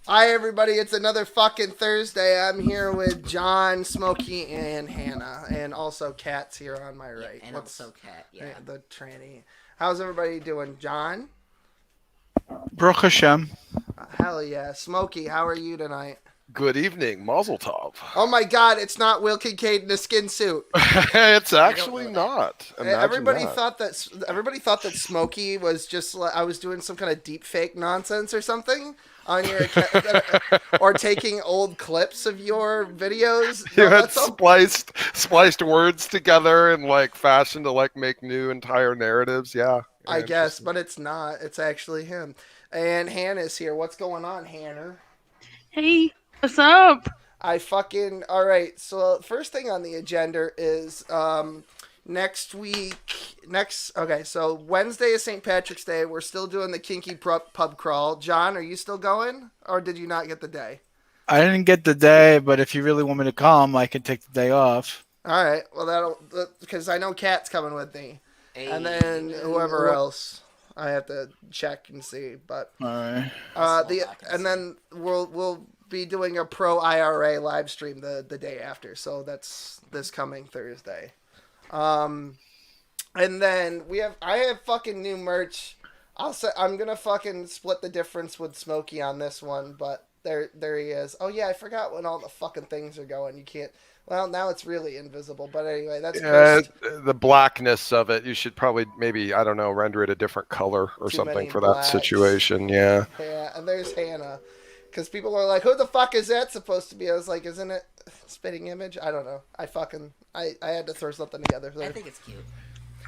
Hi everybody, it's another fucking Thursday. I'm here with John, Smokey, and Hannah, and also Kat's here on my right. And also Kat, yeah. The tranny. How's everybody doing, John? Baruch Hashem. Hell yeah. Smokey, how are you tonight? Good evening, Mazel Tov. Oh my God, it's not Will Kincaid in a skin suit. It's actually not. Everybody thought that Smokey was just like I was doing some kind of deep fake nonsense or something on your account, or taking old clips of your videos. You had spliced words together and like fashioned to like make new entire narratives. Yeah. I guess, but it's not. It's actually him. And Hannah's here. What's going on, Hannah? Hey, what's up? All right, so first thing on the agenda is so Wednesday is St. Patrick's Day. We're still doing the Kinky pub crawl. John, are you still going, or did you not get the day? I didn't get the day, but if you really want me to come, I can take the day off. All right, well, because I know Kat's coming with me. Hey. And then whoever else, I have to check and see. But all right. And then we'll be doing a pro IRA live stream the day after. So that's this coming Thursday. And then I have fucking new merch. I'm gonna fucking split the difference with Smokey on this one, but there he is. Oh yeah, I forgot when all the fucking things are going. You can't. Well, now it's really invisible, but anyway, that's the blackness of it. You should probably maybe, I don't know, render it a different color or something for that situation. Yeah. Yeah, and there's Hannah, because people are like, "Who the fuck is that supposed to be?" I was like, "Isn't it Spitting Image?" I don't know. I had to throw something together there. I think it's cute.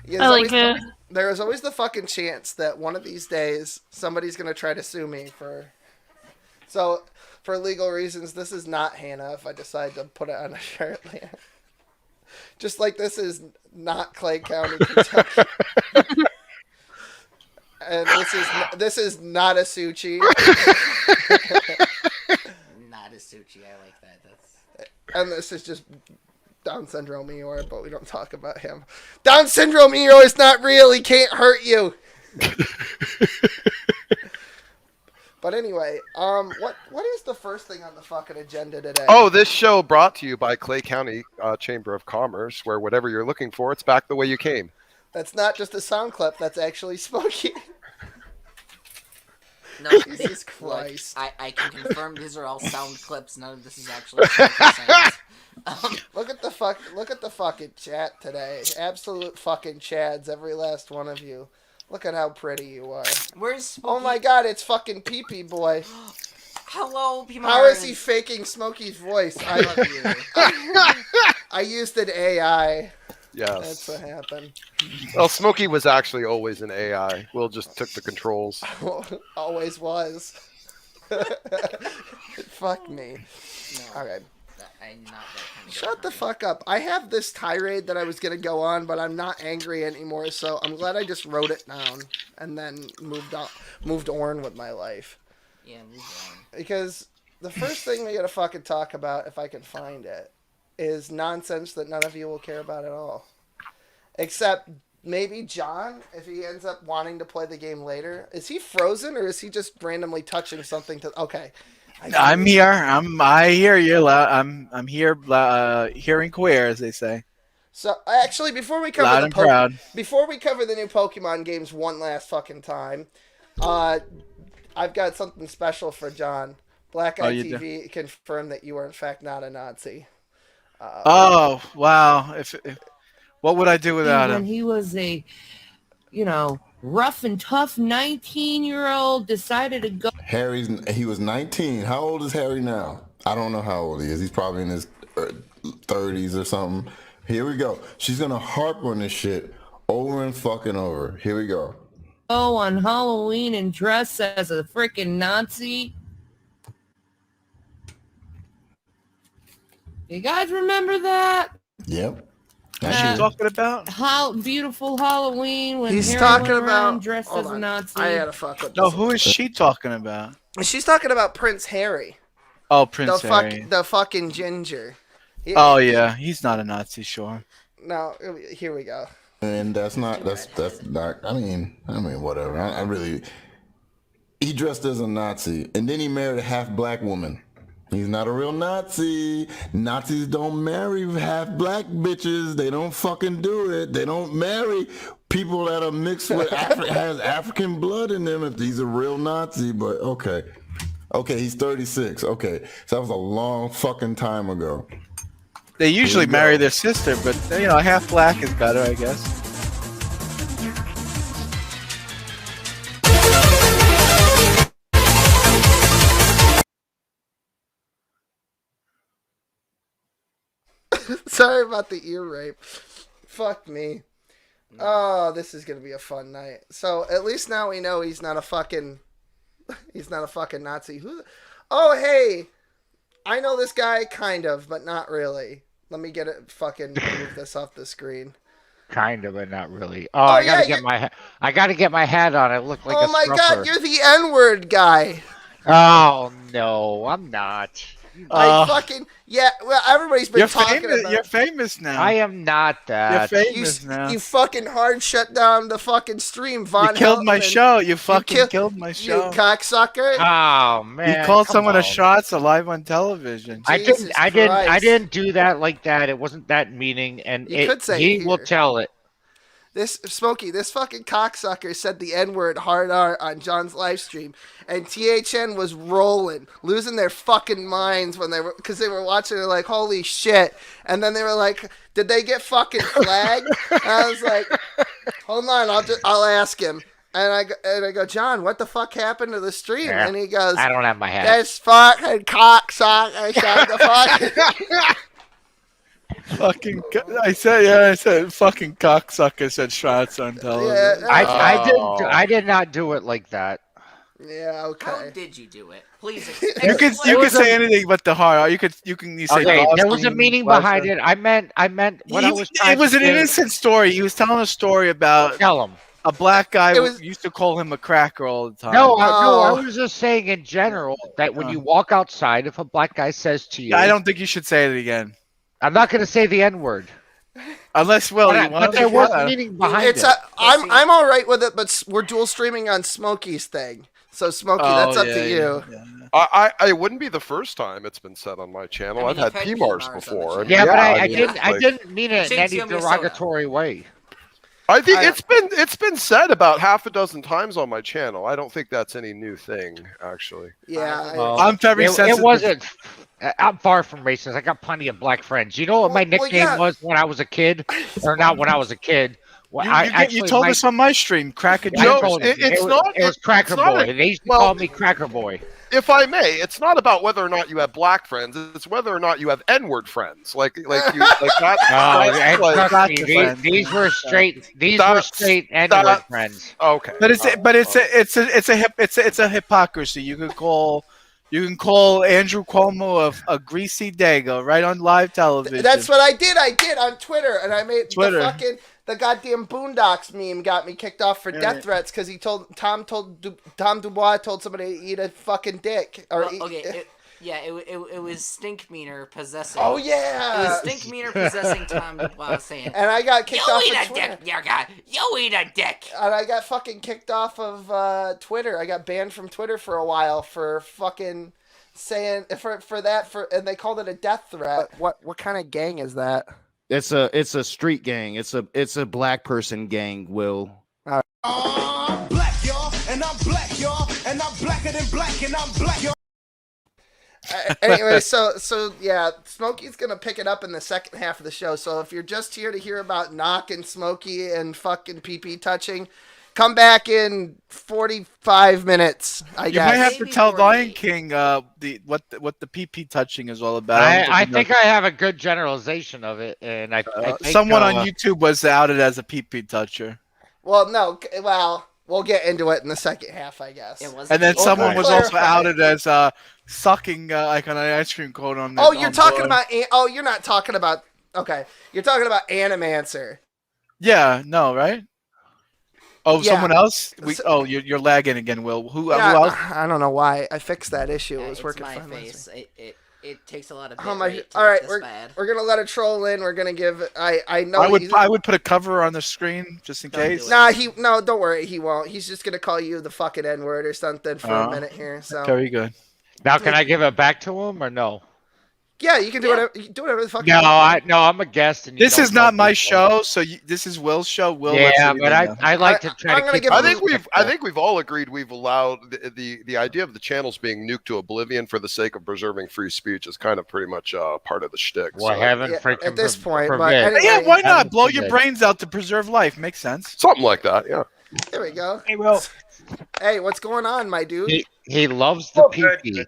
Yeah, I like it. There is always the fucking chance that one of these days somebody's gonna try to sue me for. So. For legal reasons, this is not Hannah if I decide to put it on a shirt later. Just like this is not Clay County, Kentucky. And this is not a Suchi. Not Nokasuchi. I like that. That's. And this is just Down syndrome Eeyore, but we don't talk about him. Down syndrome Eeyore is not real. He can't hurt you. But anyway, what is the first thing on the fucking agenda today? Oh, this show brought to you by Clay County Chamber of Commerce, where whatever you're looking for, it's back the way you came. That's not just a sound clip. That's actually Smokey. No, Jesus Christ. Look, I can confirm these are all sound clips. None of this is actually sound. Look at the fucking chat today. Absolute fucking chads, every last one of you. Look at how pretty you are. Where's Smokey? Oh my god, it's fucking Pee-Pee Boy. Hello, P. How is he faking Smokey's voice? I love you. I used an AI. Yes. That's what happened. Well, Smokey was actually always an AI. Will just took the controls. Always was. Fuck me. No, Alright. I'm not that kind of Shut the guy. fuck up. I have this tirade that I was going to go on, but I'm not angry anymore, so I'm glad I just wrote it down and then moved on with my life. Yeah, move on. Because the first thing we got to fucking talk about, if I can find it, is nonsense that none of you will care about at all. Except maybe John, if he ends up wanting to play the game later. Is he frozen, or is he just randomly touching something to... Okay. I'm here. I hear you. I'm here. Hearing queer, as they say. So actually, before we cover Loud the and proud. before we cover the new Pokemon games one last fucking time, I've got something special for John. Black Eye TV confirmed that you are in fact not a Nazi. Oh wow! If what would I do without when him? he was a, rough and tough 19-year-old, decided to go. He was 19. How old is Harry now? I don't know how old he is. He's probably in his 30s or something. Here we go. She's gonna harp on this shit over and fucking over. Here we go. On Halloween and dress as a freaking Nazi. You guys remember that? Yep. What's she talking about? How beautiful Halloween when He's Harry talking went around about dressed as a Nazi. I gotta fuck with No, this. who is she talking about? She's talking about Prince Harry. Oh, Prince Harry. The fucking ginger. Oh yeah, he's not a Nazi, sure. No, here we go. And that's not. I mean, whatever. I really. He dressed as a Nazi, and then he married a half-black woman. He's not a real Nazi. Nazis don't marry half-black bitches. They don't fucking do it. They don't marry people that are mixed with has African blood in them if he's a real Nazi. But okay, he's 36. Okay, so that was a long fucking time ago. They usually marry their sister, but half black is better, I guess. Sorry about the ear rape. Fuck me. Oh, this is gonna be a fun night. So at least now we know he's not a fucking Nazi. Oh, hey, I know this guy kind of, but not really. Let me get it. Fucking move this off the screen. Kind of, but not really. Oh, I gotta get my hat on. I look like a Oh my scruffer. god, you're the N-word guy. Oh no, I'm not. Well, everybody's been talking about. You're famous now. I am not that. You're famous now. You fucking hard shut down the fucking stream, Von. You killed my Heltman. show. You fucking killed my show. You cocksucker. Oh man. You called someone a shots live on television. I didn't do that like that. It wasn't that meaning, and You could say he here. will tell it. This fucking cocksucker said the N-word hard R on John's live stream, and THN was rolling, losing their fucking minds because they were watching it like, holy shit. And then they were like, did they get fucking flagged? And I was like, hold on, I'll ask him. And I go, John, what the fuck happened to the stream? Yeah, and he goes, I don't have my hat. this fucking cocksucker said the fucking... I said fucking cocksucker said shots on television. Yeah, I did not do it like that. Yeah, okay. How did you do it? Please You could say anything but the hard. You say. Okay, there was a meaning behind it. I meant what I was trying It was to an say. innocent story. He was telling a story about. Tell him. a black guy It was- used to call him a cracker all the time. No, I Oh. was just saying in general that when you walk outside, if a black guy says to you, Yeah, I don't think you should say it again. I'm not going to say the N word. Unless, Will, you But want there was to. meaning behind It's it. I'm all right with it, but we're dual streaming on Smokey's thing. So Smokey, that's up to you. Yeah. I wouldn't be the first time it's been said on my channel. I mean, I've had you've had PMARs PMARs on the before. channel. and Yeah, but I mean, didn't. I like- didn't mean it in Jinx, any give me a soda. derogatory way. I think I- it's been said about half a dozen times on my channel. I don't think that's any new thing, actually. Yeah. Well, I'm very sensitive. It wasn't. I'm far from racist. I got plenty of black friends. You know what my Well, nickname yeah. was when I was a kid, or not when I was a kid. Well, You told us on my stream, Cracker I No, told him. it's was, not- It was it's Cracker not Boy. a- They used to well- call me Cracker Boy. If I may, it's not about whether or not you have black friends. It's whether or not you have N-word friends. Like that. Oh, and like, trust me, friends. these were straight. These were That's- straight N-word that's- friends. okay. But it's a hypocrisy. You can call Andrew Cuomo a greasy dago right on live television. That's what I did. I did on Twitter, and I made Twitter. the goddamn Boondocks meme got me kicked off for death threats because Tom Dubois told somebody to eat a fucking dick or Well, okay, it was Stink Meaner possessing. Oh It yeah. was Stink Meaner possessing Tom Dubois saying, And I got kicked off "You eat of a Twitter. dick, you guy. You eat a dick." And I got fucking kicked off of Twitter. I got banned from Twitter for a while for fucking saying and they called it a death threat. What kind of gang is that? It's a street gang. It's a black person gang, Will. I'm black, y'all, and I'm black, y'all, and I'm blacker than black, and I'm black, y'all. Anyway, so yeah, Smokey's gonna pick it up in the second half of the show. So if you're just here to hear about Nok and Smokey and fucking pee touching, come back in 45 minutes. I You guess. might have to Maybe tell 48. Lion King what the PP touching is all about. I think I have a good generalization of it, and I think, someone on YouTube was outed as a PP toucher, Well, no. Well, we'll get into it in the second half, I guess. It was and then Well, someone was also clarify. outed as sucking like on an ice cream cone on. Oh, you're on talking board. about. Oh, you're not talking about. Okay, you're talking about Animancer. Yeah, no, right? Oh, Yeah. someone else? So- You're lagging again, Will. Who Yeah, else? I don't know why. I fixed that issue. Yeah, It was it's working my fine. last face. week. It takes a lot of Oh my! bitrate to All right, look this bad. we're gonna let a troll in. We're gonna give. I know. I would put a cover on the screen just in Don't do case. it. No, don't worry. He won't. He's just gonna call you the fucking N word or something for a minute here. So Very good. now can I give it back to him or no? yeah, you can do whatever. You do whatever the fuck. No, you want. I'm a guest, and you This don't is not know my people. show, so this is Will's show. Will, lets Yeah, everything but know. I like to try I'm to gonna keep. give I him- it think we've all agreed we've allowed the idea of the channels being nuked to oblivion for the sake of preserving free speech is kind of pretty much part of the shtick. Well, so- heaven Yeah, freaking at this point, but forbid. anyway, Yeah, why Heaven not? Blow your forbid. brains out to preserve life. Makes sense. Something like that, yeah. there we go. Hey, Will. Hey, what's going on, my dude? He loves the PP.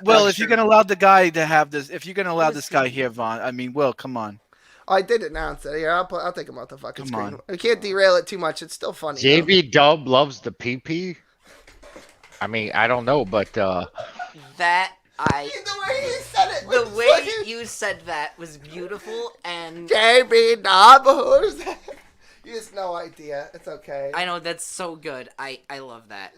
Will, if you're gonna allow the guy to have this, if you're gonna allow this guy here, Vaughn, I mean, Will, come on. Oh, I did announce it. Yeah, I'll take him off the fucking Come screen. on. We can't derail it too much. It's still funny. though. JB Dub loves the PP. I mean, I don't know, but That The way he said it. the was way fucking- you said that was beautiful, and JB Knob, who's that? You have no idea. It's okay. I know that's so good. I love that.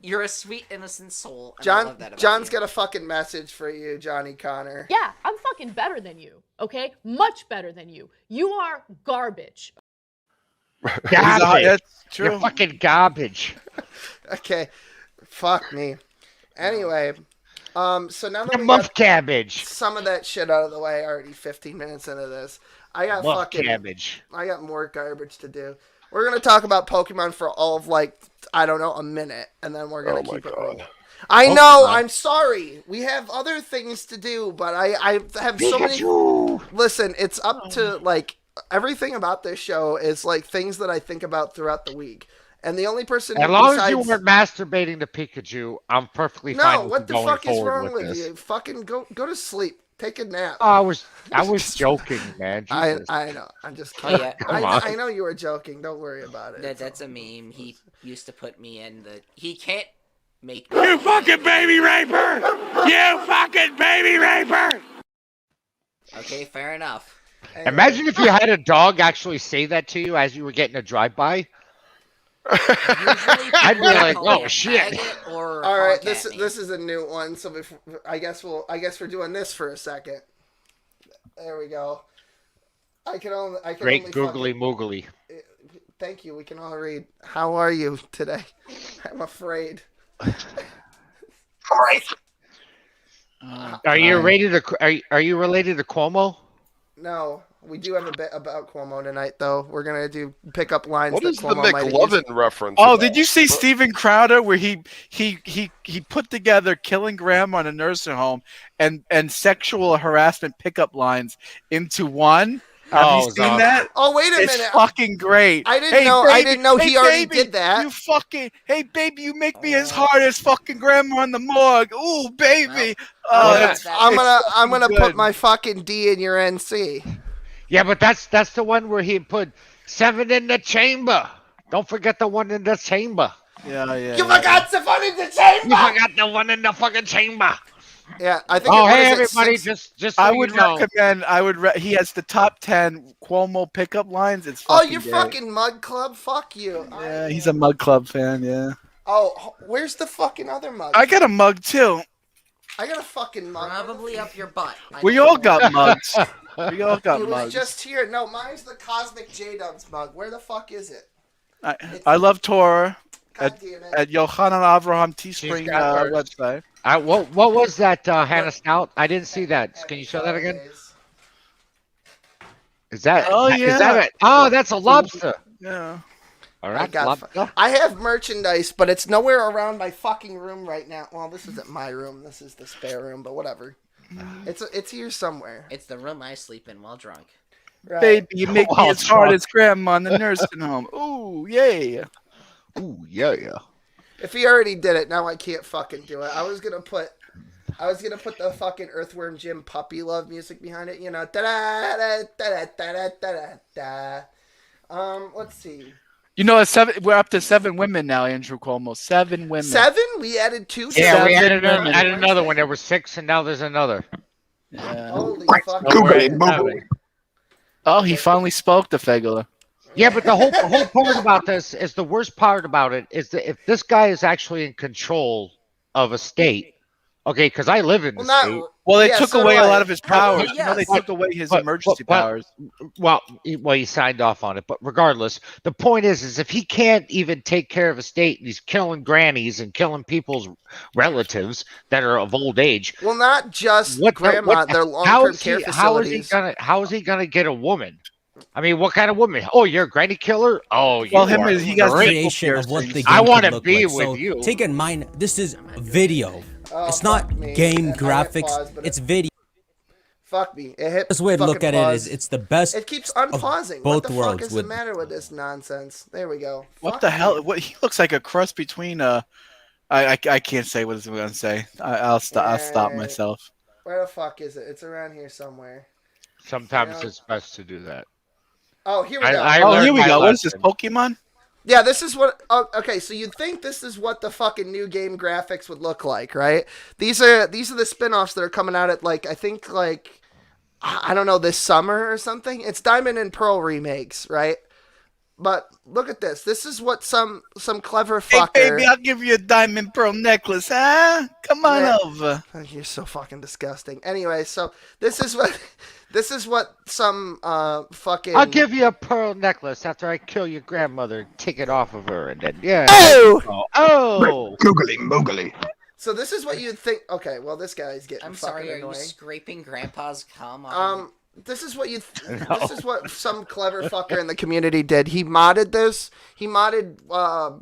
You're a sweet innocent soul. And I love that about John's you. got a fucking message for you, Johnny Connor. Yeah, I'm fucking better than you, okay? Much better than you. You are garbage. garbage. That's true. You're fucking garbage. Okay. Fuck me. Anyway, so now that You're we muff got cabbage. some of that shit out of the way, already 15 minutes into this, I got Muff fucking cabbage. I got more garbage to do. We're gonna talk about Pokemon for all of like I don't know a minute, and then we're gonna Oh my keep it God. rolling. I know. I'm sorry. We have other things to do, but I have so many. Listen, it's up to like everything about this show is like things that I think about throughout the week, and the only person As long as besides... you weren't masturbating to Pikachu, I'm perfectly fine No, with what you the going fuck is forward wrong with this. you? Fucking go to sleep. Take a nap. Oh, I was joking, man. Jesus. I know. I'm just Oh, kidding. yeah. Come on. I know you were joking. Don't worry about it. That's a meme. He used to put me in the. He can't make me. You fucking baby raper! You fucking baby raper! Okay, fair enough. Anyway. Imagine if you had a dog actually say that to you as you were getting a drive-by. Usually I'd be people like, call me "Oh a shit!" faggot or All right, honk at me. this is a new one. So I guess we're doing this for a second. There we go. I can only Great googly moogly. Thank you. We can all read. How are you today? I'm afraid. Are you Are you related to Cuomo? No, we do have a bit about Cuomo tonight, though. We're gonna do pickup lines. What that is the Cuomo might have used. McLovin reference? Oh, about? did you see Steven Crowder where he put together killing grandma in a nursing home and sexual harassment pickup lines into one? Have you seen awesome. that? Oh, wait a It's minute. fucking great. I didn't know. I didn't know he already baby, did that. You fucking baby, you make me as hard as fucking grandma in the morgue. Ooh, baby. I'm gonna good. put my fucking D in your NC. Yeah, but that's the one where he put 7 in the chamber. Don't forget the one in the chamber. Yeah. You forgot the one in the chamber. You forgot the one in the fucking chamber. Yeah, I think. Oh, what hey is it, everybody! 6? Just so I you would know. recommend. He has the top 10 Cuomo pickup lines. It's Oh, fucking you're great. fucking Mug Club. Fuck you. Yeah, he's a Mug Club fan. Yeah. Oh, where's the fucking other mug? I got a mug too. I got a fucking mug. Probably up your butt. We all got mugs. We all got It was mugs. just here. No, mine's the Cosmic J-Dubs mug. Where the fuck is it? I love Torah God damn it. at Yohanan Avraham Teespring got hers. website. What was that, Hannah Stout? I didn't see that. Can you show that again? Is that? Oh, Is yeah. that it? Oh, that's a lobster. Yeah. All I right, got. lobster. I have merchandise, but it's nowhere around my fucking room right now. Well, this isn't my room. This is the spare room, but whatever. It's here somewhere. It's the room I sleep in while drunk. Right. Baby, you make me Oh, as hard Trump. as grandma in the nursing home. Ooh, yeah. Ooh, yeah. If he already did it, now I can't fucking do it. I was gonna put the fucking Earthworm Jim puppy love music behind it. You know, da da da da da da da da. Let's see. You know, we're up to 7 women now, Andrew Cuomo. 7 women. 7? We added 2. Yeah, we Seven added women. another one. There were 6, and now there's another. Yeah. Holy fuck! Oh, he finally spoke to Fegler. Yeah, but the whole part about this is the worst part about it is that if this guy is actually in control of a state, okay, because I live in the state. Well, they Yeah, took so away do a I. lot of his powers. Yes. You know, they took away his emergency but- powers. Well, he signed off on it. But regardless, the point is if he can't even take care of a state and he's killing grannies and killing people's relatives that are of old age. Well, not just grandma. Their long-term care facilities. How is he gonna get a woman? I mean, what kind of woman? Oh, you're a granny killer? Oh, Well, you him are is- he got great. Creation of what the game I want could to look be like. with So you. take in mind, this is video. Oh, it's not fuck me. game I hit graphics. pause, but It's video. Fuck me. It hit. Best way to look fucking at it pause. is it's the best. It keeps of unpausing. both What the worlds fuck is with the matter with this nonsense? There we go. What Fuck the me. hell? What he looks like a cross between I can't say what I'm gonna say. I'll stop Yeah. myself. Where the fuck is it? It's around here somewhere. Sometimes Yeah. it's best to do that. Oh, here we go. Oh, here we my go. What is this? lesson. Pokemon? Yeah, this is what. Oh, okay, so you'd think this is what the fucking new game graphics would look like, right? These are the spin-offs that are coming out at I think I don't know, this summer or something. It's Diamond and Pearl remakes, right? But look at this. This is what some clever fucker. Hey, baby, I'll give you a diamond pearl necklace, huh? Come on Yeah. over. Oh, you're so fucking disgusting. Anyway, so this is what some fucking. I'll give you a pearl necklace after I kill your grandmother and take it off of her, and then Oh! googly moogly. So this is what you'd think. Okay, well this guy's getting I'm fucking sorry, are annoying. you scraping Grandpa's cum off? This is what this is what some clever fucker in the community did. He modded this. He modded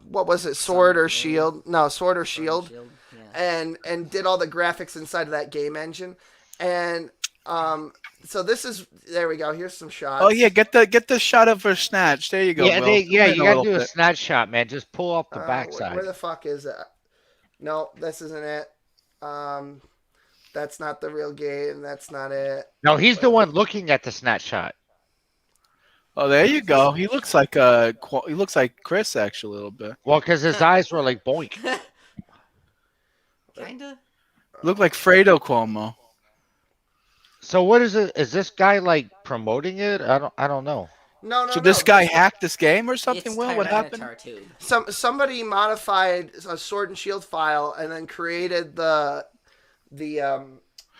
what was it? Sword or Shield? No, Sword or Shield. And did all the graphics inside of that game engine. And so this is there we go. Here's some shots. Oh yeah, get the shot of her snatch. There you go. Yeah, Will. you Come in gotta little do a bit. snatch shot, man. Just pull up the backside. Where the fuck is it? No, this isn't it. That's not the real game. That's not it. No, he's the one looking at the snatch shot. Oh, there you go. He looks like Chris actually a little bit. Well, because his eyes were like boink. Kinda. Look like Fredo Cuomo. So what is it? Is this guy like promoting it? I don't know. No. So this guy hacked this game or something? It's Will, what happened? Tube. Somebody modified a Sword and Shield file and then created the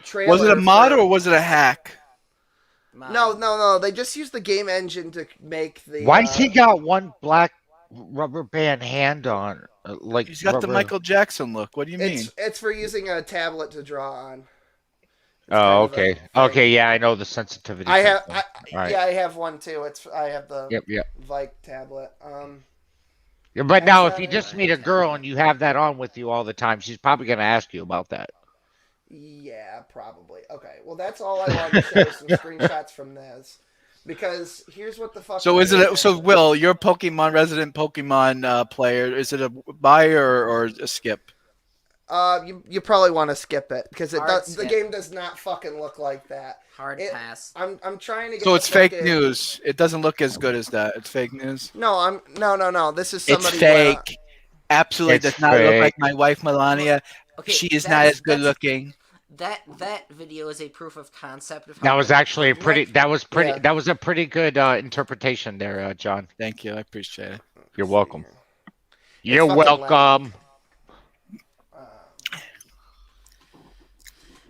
trailer. Was it a mod or was it a hack? No. They just used the game engine to make the. Why's he got one black rubber band hand on? Like He's got the Michael Jackson look. What do you mean? It's for using a tablet to draw on. Oh, okay. Okay, yeah, I know the sensitivity. I have, Right. I have one too. I have the Yep. Vike tablet. Yeah, but now, if you just meet a girl and you have that on with you all the time, she's probably going to ask you about that. Yeah, probably. Okay, well, that's all I wanted to show. Some screenshots from this, because here's what the fuck. So is it? So Will, you're a resident Pokemon player. Is it a buy or a skip? You probably want to skip it because the Skip. game does not fucking look like that. Hard pass. I'm trying to get. So it's the fake fucking- news. It doesn't look as good as that. It's fake news. No, no. This is somebody. It's fake. Absolutely It's does not look fake. like my wife Melania. Okay, She is not as good looking. That video is a proof of concept of how That was actually a pretty. public- That was pretty. Yeah. That was a pretty good interpretation there, John. Thank you. I appreciate it. You're welcome. You're fucking welcome.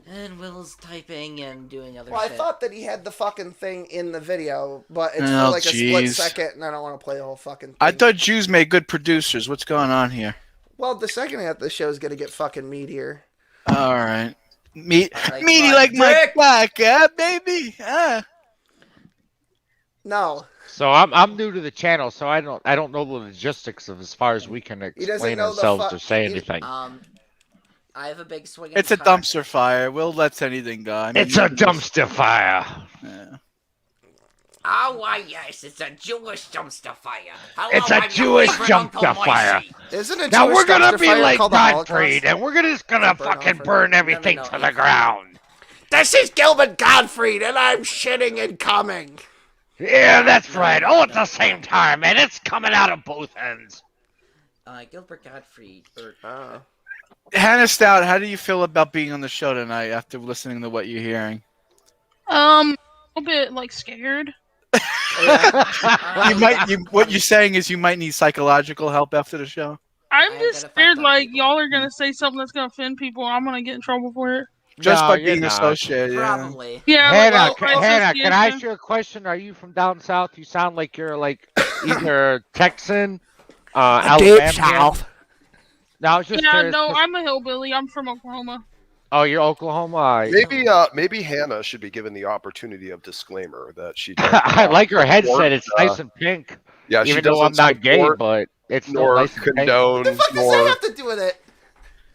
And Will's typing and doing other Well, shit. I thought that he had the fucking thing in the video, but it's Oh, for like a split jeez. second, and I don't want to play the whole fucking thing. I thought Jews made good producers. What's going on here? Well, the second half of the show is gonna get fucking meatier. All right. Meaty my like my dick. cock, baby. Ah. No, So I'm new to the channel, so I don't know the logistics of as far as we can doesn't explain know the ourselves fu- or say he- anything. I have a big swing. It's a dumpster fire. Will lets anything go. I mean, It's a dumpster fire. Yeah. Oh, why, yes, it's a Jewish dumpster fire. Hello, It's a I'm your Jewish favorite Uncle dumpster fire. Moisey. isn't it? Now Jewish we're gonna dumpster be fire like called the Godfried, Holocaust? and we're just gonna Burn fucking off. burn everything No, to the it's- ground. This is Gilbert Gottfried, and I'm shitting and coming. Yeah, that's right. All at the same time, and it's coming out of both ends. Gilbert Gottfried. Hannah Stout, how do you feel about being on the show tonight after listening to what you're hearing? A little bit like scared. What you're saying is you might need psychological help after the show. I'm I just identify scared with like people. y'all are gonna say something that's gonna offend people. I'm gonna get in trouble for it. Just No, by you're being not. associated. Yeah. Probably. Yeah, Hannah, like, Hannah, can I ask association. you a question? Are you from down south? You sound like you're like either Texan, Alabama. No, I was just Yeah, curious. no, I'm a hillbilly. I'm from Oklahoma. Oh, you're Oklahoma. Maybe Hannah should be given the opportunity of disclaimer that she. I like her headset. It's uh, nice and pink. Yeah, she Even though I'm doesn't not gay, support but it's still nor nice and pink. condone What the fuck does that nor have to do with it?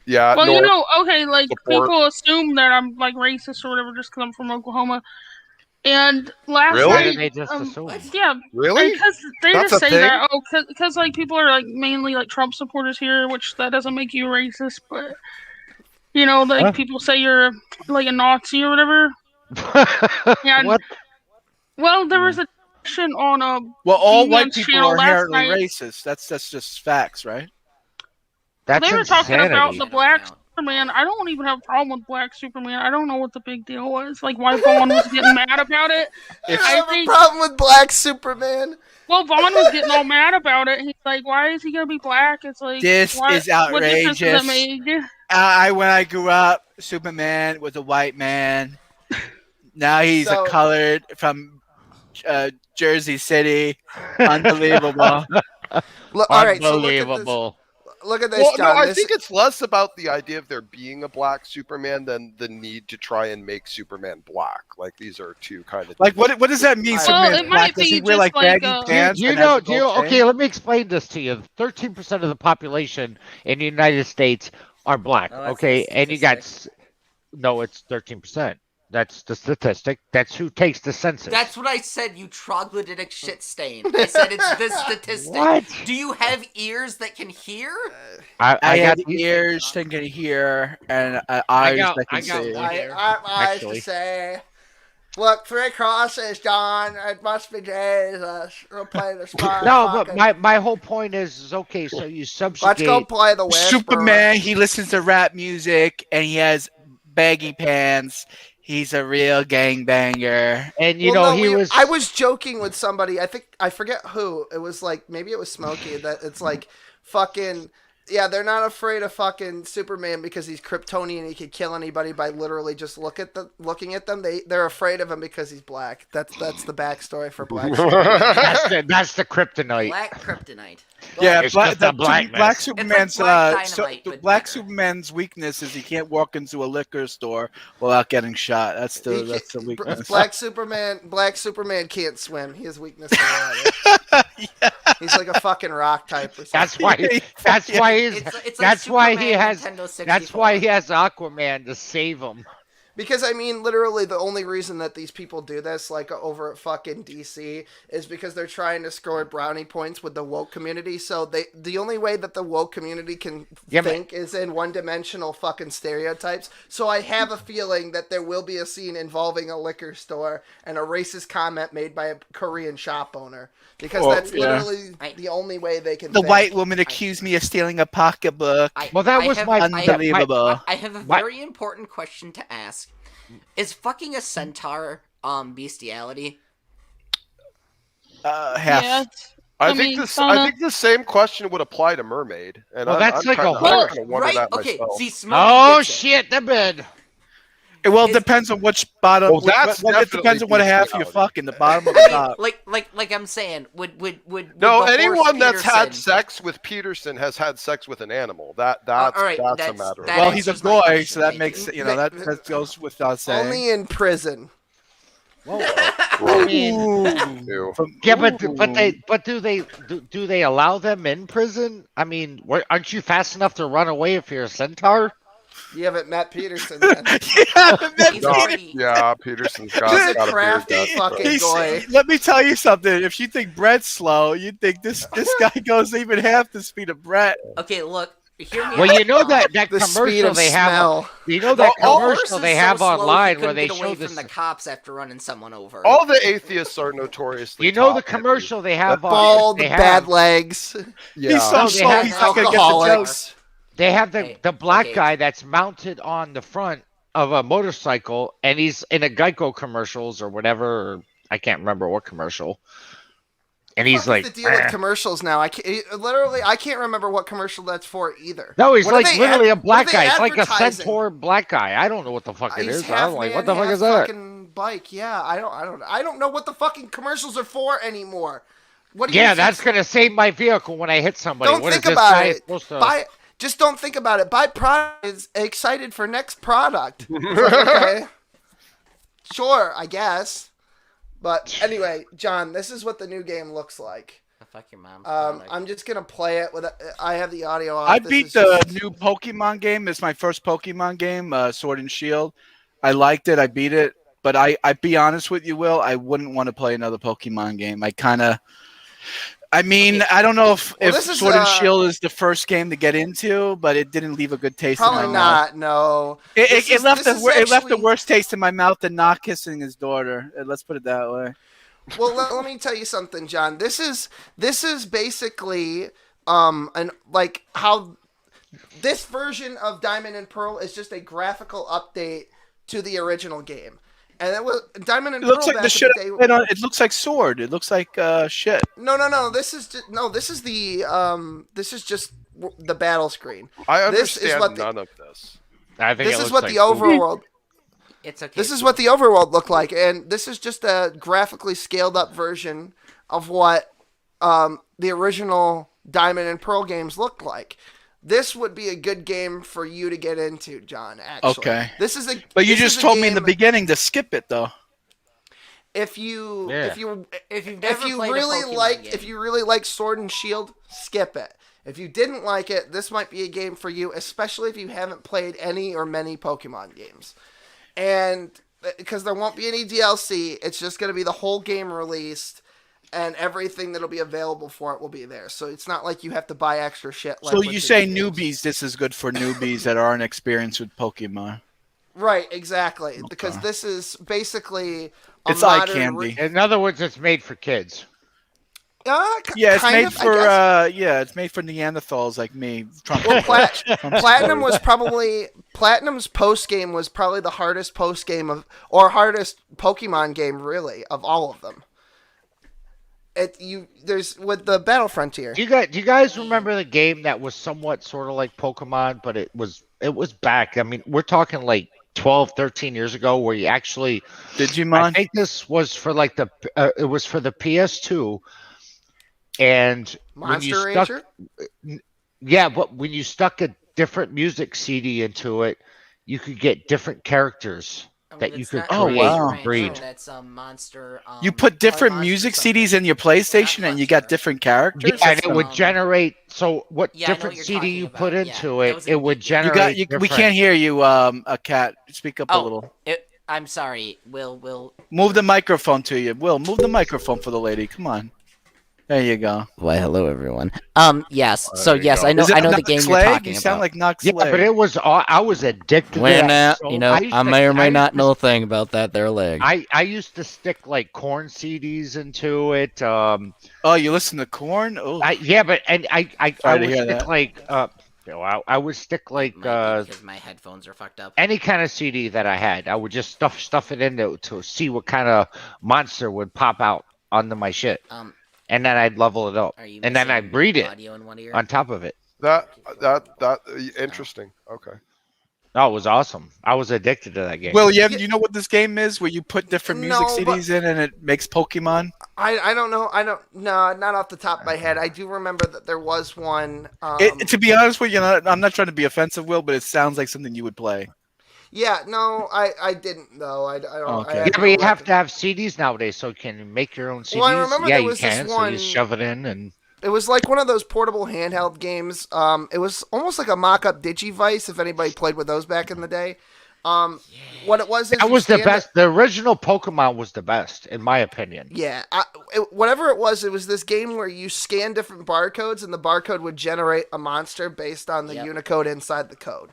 Well, nor you know, okay, like support. people assume that I'm like racist or whatever just because I'm from Oklahoma. And last Really? Why did night, they just assume? yeah, Really? because they That's just a say thing? that. Oh, because like people are like mainly like Trump supporters here, which that doesn't make you racist, but you know, like Huh? people say you're like a Nazi or whatever. And What? well, there was a discussion on Well, all Demon's white people channel are last inherently night. racist. That's just facts, right? That's they were talking about insanity. the black Superman. I don't even have a problem with black Superman. I don't know what the big deal was. Like why Vaughn was getting mad about it. I have a problem with Black Superman. Well, Vaughn was getting all mad about it. He's like, "Why is he gonna be black?" It's like This why, is What difference does outrageous. it make? When I grew up, Superman was a white man. Now he's So- a colored from Jersey City. Unbelievable. Look, all right, so Unbelievable. look at this, Well, John. no, I This- think it's less about the idea of there being a black Superman than the need to try and make Superman black. Like these are two kind of Like, what does that mean? Well, Superman's it black? might Does he be wear just like like, baggy uh, pants? Do you and has know? a Do you? gold chain? Okay, let me explain this to you. 13% of the population in the United States are black. Oh, that's Okay, the and you got statistic. no, it's 13%. That's the statistic. That's who takes the census. That's what I said, you troglodytic shit stain. I said it's this statistic. What? Do you have ears that can hear? I got have these- ears that can hear and eyes got- that can I got see. one. I eyes Actually. to say, look, 3 crosses, John. It must be Jesus. We'll play the spot. No, but my whole point is okay. So you Let's subjugate. go play the Whisperer. Superman, he listens to rap music and he has baggy pants. He's a real gangbanger. And you know he was. I was joking with somebody. I forget who. It was like maybe it was Smokey. That it's like fucking. Yeah, they're not afraid of fucking Superman because he's Kryptonian and he could kill anybody by literally just looking at them. They're afraid of him because he's black. That's the backstory for Black Superman. that's the kryptonite. Black kryptonite. Yeah, It's just a blackness. Black Superman's It's like Black Dynamite, but Black better. Superman's weakness is he can't walk into a liquor store without getting shot. That's the weakness. Black Superman can't swim. He has weakness for water. Yeah. He's like a fucking rock type or something. That's why. That's why he's. It's like That's why he Superman has. Nintendo 64. That's why he has Aquaman to save him. Because, I mean, literally the only reason that these people do this, like, over at fucking DC, is because they're trying to score brownie points with the woke community. So the only way that the woke community can think is in one-dimensional fucking stereotypes. So I have a feeling that there will be a scene involving a liquor store and a racist comment made by a Korean shop owner. Because that's literally the only way they can The think. white woman accused me of stealing a pocketbook. Unbelievable. I have a very important question to ask. Is fucking a centaur bestiality? Half. Yeah, I think the same question would apply to mermaid. And Well, that's like a I whole- kinda wonder that myself. See, Smokey Oh gets it. shit! The bed. Well, it depends on which bottom. Well, that's it depends on what definitely half you bestiality. fucking. The bottom or the top. Like I'm saying, would No, the anyone horse that's had Peterson- sex with Peterson has had sex with an animal. That's all right, a that's- matter. that Well, he's a answers my boy, question, so that thank makes you. that goes without saying. Only in prison. I mean, Ew. yeah, but do they allow them in prison? I mean, aren't you fast enough to run away if you're a centaur? You haven't met Peterson then. He's already. Yeah, Peterson's He's got a a beard. crafty That's fucking boy. Let me tell you something. If you think Brett's slow, you think this guy goes even half the speed of Brett. Okay, look. Hear me Well, out. you know that The speed commercial of they have. smell. You know that All commercial horses they so have slow he online where couldn't they get show away this. from the cops after running someone over. All the atheists are notoriously. You know the top commercial they have on. Bald, they bad have, legs. Yeah. He's so No, they slow, have he's not gonna get the alcoholics. jokes. They have Hey, the black okay. guy that's mounted on the front of a motorcycle, and he's in a Geico commercials or whatever. Or I can't remember what commercial. And he's What's like, the deal with commercials now? I can't remember what commercial that's for either. no, he's What are like they literally a black what are they guy. It's like a advertising? centaur black guy. I don't know what the fuck it He's is. half I'm like, man, what the fuck half is that? fucking bike. Yeah, I don't know what the fucking commercials are for anymore. What do you Yeah, think? that's gonna save my vehicle when I hit somebody. Don't What think is this about guy it. supposed to? Just don't think about it. Buy product is excited for next product. Okay. Sure, I guess. But anyway, John, this is what the new game looks like. Fuck your mom's. I'm just gonna play it with. I have the audio off. I This beat is the just- new Pokemon game. It's my first Pokemon game, Sword and Shield. I liked it. I beat it. But I be honest with you, Will, I wouldn't want to play another Pokemon game. I don't know if this is, Sword and Shield is the first game to get into, but it didn't leave a good taste in my Probably mouth. not. No. It left this is it left the actually- worst taste in my mouth than not kissing his daughter. Let's put it that way. Well, let me tell you something, John. This is basically how this version of Diamond and Pearl is just a graphical update to the original game. And it was Diamond and It looks Pearl like back the in shit. the day. It looks like Sword. It looks like shit. No. This is just the battle screen. I This is understand what none of this. I think This it is looks what like the overworld. It's okay. This is what the overworld looked like, and this is just a graphically scaled up version of what the original Diamond and Pearl games looked like. This would be a good game for you to get into, John. Actually, Okay. This is a. But you this just is a told me in the game- beginning to skip it, though. If you Yeah. If you've if never you played a really Pokemon like game. if you really like Sword and Shield, skip it. If you didn't like it, this might be a game for you, especially if you haven't played any or many Pokemon games. And because there won't be any DLC, it's just going to be the whole game released, and everything that'll be available for it will be there. So it's not like you have to buy extra shit. Like So with you the say games. newbies? This is good for newbies that aren't experienced with Pokemon. Right, exactly. Because this is basically It's eye modern candy. In other words, it's made for kids. Yeah, it's kind made of, for I guess. it's made for Neanderthals like me. Trump Well, Platinum supporters. was probably Platinum's post game was probably the hardest post game or hardest Pokemon game really of all of them. There's with the Battle Frontier. Do you guys remember the game that was somewhat sort of like Pokemon, but it was back. I mean, we're talking like 12, 13 years ago, where you actually Digimon. I think this was for like it was for the PS2, and Monster Ranger. Yeah, but when you stuck a different music CD into it, you could get different characters that you could create and breed. That's a monster. You put different music CDs in your PlayStation, and you got different characters. Yeah, and it would generate. So what different CD you put into it, it would generate. We can't hear you, a cat. Speak up a little. I'm sorry. Will. Move the microphone to you. Will, move the microphone for the lady. Come on. There you go. Why, hello everyone. Yes. So yes, I know the game you're talking You sound about. like Nox Yeah, but it was. I was addicted. When to that. So I may or may not know a thing about that there leg. I used to stick like Corn CDs into it. Oh, you listen to Corn? Oh, yeah, but I Sorry to would hear stick that. like I would stick like Because my headphones are fucked up. any kind of CD that I had. I would just stuff it into to see what kind of monster would pop out onto my shit. And then I'd level it up, and then I'd breed it on top of it. That interesting. Okay. Oh, it was awesome. I was addicted to that game. Will, you know what this game is? Where you put different music CDs in, and it makes Pokemon. I don't know. No, not off the top of my head. I do remember that there was one. To be honest with you, I'm not trying to be offensive, Will, but it sounds like something you would play. Yeah, no, I didn't though. I don't. Okay. Yeah, but you have to have CDs nowadays, so you can make your own CDs. Well, I remember yeah, there you was can. this So one. you just shove it in, and It was like one of those portable handheld games. It was almost like a mock-up Digivice, if anybody played with those back in the day. What it was is that was the best. The original Pokemon was the best, in my opinion. Yeah, whatever it was this game where you scan different barcodes, and the barcode would generate a monster based on the Unicode inside the code.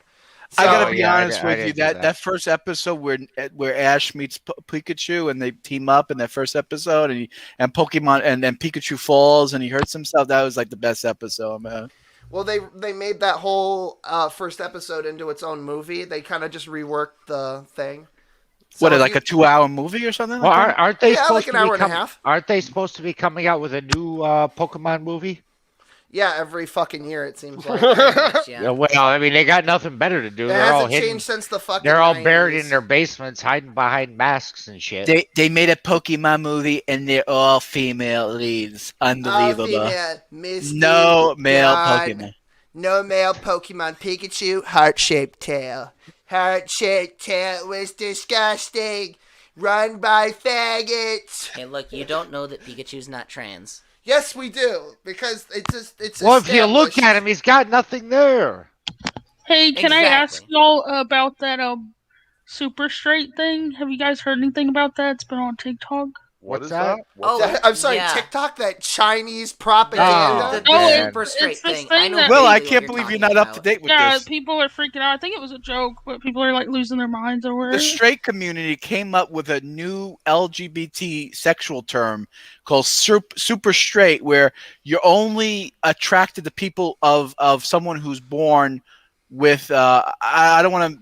I gotta be honest with you. That first episode where Ash meets Pikachu and they team up in that first episode, and Pokemon and then Pikachu falls and he hurts himself. That was like the best episode, man. Well, they made that whole first episode into its own movie. They kind of just reworked the thing. So What, like a 2-hour movie or something? Well, Like that? aren't they Yeah, supposed like an to hour be and a half. Aren't they supposed to be coming out with a new Pokemon movie? Yeah, every fucking year it seems like. Yeah, well, I mean, they got nothing better to do. It They're all hasn't hidden. changed since the fucking They're all 90s. buried in their basements, hiding behind masks and shit. They made a Pokemon movie and they're all female leads. Unbelievable. Female, Misty, No male God. Pokemon. No male Pokemon. Pikachu, heart-shaped tail. Heart-shaped tail was disgusting. Run by faggots. Hey, look, you don't know that Pikachu's not trans. Yes, we do, because it's Well, if you look established. at him, he's got nothing there. Hey, can I ask Exactly. y'all about that super straight thing? Have you guys heard anything about that? It's been on TikTok. What's that? I'm sorry, yeah. TikTok, that Chinese propaganda. The super straight it's this thing. thing I know that- Will, I vaguely what can't you're believe you're talking not up to about. date with Yeah, this. people are freaking out. I think it was a joke, but people are like losing their minds over The it. straight community came up with a new LGBT sexual term called super straight, where you're only attracted to people of someone who's born with I don't want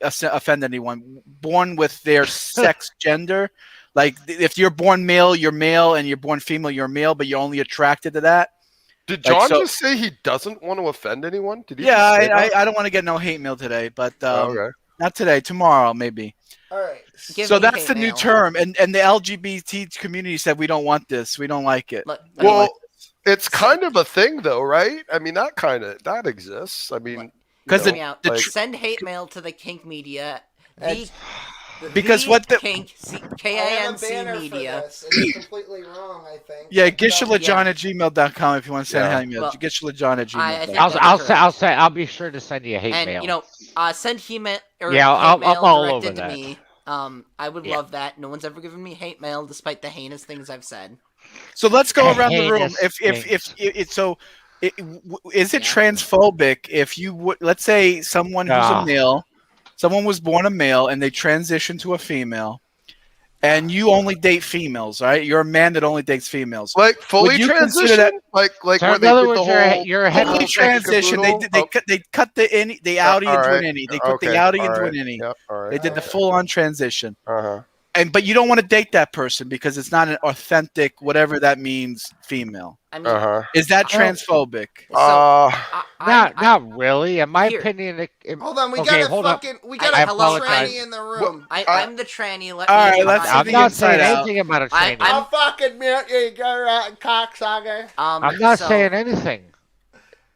to offend anyone, born with their sex gender. Like if you're born male, you're male, and you're born female, you're male, but you're only attracted to that. Did Like, John so- just say he doesn't want to offend anyone? Did he? Yeah, just say that? I don't want to get no hate mail today, but Okay. not today, tomorrow maybe. All right. Give So me that's hate the new mail. term, and the LGBT community said we don't want this, we don't like it. Look, Well, it's kind of a thing, though, right? I mean, that exists. I mean, Because hear me out. the Send hate mail to the Kinc Media. Because what the- Kinc, I have a K-I-N-C banner Media. for this. It's completely wrong, I think. yeah, But, Gishalajohn at gmail.com if you want to send Yeah. hate mail. Well, Gishalajohn at I think gmail.com. I'll be sure to send you a hate And mail. send hate mail or Yeah, hate I'm mail all directed over to that. me. I would love that. No one's ever given me hate mail, despite the heinous things I've said. So let's go around the room. Heinous If things. it's so, is it transphobic if you would, let's say someone who's Ah. a male, someone was born a male and they transition to a female, and you only date females, right? You're a man that only dates females. Like fully Would you consider transition? that- Like So where in they other did words, the you're whole you're a Fully heterosexual. transition. They caboodle? cut the outie all into right. an innie. They put the Okay, outie all into right. an innie. Yep, all right. They did the full on transition. Uh-huh. But you don't want to date that person because it's not an authentic, whatever that means, female. I mean, Uh-huh. Is that transphobic? Not really. In my Here. opinion, Hold on, we okay, got hold on. we got I a apologize. tranny in the room. I'm the tranny. Let All me right, give let's my- see I'm the not inside saying out. anything about a training. I'll fucking mute you, cocksucker. I'm not so- saying anything.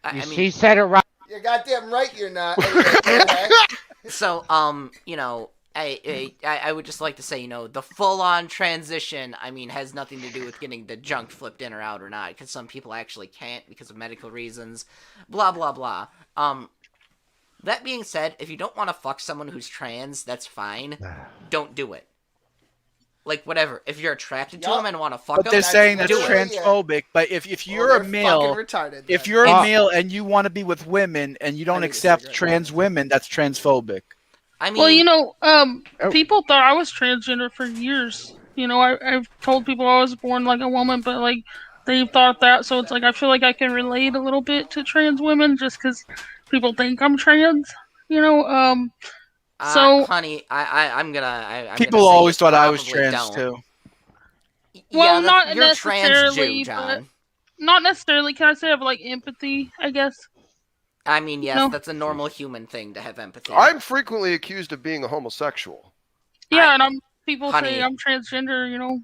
I mean, He said it right. You're goddamn right you're not. Okay. So, you know, I would just like to say, you know, the full-on transition, I mean, has nothing to do with getting the junk flipped in or out or not, because some people actually can't because of medical reasons, blah, blah, blah. That being said, if you don't want to fuck someone who's trans, that's fine. Don't do it. Like, whatever. If you're attracted to them and want to fuck them, But they're saying that's do it. transphobic. But if you're they're a male, fucking retarded, if then. you're a It's- male and you want to be with women and you don't accept trans women, that's transphobic. I mean, Well, you know, people thought I was transgender for years. You know, I've told people I was born like a woman, but like they thought that. So it's like I feel like I can relate a little bit to trans women just because people think I'm trans. You know, so honey, I'm gonna. People gonna say always you thought I was probably trans don't. too. well, Yeah, not you're trans necessarily, Jew, John. but not necessarily. Can I say I have like empathy? I guess. I mean, yes, No. that's a normal human thing to have empathy. I'm frequently accused of being a homosexual. Yeah, and people honey. say I'm transgender. You know.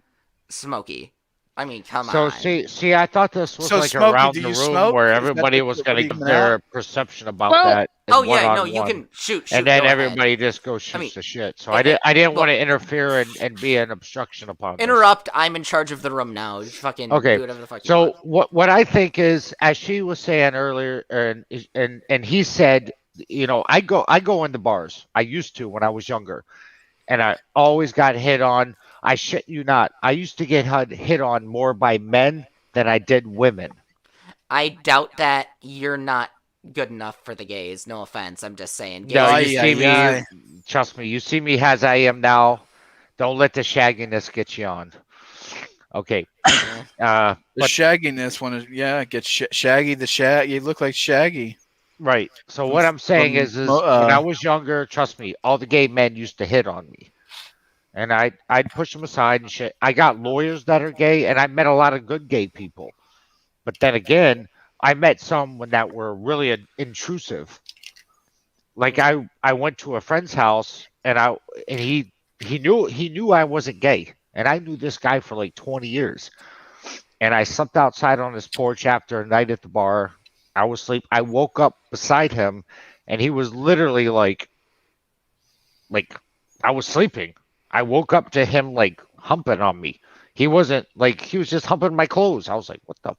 Smokey. I mean, come So on. see, I thought this was So, like Smokey, around do the you room smoke? where Is that everybody the- was what going are to you give coming their out? perception about Well- that. Oh yeah, no, one-on-one. you can shoot. And then go ahead. everybody just goes shoots mean, the shit. So I didn't want to look- interfere and be an obstruction upon this. Interrupt. I'm in charge of the room now. You fucking Okay, do whatever the fuck you so want. what I think is, as she was saying earlier, and he said, you know, I go into bars. I used to when I was younger, and I always got hit on. I shit you not. I used to get hit on more by men than I did women. I doubt that you're not good enough for the gays. No offense. I'm just saying. Gays No, are you just- see me. Trust me, you see me as I am now. Don't let the shagginess get you on. Okay. The shagginess one is get Shaggy the shag. You look like Shaggy. Right. So what I'm saying is when I was younger, trust me, all the gay men used to hit on me, and I'd push them aside and shit. I got lawyers that are gay, and I met a lot of good gay people, but then again, I met some that were really intrusive. Like I went to a friend's house, and he knew I wasn't gay, and I knew this guy for like 20 years, and I slept outside on his porch after a night at the bar. I was asleep. I woke up beside him, and he was literally like I was sleeping. I woke up to him like humping on me. He wasn't like he was just humping my clothes. I was like, what the?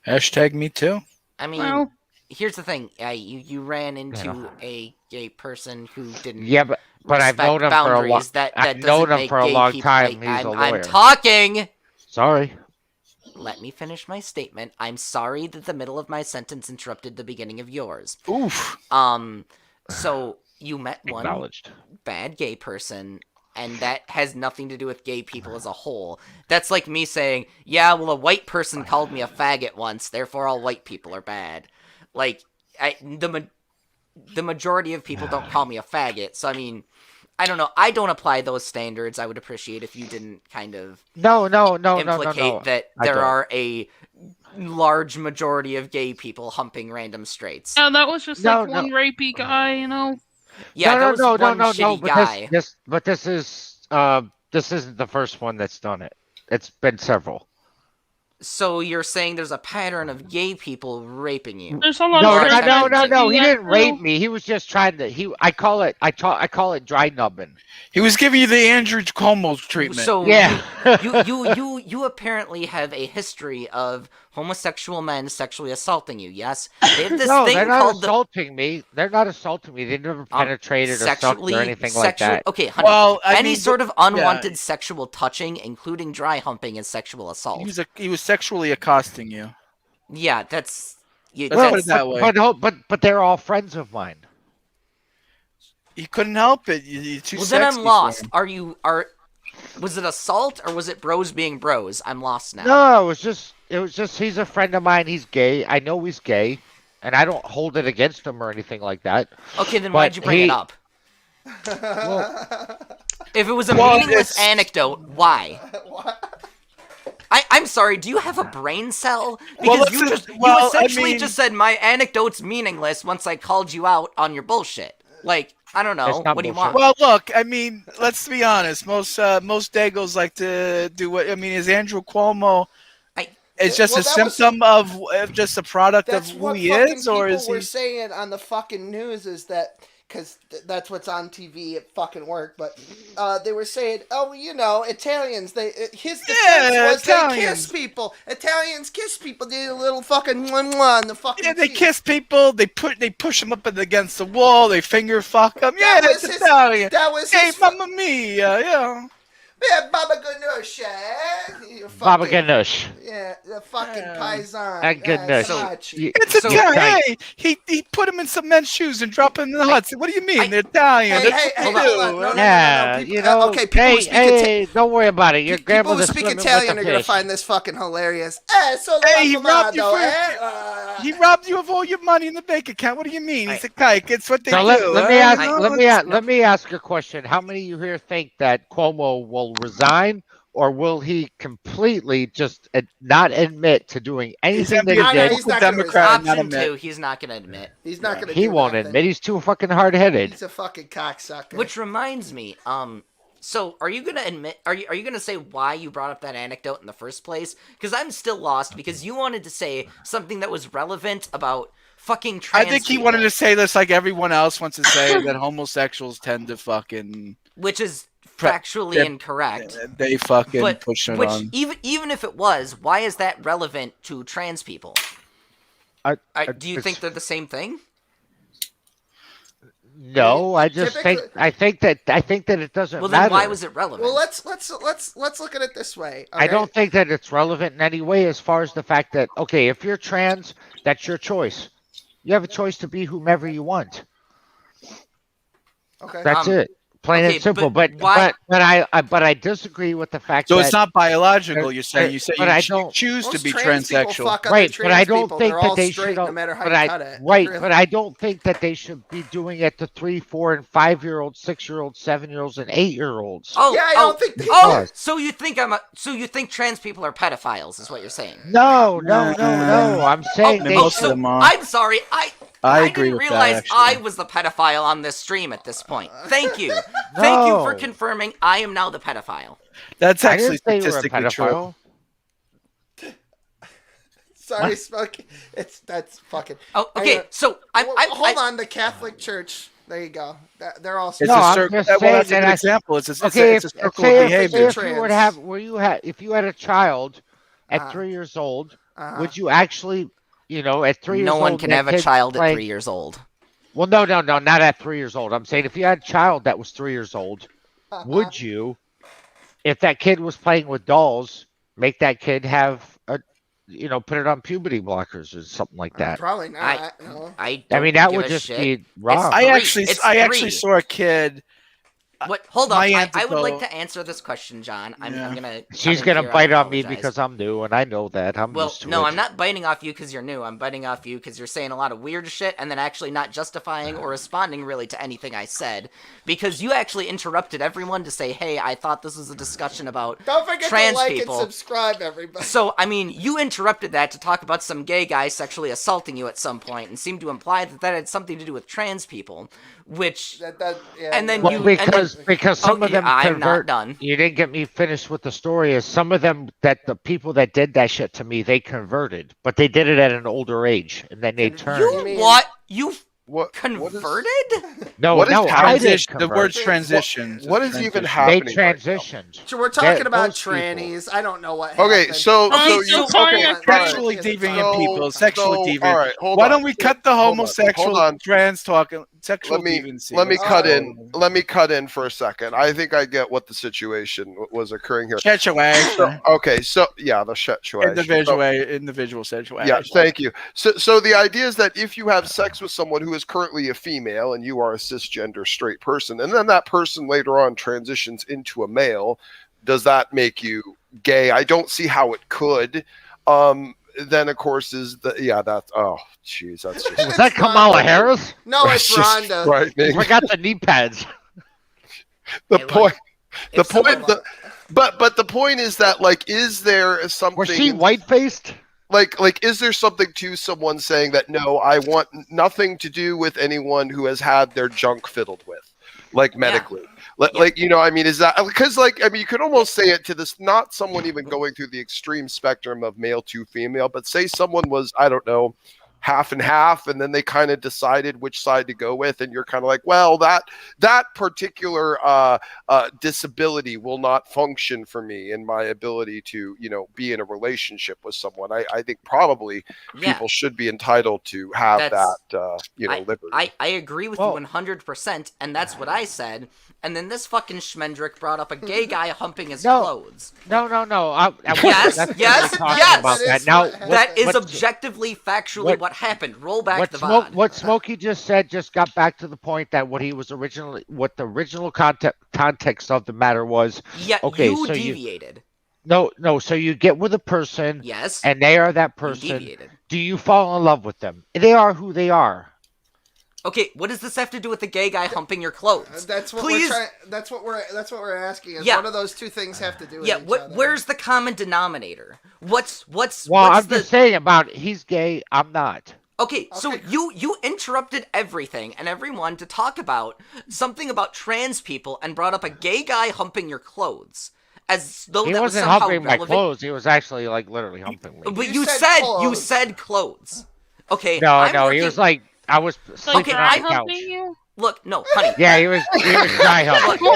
Hashtag me too. I mean, Well- here's the thing. You ran into a gay person who didn't. Yeah, but I've respect known him for a long. boundaries. That I've doesn't known him make for a gay long people- time. He's a I'm lawyer. talking. Sorry. Let me finish my statement. I'm sorry that the middle of my sentence interrupted the beginning of yours. Oof. So you met one Acknowledged. bad gay person, and that has nothing to do with gay people as a whole. That's like me saying, yeah, well, a white person called me a faggot once, therefore all white people are bad. Like, the majority of people don't call me a faggot, so I mean, I don't know. I don't apply those standards. I would appreciate if you didn't kind of No. implicate that I there don't. are a large majority of gay people humping random straights. Yeah, that was just No, like one rapey guy. You know. Yeah, that was one shitty but guy. this isn't the first one that's done it. It's been several. So you're saying there's a pattern of gay people raping you? There's a lot No, of no. He Yeah, didn't rape me. He was just trying to. I call it dry nubbing. He was giving you the Andrew Cuomo treatment. So Yeah. you apparently have a history of homosexual men sexually assaulting you. Yes, they have this No, thing they're not called assaulting me. They're not assaulting me. They never penetrated or sucked or anything like that. Okay, honey, Well, I any mean, sort of unwanted sexual touching, including dry humping, is sexual assault. He was sexually accosting you. Yeah, that's. Let's put it that way. But they're all friends of mine. You couldn't help it. You're too Well, sexy then I'm for lost. him. Was it assault or was it bros being bros? I'm lost now. No, it was just he's a friend of mine. He's gay. I know he's gay, and I don't hold it against him or anything like that. Okay, then why'd you bring it up? If it was a meaningless anecdote, why? I'm sorry, do you have a brain cell? Because you essentially just said my anecdote's meaningless once I called you out on your bullshit. Like, I don't know. What do you want? Well, look, I mean, let's be honest. Most Dagos like to do what, I mean, is Andrew Cuomo is just a symptom of just a product of who he is, or is he? People were saying on the fucking news is that, because that's what's on TV at fucking work, but they were saying, oh, you know, Italians, his defense was Italians. They kiss people. Italians kiss people. They do a little fucking mwah on the fucking they kiss people. They push them up against the wall. They finger fuck them. Yeah, that's Italian. That was hey, mamma mia, yeah. Yeah, Baba Ganoush, eh? Baba Ganoush. Yeah, the fucking paisan. It's Italian. Hey, he put him in some men's shoes and dropped him in the huts. What do you mean? They're Italian. Hey, hold on. Yeah, people, you know. Okay, people who speak don't worry about it. Your people who grandmother's speak swimming Italian with are the gonna fish. find this fucking hilarious. He robbed you he robbed you of all your money in the bank account. What do you mean? He's a kike. It's what they do. Let me ask a question. How many of you here think that Cuomo will resign, or will he completely just not admit to doing anything that he did? He's not Democrat. Option 2, he's not going to admit. He's not going to. He won't admit. He's too fucking hard-headed. He's a fucking cocksucker. Which reminds me, so are you going to admit? Are you going to say why you brought up that anecdote in the first place? Because I'm still lost. Because you wanted to say something that was relevant about fucking trans. I think he wanted to say this like everyone else wants to say that homosexuals tend to fucking. Which is factually incorrect. They fucking push it on. Even if it was, why is that relevant to trans people? Do you think they're the same thing? No, I just think that it doesn't matter. Well, then why was it relevant? Well, let's look at it this way. Okay? I don't think that it's relevant in any way, as far as the fact that, okay, if you're trans, that's your choice. You have a choice to be whomever you want. Okay, that's it. Plain and simple, but I disagree with the fact that it's not biological. You're saying you choose to be transsexual, right? But I don't think that they should. No matter how you cut it. But I don't think that they should be doing it to 3, 4, and 5-year-olds, 6-year-olds, 7-year-olds, and 8-year-olds. Oh, yeah, I don't think. So you think trans people are pedophiles? Is what you're saying? No. I'm saying I'm sorry. I agree didn't with realize that, I was the pedophile on this stream at this point. Thank you. Thank you for confirming I am now the pedophile. That's actually I didn't say statistically you were a pedophile. true. Sorry, Smokey. That's fucking. Oh, okay. So hold on. The Catholic Church. There you go. They're all. It's that's an example. It's a circle of behavior. If you had a child at 3 years old, would you actually? At 3 years old, no one can have a child at 3 years old. Well, no, not at 3 years old. I'm saying if you had a child that was 3 years old, would you, if that kid was playing with dolls, make that kid have put it on puberty blockers or something like that? Probably not. I mean, that would just be wrong. I actually saw a kid. What? Hold on. I would like to answer this question, John. I'm gonna. She's gonna bite on me because I'm new, and I know that. I'm used to it. I'm not biting off you because you're new. I'm biting off you because you're saying a lot of weird shit and then actually not justifying or responding really to anything I said. Because you actually interrupted everyone to say, "Hey, I thought this was a discussion about don't forget trans to like people." And subscribe, everybody. So I mean, you interrupted that to talk about some gay guy sexually assaulting you at some point, and seemed to imply that had something to do with trans people. Which and then because some of them I'm not done. You didn't get me finished with the story. Is some of them that the people that did that shit to me, they converted, but they did it at an older age, and then they turned. What converted? No, I did. The word transition. What is even happening? They transitioned. So we're talking about trannies. I don't know what. Okay, so sexually deviant people. Sexually deviant. All right, hold Why on. don't we cut the homosexual trans talking sexual let me deviancy. let me Let's cut go. in. Let me cut in for a second. I think I get what the situation was occurring here. Situation. So, okay, so yeah, the situation. Individual situation. Yeah, thank you. So the idea is that if you have sex with someone who is currently a female and you are a cisgender straight person, and then that person later on transitions into a male, does that make you gay? I don't see how it could. Then of course is that's jeez, that's just Was that Kamala Harris? No, that's it's just Rhonda. frightening. I forgot the knee pads. The Hey, point, the if someone- point, but the point is that like, is there something? Was she white faced? Like, is there something to someone saying that no, I want nothing to do with anyone who has had their junk fiddled with, like medically? Like, you know, I mean, is that because, like, I mean, you could almost say it to this, not someone even going through the extreme spectrum of male to female, but say someone was, I don't know, half and half, and then they kind of decided which side to go with, and you're kind of like, well, that particular disability will not function for me in my ability to, you know, be in a relationship with someone. I think probably people should be entitled to have that, you know, liberty. I agree with you 100%, and that's what I said. And then this fucking Schmendrick brought up a gay guy humping his clothes. No. Yes. About that. Now, that is objectively, factually what happened. Roll back the VOD. What Smokey just said just got back to the point that what the original context of the matter was. Yeah, okay, you so deviated. No. So you get with a person. Yes. And they are that person. Do you fall in love with them? They are who they are. Okay, what does this have to do with the gay guy humping your clothes? That's what Please. we're trying. That's what we're asking. Is Yeah. what do those two things have to do with each other? Where's the common denominator? What's I'm just saying about he's gay, I'm not. Okay, so you interrupted everything and everyone to talk about something about trans people and brought up a gay guy humping your clothes. As though He that was wasn't somehow humping my relevant. clothes. He was actually like literally humping me. But you said clothes. Okay. No. He was like I was sleeping okay, on the couch. Look, no, honey. Yeah, he was dry humping.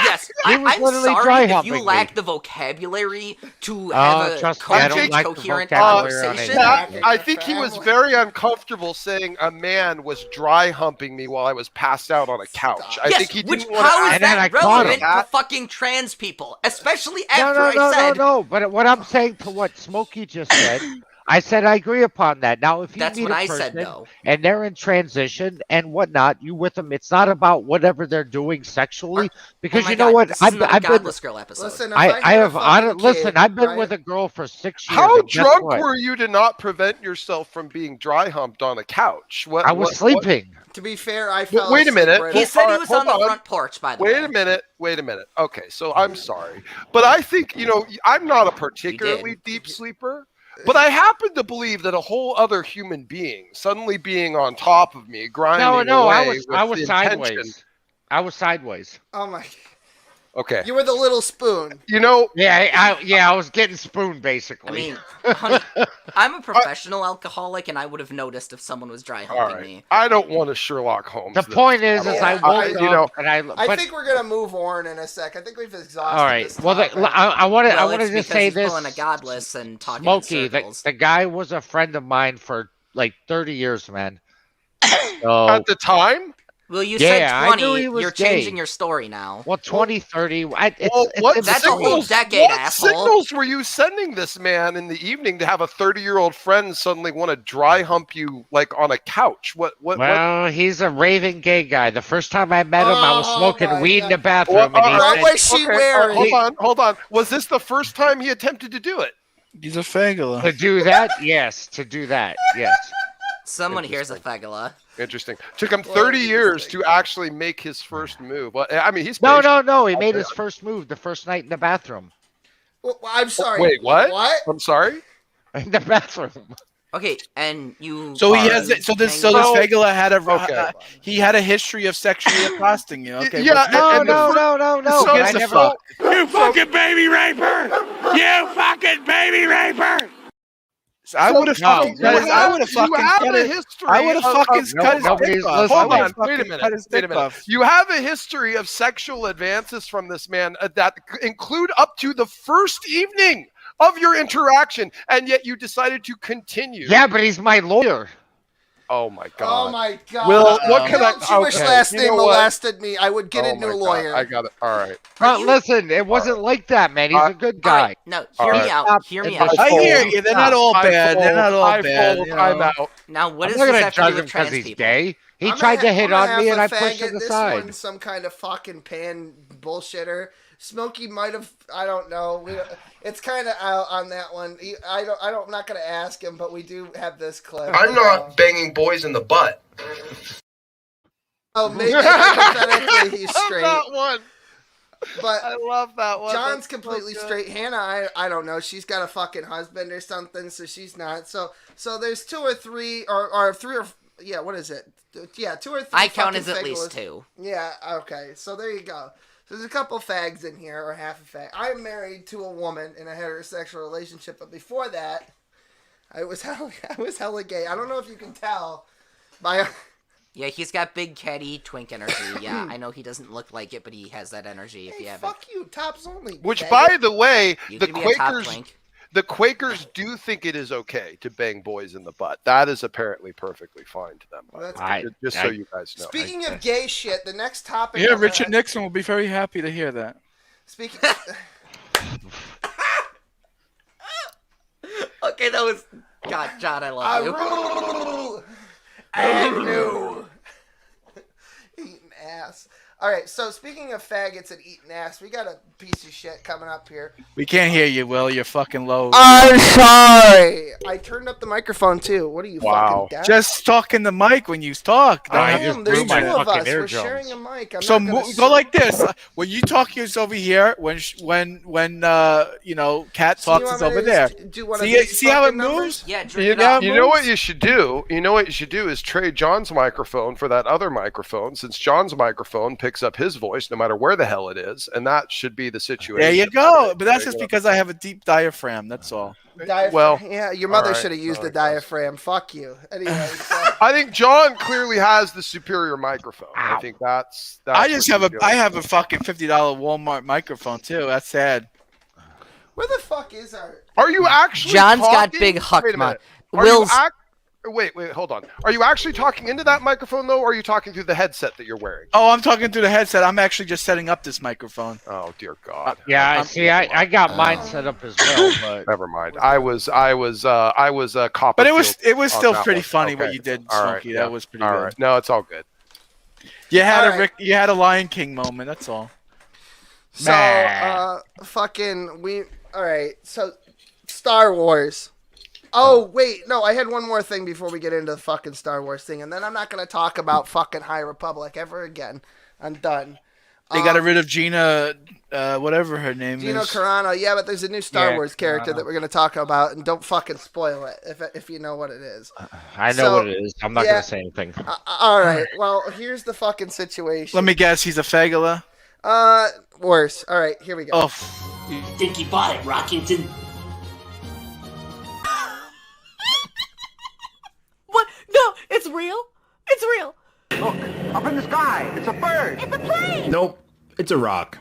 Yes, He was I'm literally sorry dry if humping you me. lack the vocabulary to have a trust me, I don't like the coherent vocabulary on conversation. I think he was very uncomfortable saying a man was dry humping me while I was passed out on a couch. I think he didn't want how to. is that relevant to fucking trans people? Especially after I said... No. But what I'm saying to what Smokey just said, I said I agree upon that. Now, if you That's meet what a I person said, though. and they're in transition and whatnot, you with them. It's not about whatever they're doing sexually, because my you know God, what? this is not a I've been Godless Girl episode. Listen, I've been with a girl for 6 years. How and guess drunk what? were you to not prevent yourself from being dry humped on a couch? I was sleeping. To be fair, I fell Wait a asleep minute. right He after. said he was Hold on the on. front porch, by the way. Wait a minute. Okay, so I'm sorry, but I think, you know, I'm not a particularly deep sleeper. But I happen to believe that a whole other human being suddenly being on top of me, grinding No, away I was with the intention- sideways. I was sideways. Oh my! Okay. You were the little spoon. You know. Yeah, I was getting spooned basically. I mean, honey, I'm a professional alcoholic, and I would have noticed if someone was dry humping me. I don't want to Sherlock Holmes. The point is I woke up and I think we're gonna move on in a sec. I think we've exhausted. All right. This Well, topic. I wanted it's to because say he's this. pulling a godless and talking in Smokey, circles. the guy was a friend of mine for like 30 years, man. So, At the time. Well, you Yeah, said I 20. knew he was You're gay. changing your story now. well, 20, 30. That's a whole decade, what asshole. signals were you sending this man in the evening to have a 30-year-old friend suddenly want to dry hump you like on a couch? Well, he's a raving gay guy. The first time I met him, I was smoking weed in the bathroom. What and he said, Hold on. Was this the first time he attempted to do it? He's a fagula. To do that, yes. To do that, yes. Someone here's a fagula. Interesting. Took him 30 years to actually make his first move. Well, I mean, he's No. He made his first move the first night in the bathroom. Well, I'm sorry. Wait, what? What? I'm sorry. In the bathroom. Okay, and you. So he has so this fagula had Okay. he had a history of sexually accosting you. Okay. Yeah, No. So I the never. fuck- You fucking baby raper! You fucking baby raper! I would have fucking you have cut a his history I would have of- fucking of- cut his nobody's dick off. listening. Hold I on, would've wait a fucking minute. cut his Wait a dick minute. off. You have a history of sexual advances from this man that include up to the first evening of your interaction, and yet you decided to continue. Yeah, but he's my lawyer. Oh my god. Oh my god. Well, what can I? Jewish last name molested me. I would get a new lawyer. I got it. All right. But listen, it wasn't like that, man. He's a good guy. Alright, no, hear me out. Hear me out. I hear you. They're not all bad. They're not all bad. You know. I'm out. Now, what I'm does not this gonna have to judge do him with trans he's people? gay. He I'm tried gonna to hit I'm gonna on me, have and a I pushed faggot. him This aside. one's some kind of fucking pan bullshitter. Smokey might have. I don't know. It's kind of out on that one. I'm not gonna ask him, but we do have this clip. I'm not banging boys in the butt. Oh, maybe hypothetically he's straight. That one. But I love that one. John's That's completely so good. straight. Hannah, I don't know. She's got a fucking husband or something, so she's not. So there's two or three, or three or yeah. What is it? Yeah, 2 or 3. I count fucking as at least fagless. 2. Yeah. Okay. So there you go. So there's a couple fags in here, or half a fag. I'm married to a woman in a heterosexual relationship, but before that, I was hella gay. I don't know if you can tell by. Yeah, he's got big catty twink energy. Yeah, I know he doesn't look like it, but he has that energy. If you haven't, Fuck you, tops only. Which, faggot. by the way, you the could be a top Quakers, twink. the Quakers do think it is okay to bang boys in the butt. That is apparently perfectly fine to them. Well, that's Just so you guys know. Speaking of gay shit, the next topic. Yeah, Richard Nixon will be very happy to hear that. Speaking. Okay, that was. God, John, I love you. Rule and new. Eating ass. All right, so speaking of faggots and eating ass, we got a piece of shit coming up here. We can't hear you, Will. You're fucking low. I'm sorry. I turned up the microphone too. What are you fucking deaf? Just talk in the mic when you talk. I am. There's 2 of us. We're sharing a mic. I'm So not gonna go like this. When you talk, it's over here. When you know, Cat talks, it's over there. See how it moves? Yeah, You know what you should do? You know what you should do is trade John's microphone for that other microphone, since John's microphone picks up his voice no matter where the hell it is, and that should be the situation. There you go. But that's just because I have a deep diaphragm. That's all. Well, yeah, your mother all right, should have used sorry, a diaphragm. Fuck you. Anyway, so. I think John clearly has the superior microphone. I think that's I just what have you're I doing. have a fucking $50 Walmart microphone too. That's sad. Where the fuck is our? Are you actually? John's got talking? big huck Wait a minute. mic. Are you Will's. Wait, hold on. Are you actually talking into that microphone though, or are you talking through the headset that you're wearing? Oh, I'm talking through the headset. I'm actually just setting up this microphone. Oh dear God. Yeah, I got mine set up as well, but Never mind. I was Copperfield. But it was on still that pretty one. funny what Okay. you did, All right, Smokey. yeah. That was pretty All good. right. No, it's all good. You had All right. you had a Lion King moment. That's all. So, all right. So, Star Wars. Oh, wait. No, I had one more thing before we get into the fucking Star Wars thing, and then I'm not going to talk about fucking High Republic ever again. I'm done. They got rid of Gina, whatever her name Gino is. Carano. Yeah, but there's a new Star Yeah, Wars character Carano. that we're going to talk about, and don't fucking spoil it if you know what it is. I know So, what it is. I'm not yeah. gonna say anything. All right. Well, here's the fucking situation. Let me guess. He's a fagula. Worse. All right. Here we go. Oh, You think you bought it, Rockington? What? No, it's real. It's real. Look, up in the sky. It's a bird. It's a plane. Nope, it's a rock.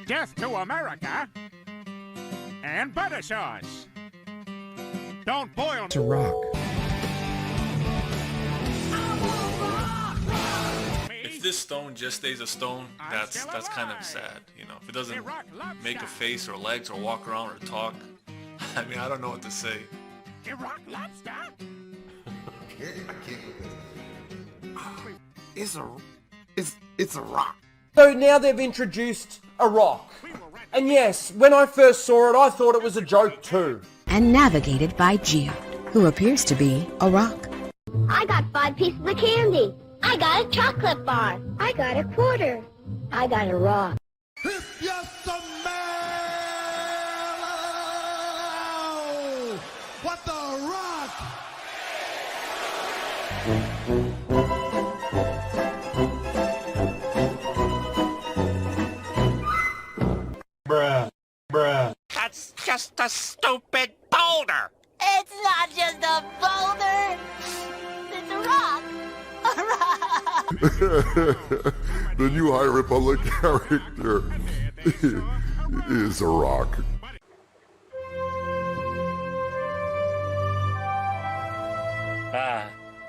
Death to America and butter sauce. Don't boil. It's a rock. If this stone just stays a stone, that's kind of sad, you know. If it doesn't make a face or legs or walk around or talk, I mean, I don't know what to say. Iraq lobster. It's a rock. So now they've introduced a rock. And yes, when I first saw it, I thought it was a joke too. And navigated by Geode, who appears to be a rock. I got 5 pieces of candy. I got a chocolate bar. I got a quarter. I got a rock. What the rock? Bruh. That's just a stupid boulder. It's not just a boulder. It's a rock. A rock. The new High Republic character is a rock.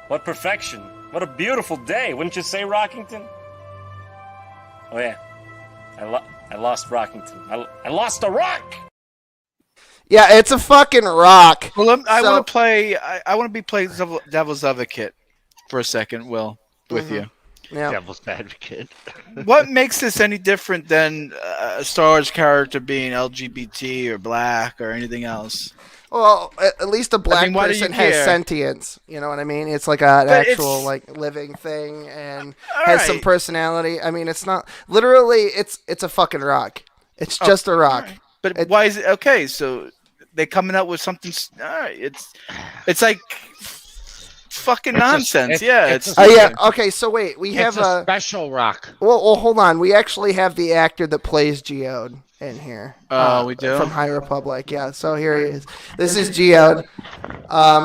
What perfection. What a beautiful day, wouldn't you say, Rockington? Oh, yeah. I lost Rockington. I lost a rock! Yeah, it's a fucking rock. Well, I want to play. I want to be playing devil's advocate for a second, Will, with you. Yeah. Devil's advocate. What makes this any different than a Star Wars character being LGBT or black or anything else? Well, at least a black why do you person has care? sentience. You know what I mean? It's like an actual like living thing and has some personality. I mean, it's not literally. It's a fucking rock. It's just a rock. Right. But why is it okay? So they coming up with something. All right, it's like fucking nonsense. Yeah. Okay. So wait, we have a special rock. Well, hold on. We actually have the actor that plays Geode in here. Oh, we do? From High Republic. Yeah. So here he is. This is Geode.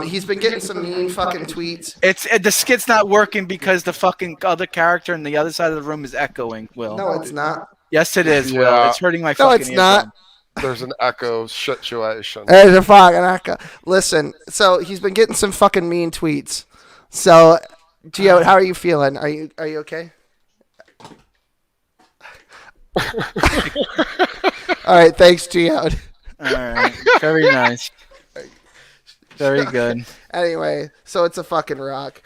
He's been getting some mean fucking tweets. The skit's not working because the fucking other character in the other side of the room is echoing. Will. No, it's not. Yes, it is. Yeah. Will. It's hurting my fucking No, it's not. eardrum. There's an echo situation. There's a fucking echo. Listen. So he's been getting some fucking mean tweets. So, Geode, how are you feeling? Are you okay? All right, thanks, Geode. All right, very nice. Very good. Anyway, so it's a fucking rock.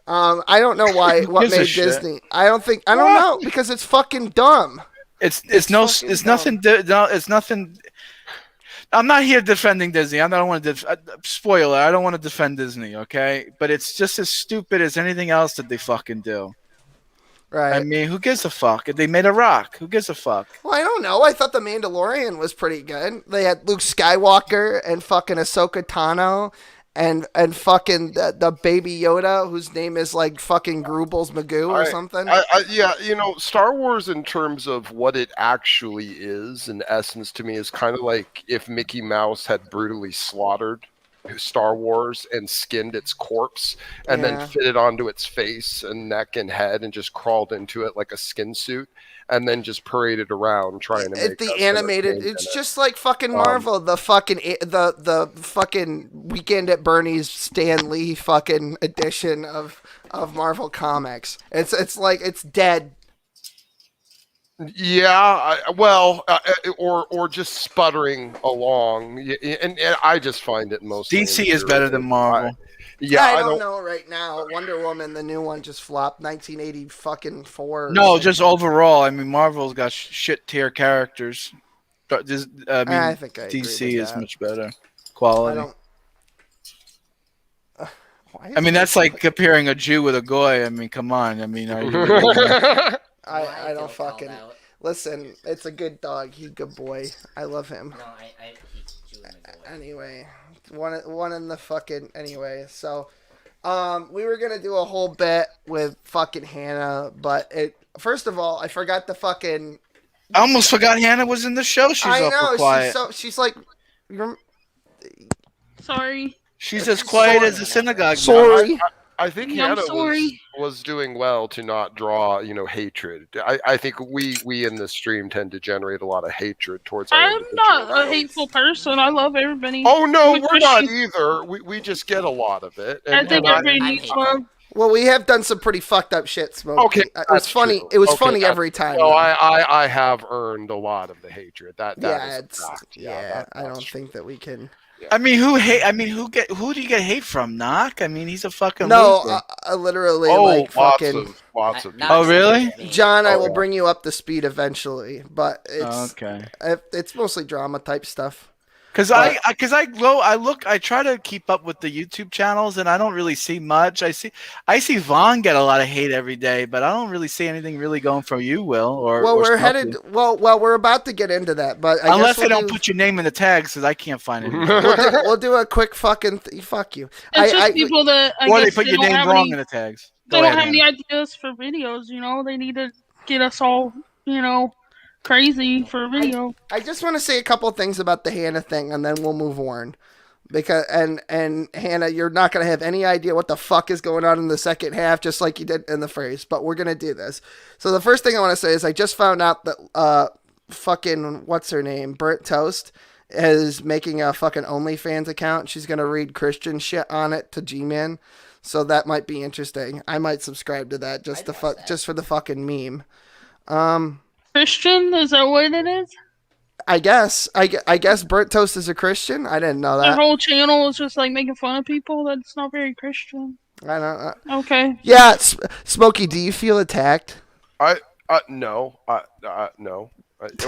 I don't know why. What gives a made shit? Disney? I don't know because it's fucking dumb. It's nothing. I'm not here defending Disney. I don't want to spoiler. I don't want to defend Disney, okay? But it's just as stupid as anything else that they fucking do. Right. I mean, who gives a fuck? They made a rock. Who gives a fuck? Well, I don't know. I thought The Mandalorian was pretty good. They had Luke Skywalker and fucking Ahsoka Tano and fucking the baby Yoda whose name is like fucking Grubbles Magoo or something. Yeah, Star Wars in terms of what it actually is, in essence, to me, is kind of like if Mickey Mouse had brutally slaughtered Star Wars and skinned its corpse and then fitted onto its face and neck and head and just crawled into it like a skin suit and then just paraded around trying to make the animated. It's just like fucking Marvel, the fucking Weekend at Bernie's Stan Lee fucking edition of Marvel Comics. It's like it's dead. Yeah, or just sputtering along, and I just find it mostly DC is better than Marvel. I don't know right now. Wonder Woman, the new one, just flopped. 1980 fucking 4. No, just overall. I mean, Marvel's got shit tier characters. But I think I agree DC with is that. much better quality. I mean, that's like comparing a Jew with a goy. I mean, come on. I mean, are you? I don't fucking listen. It's a good dog. He's a good boy. I love him. No, Anyway, one in the fucking anyway. So, we were gonna do a whole bit with fucking Hannah, but first of all, I forgot the fucking. I almost forgot Hannah was in the show. She's awful quiet. She's like. Sorry. She's as quiet as a synagogue. Sorry. I think Hannah was doing well to not draw, hatred. I think we in the stream tend to generate a lot of hatred towards. I'm not a hateful person. I love everybody. Oh no, we're not either. We just get a lot of it. I think everybody needs love. Well, we have done some pretty fucked up shit, Smokey. Okay, it was funny. true. It was Okay, funny every time. No, I have earned a lot of the hatred. That is a fact. I don't think that we can. I mean, who do you get hate from? Knock? I mean, he's a fucking No, literally, like fucking. Lots of. Oh, really? John, I will bring you up to speed eventually, but it's okay. It's mostly drama type stuff. Because I try to keep up with the YouTube channels, and I don't really see much. I see Vaughn get a lot of hate every day, but I don't really see anything really going from you, Will. We're headed. Well, we're about to get into that, but unless they don't put your name in the tags, because I can't find it. We'll do a quick fucking fuck you. It's just people that or they put your name wrong in the tags. They don't have any ideas for videos. They need to get us all, crazy for a video. I just want to say a couple things about the Hannah thing, and then we'll move on. Because and Hannah, you're not gonna have any idea what the fuck is going on in the second half, just like you did in the first. But we're gonna do this. So the first thing I want to say is I just found out that fucking what's her name, Burnt Toast, is making a fucking OnlyFans account. She's gonna read Christian shit on it to G-Man. So that might be interesting. I might subscribe to that just for the fucking meme. Christian? Is that what it is? I guess Burnt Toast is a Christian. I didn't know Their that. whole channel is just like making fun of people. That's not very Christian. I don't. Okay. Yeah, Smokey, do you feel attacked? No. No.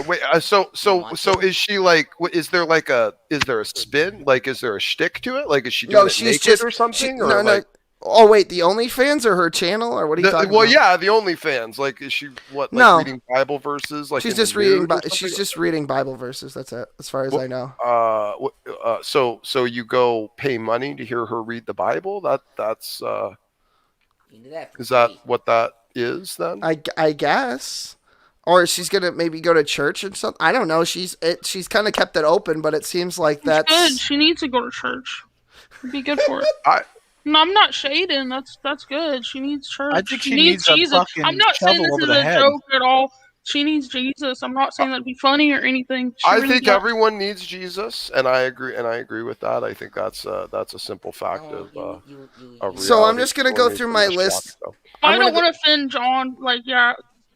Wait. So is she like? Is there a spin? Like, is there a shtick to it? Like, is she doing it naked or something? No. Oh wait, the OnlyFans or her channel or what are you talking about? Well, yeah, the OnlyFans. Like, is she reading Bible verses? Like, she's just reading. She's just reading Bible verses. That's it, as far as I know. So you go pay money to hear her read the Bible? That's is that what that is then? I guess. Or she's gonna maybe go to church and something. I don't know. She's kind of kept it open, but it seems like that's good. She needs to go to church. It'd be good for her. No, I'm not shading. That's good. She needs church. I think she needs Jesus. a fucking I'm not saying shovel this over is the a head. joke at all. She needs Jesus. I'm not saying that'd be funny or anything. I think everyone needs Jesus, and I agree with that. I think that's a simple fact of reality. So I'm just gonna go through my list. I don't want to offend John. Like, yeah,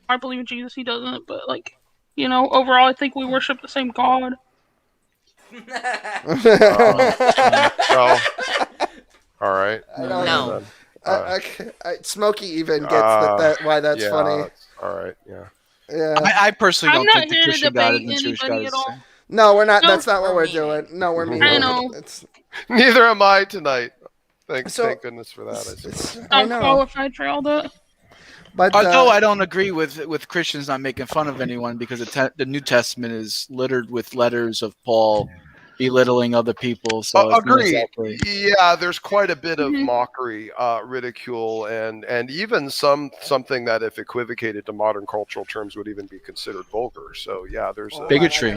I believe in Jesus. He doesn't, but overall, I think we worship the same God. All right. No. Smokey even gets that why that's funny. All right. Yeah. Yeah. I personally don't think the Christian God debate and the Jewish God anybody is at the all. same. No, we're not. No, That's not what we're doing. No, we're mean. I know. Neither am I tonight. Thank goodness for that. I suppose. I'm qualified for all that. But although I don't agree with Christians not making fun of anyone because the New Testament is littered with letters of Paul belittling other people. So it's not agree. exactly... Yeah, there's quite a bit of mockery, ridicule, and even something that, if equivocated to modern cultural terms, would even be considered vulgar. So yeah, there's bigotry.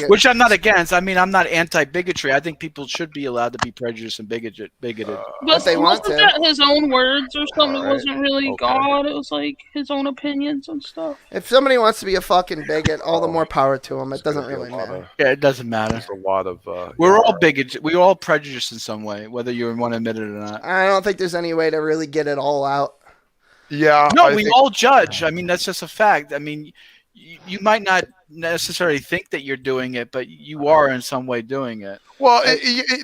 Which I'm not against. I mean, I'm not anti-bigotry. I think people should be allowed to be prejudiced and bigoted. But they want wasn't to. that his own words or something? All It wasn't really God. It was like his own opinions and stuff. If somebody wants to be a fucking bigot, all the more power to them. It doesn't really matter. Yeah, it doesn't matter. There's a lot of we're all bigoted. We're all prejudiced in some way, whether you want to admit it or not. I don't think there's any way to really get it all out. Yeah. No, we all judge. I mean, that's just a fact. I mean, you might not necessarily think that you're doing it, but you are in some way doing it. Well,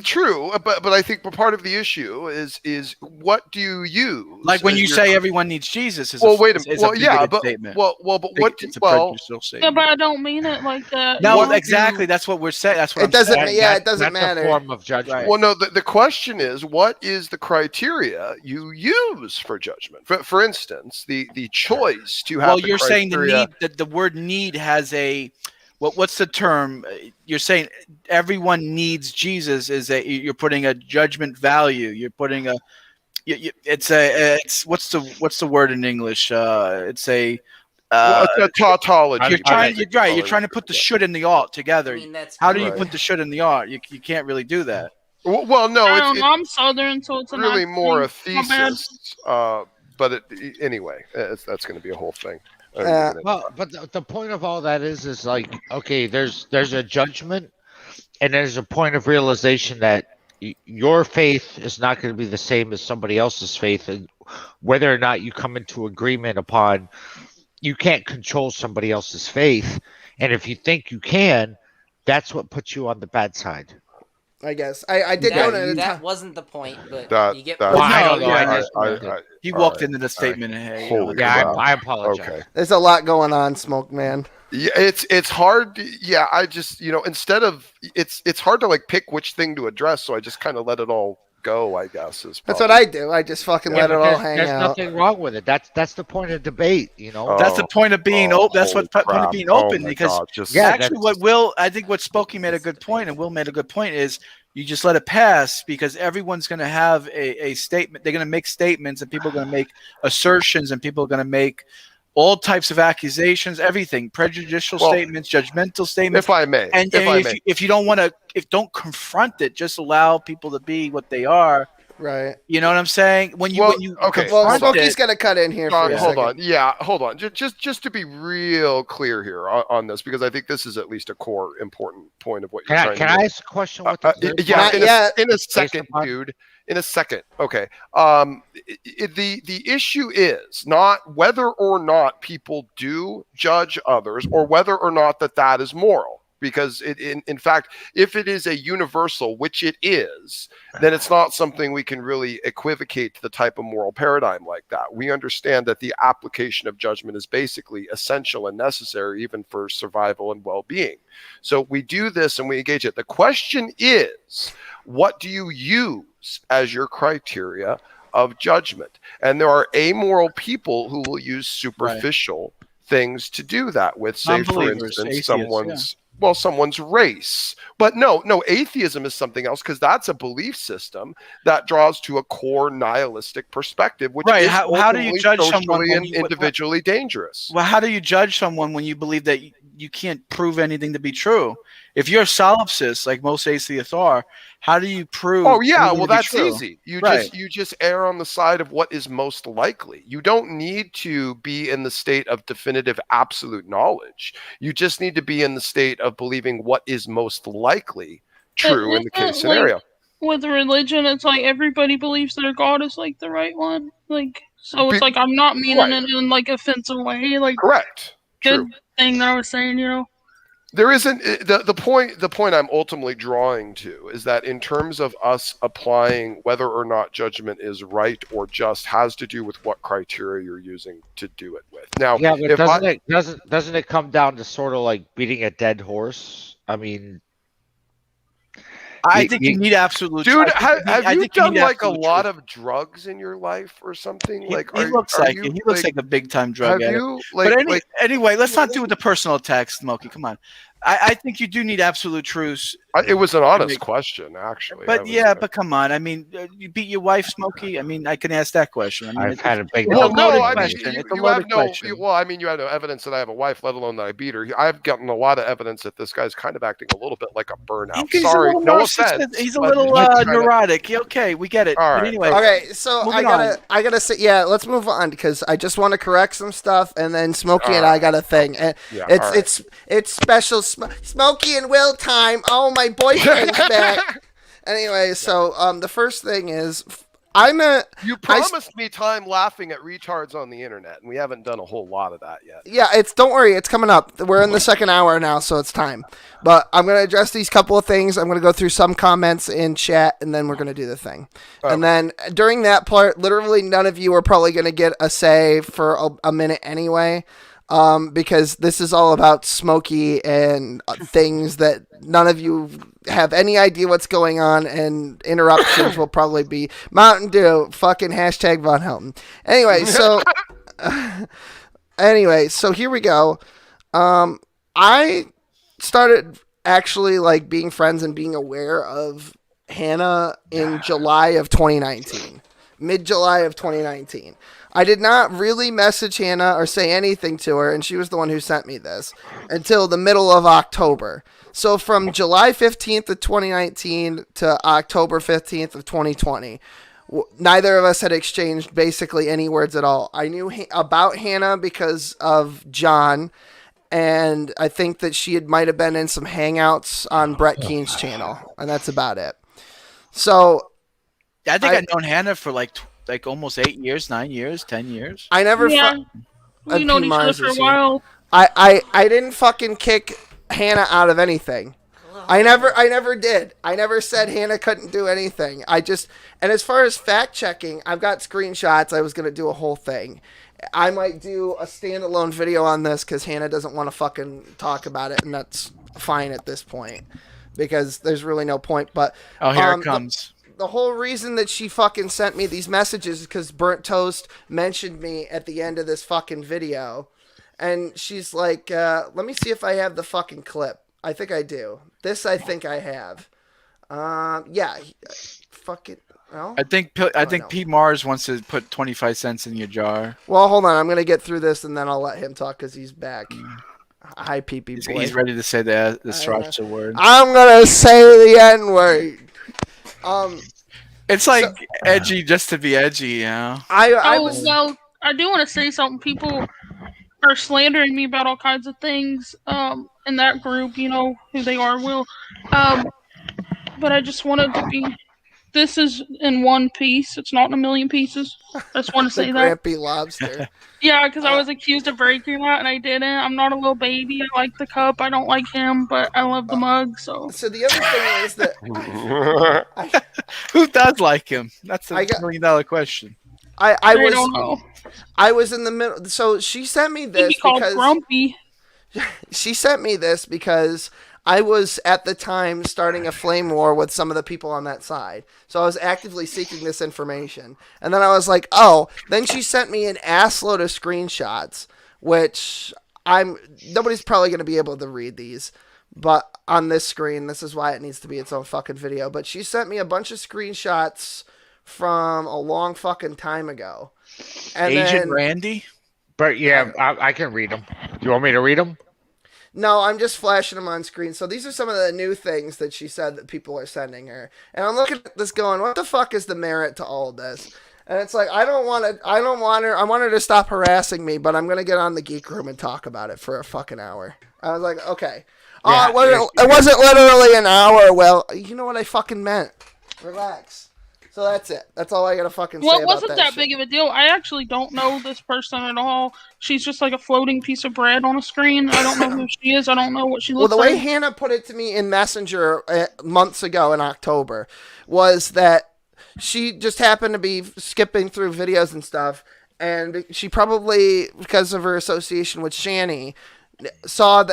true, but I think part of the issue is what do you use? Like when you say everyone needs Jesus. Well, wait a minute. Well, yeah, but statement. but what? It's a prejudicial Yeah, statement. but I don't mean it like that. No, exactly. That's what we're saying. That's what It I'm doesn't. saying. Yeah, it doesn't That's matter. a form of judgment. Well, no. The question is, what is the criteria you use for judgment? For instance, the choice to have. Well, the you're saying criteria- the word need has a. What's the term? You're saying everyone needs Jesus. You're putting a judgment value. You're putting a. It's what's the word in English? It's a. It's a tautology. You're trying to put the should and the ought together. I mean, that's How do you right. put the should and the ought? You can't really do that. Well, no, I don't it's know. I'm Southern, so it's really more a Not bad. thesis. But anyway, that's going to be a whole thing. Well, but the point of all that is like, okay, there's a judgment, and there's a point of realization that your faith is not going to be the same as somebody else's faith, and whether or not you come into agreement upon, you can't control somebody else's faith, and if you think you can, that's what puts you on the bad side. I guess I did go to that wasn't the point, but you get. He walked into the statement. And, hey, I apologize. Okay. There's a lot going on, Smoke Man. Yeah, it's hard. Yeah, I just instead of it's hard to like pick which thing to address, so I just kind of let it all go. I guess that's what I do. I just fucking let it all hang out. There's nothing wrong with it. That's the point of debate. That's the point of being open. That's what point of being open because actually, I think what Spokey made a good point, and Will made a good point is. You just let it pass because everyone's going to have a statement. They're going to make statements and people are going to make assertions and people are going to make all types of accusations, everything, prejudicial statements, judgmental statements. If I may. And if you don't want to, don't confront it, just allow people to be what they are. Right. You know what I'm saying? When you okay. Well, Smokey's got to cut in here for a hold second. on. Yeah, hold on. Just to be real clear here on this, because I think this is at least a core important point of what you're trying to do. Can I ask a question? In a second, dude. In a second. Okay. The issue is not whether or not people do judge others or whether or not that is moral. Because in fact, if it is a universal, which it is, then it's not something we can really equivocate to the type of moral paradigm like that. We understand that the application of judgment is basically essential and necessary even for survival and well-being. So we do this and we engage it. The question is, what do you use as your criteria of judgment? And there are amoral people who will use superficial things to do that with, say, for instance, atheists, someone's race. But no, atheism is something else, because that's a belief system that draws to a core nihilistic perspective, which is how do you judge someone and individually dangerous? Well, how do you judge someone when you believe that you can't prove anything to be true? If you're a solipsist, like most atheists are, how do you prove? Oh yeah, well that's true? easy. You just err on the side of what is most likely. You don't need to be in the state of definitive absolute knowledge. You just need to be in the state of believing what is most likely true in the case scenario. With religion, it's like everybody believes their God is like the right one. Like, so it's like I'm not meaning it in like offensive way. Like, correct. Good thing that I was saying, you know. There isn't the point I'm ultimately drawing to is that in terms of us applying whether or not judgment is right or just has to do with what criteria you're using to do it with. Now, yeah, but doesn't it come down to sort of like beating a dead horse? I mean, I think you need absolute. Dude, have you done like a lot of drugs in your life or something? He looks like a big time drug addict. But anyway, let's not do the personal attacks, Smokey. Come on. I think you do need absolute truths. It was an honest question, actually. But but come on. I mean, you beat your wife, Smokey? I mean, I can ask that question. I mean, I've had a big. Well, no, I mean, you have no evidence that I have a wife, let alone that I beat her. I've gotten a lot of evidence that this guy's kind of acting a little bit like a burnout. Sorry, no offense. He's a little neurotic. Okay, we get it. All right. But anyway, okay, so I gotta say, let's move on because I just want to correct some stuff, and then Smokey and I got a thing, and it's special Smokey and Will time. Oh, my boyfriend's back. Anyway, so the first thing is You promised me time laughing at retards on the internet, and we haven't done a whole lot of that yet. Yeah, don't worry, it's coming up. We're in the second hour now, so it's time. But I'm going to address these couple of things. I'm going to go through some comments in chat, and then we're going to do the thing. And then during that part, literally none of you are probably going to get a say for a minute anyway. Because this is all about Smokey and things that none of you have any idea what's going on, and interruptions will probably be Mountain Dew, fucking hashtag Von Helton. Anyway, so here we go. I started actually like being friends and being aware of Hannah in July of 2019, mid-July of 2019. I did not really message Hannah or say anything to her, and she was the one who sent me this, until the middle of October. So from July 15th of 2019 to October 15th of 2020, neither of us had exchanged basically any words at all. I knew about Hannah because of John, and I think that she might have been in some hangouts on Brett Keen's channel, and that's about it. So I think I've known Hannah for like almost 8 years, 9 years, 10 years. I never. We known each other for a while. I didn't fucking kick Hannah out of anything. I never did. I never said Hannah couldn't do anything. And as far as fact checking, I've got screenshots. I was gonna do a whole thing. I might do a standalone video on this because Hannah doesn't want to fucking talk about it, and that's fine at this point because there's really no point. But here it comes. The whole reason that she fucking sent me these messages is because Burnt Toast mentioned me at the end of this fucking video. And she's like, let me see if I have the fucking clip. I think I do. This I think I have. Fuck it. No? I think Pete Mars wants to put 25 cents in your jar. Well, hold on. I'm going to get through this and then I'll let him talk because he's back. Hi, Pee-Pee boy. He's ready to say the Sriracha word. I'm going to say the N-word. It's like edgy just to be edgy, you know? Well, I do want to say something. People are slandering me about all kinds of things in that group, you know who they are, Will. But I just wanted to be this is in one piece. It's not in a million pieces. I just want to say that. Grampy lobster. Yeah, because I was accused of breaking that, and I didn't. I'm not a little baby. I like the cup. I don't like him, but I love the mug. So the other thing is that who does like him? That's a $1 million question. I was don't know. I was in the middle. So she sent me this because grumpy. She sent me this because I was at the time starting a flame war with some of the people on that side. So I was actively seeking this information. And then I was like, oh, then she sent me an assload of screenshots, which nobody's probably going to be able to read these. But on this screen, this is why it needs to be its own fucking video. But she sent me a bunch of screenshots from a long fucking time ago. And Agent Randy? But yeah, I can read them. Do you want me to read them? No, I'm just flashing them on screen. So these are some of the new things that she said that people are sending her. And I'm looking at this going, what the fuck is the merit to all of this? And it's like, I want her to stop harassing me, but I'm going to get on the Geek Room and talk about it for a fucking hour. I was like, okay. Yeah, It wasn't literally an hour. Well, you know what I fucking meant. Relax. So that's it. That's all I gotta fucking say Well, about it wasn't that that shit. big of a deal. I actually don't know this person at all. She's just like a floating piece of bread on a screen. I don't know who she is. I don't know what she Well, looks the like. way Hannah put it to me in Messenger months ago in October was that she just happened to be skipping through videos and stuff, and she probably, because of her association with Shani, saw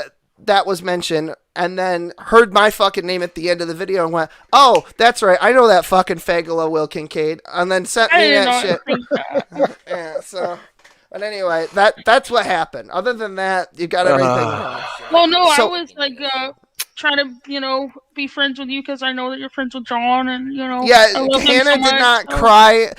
that was mentioned, and then heard my fucking name at the end of the video and went, oh, that's right, I know that fucking Fagala Will Kincaid, and then sent me that shit. Yeah, so, but anyway, that's what happened. Other than that, you got everything wrong. Well, no, So- I was like trying to, be friends with you because I know that you're friends with John, and I Yeah, love him Hannah so did much, not so- cry.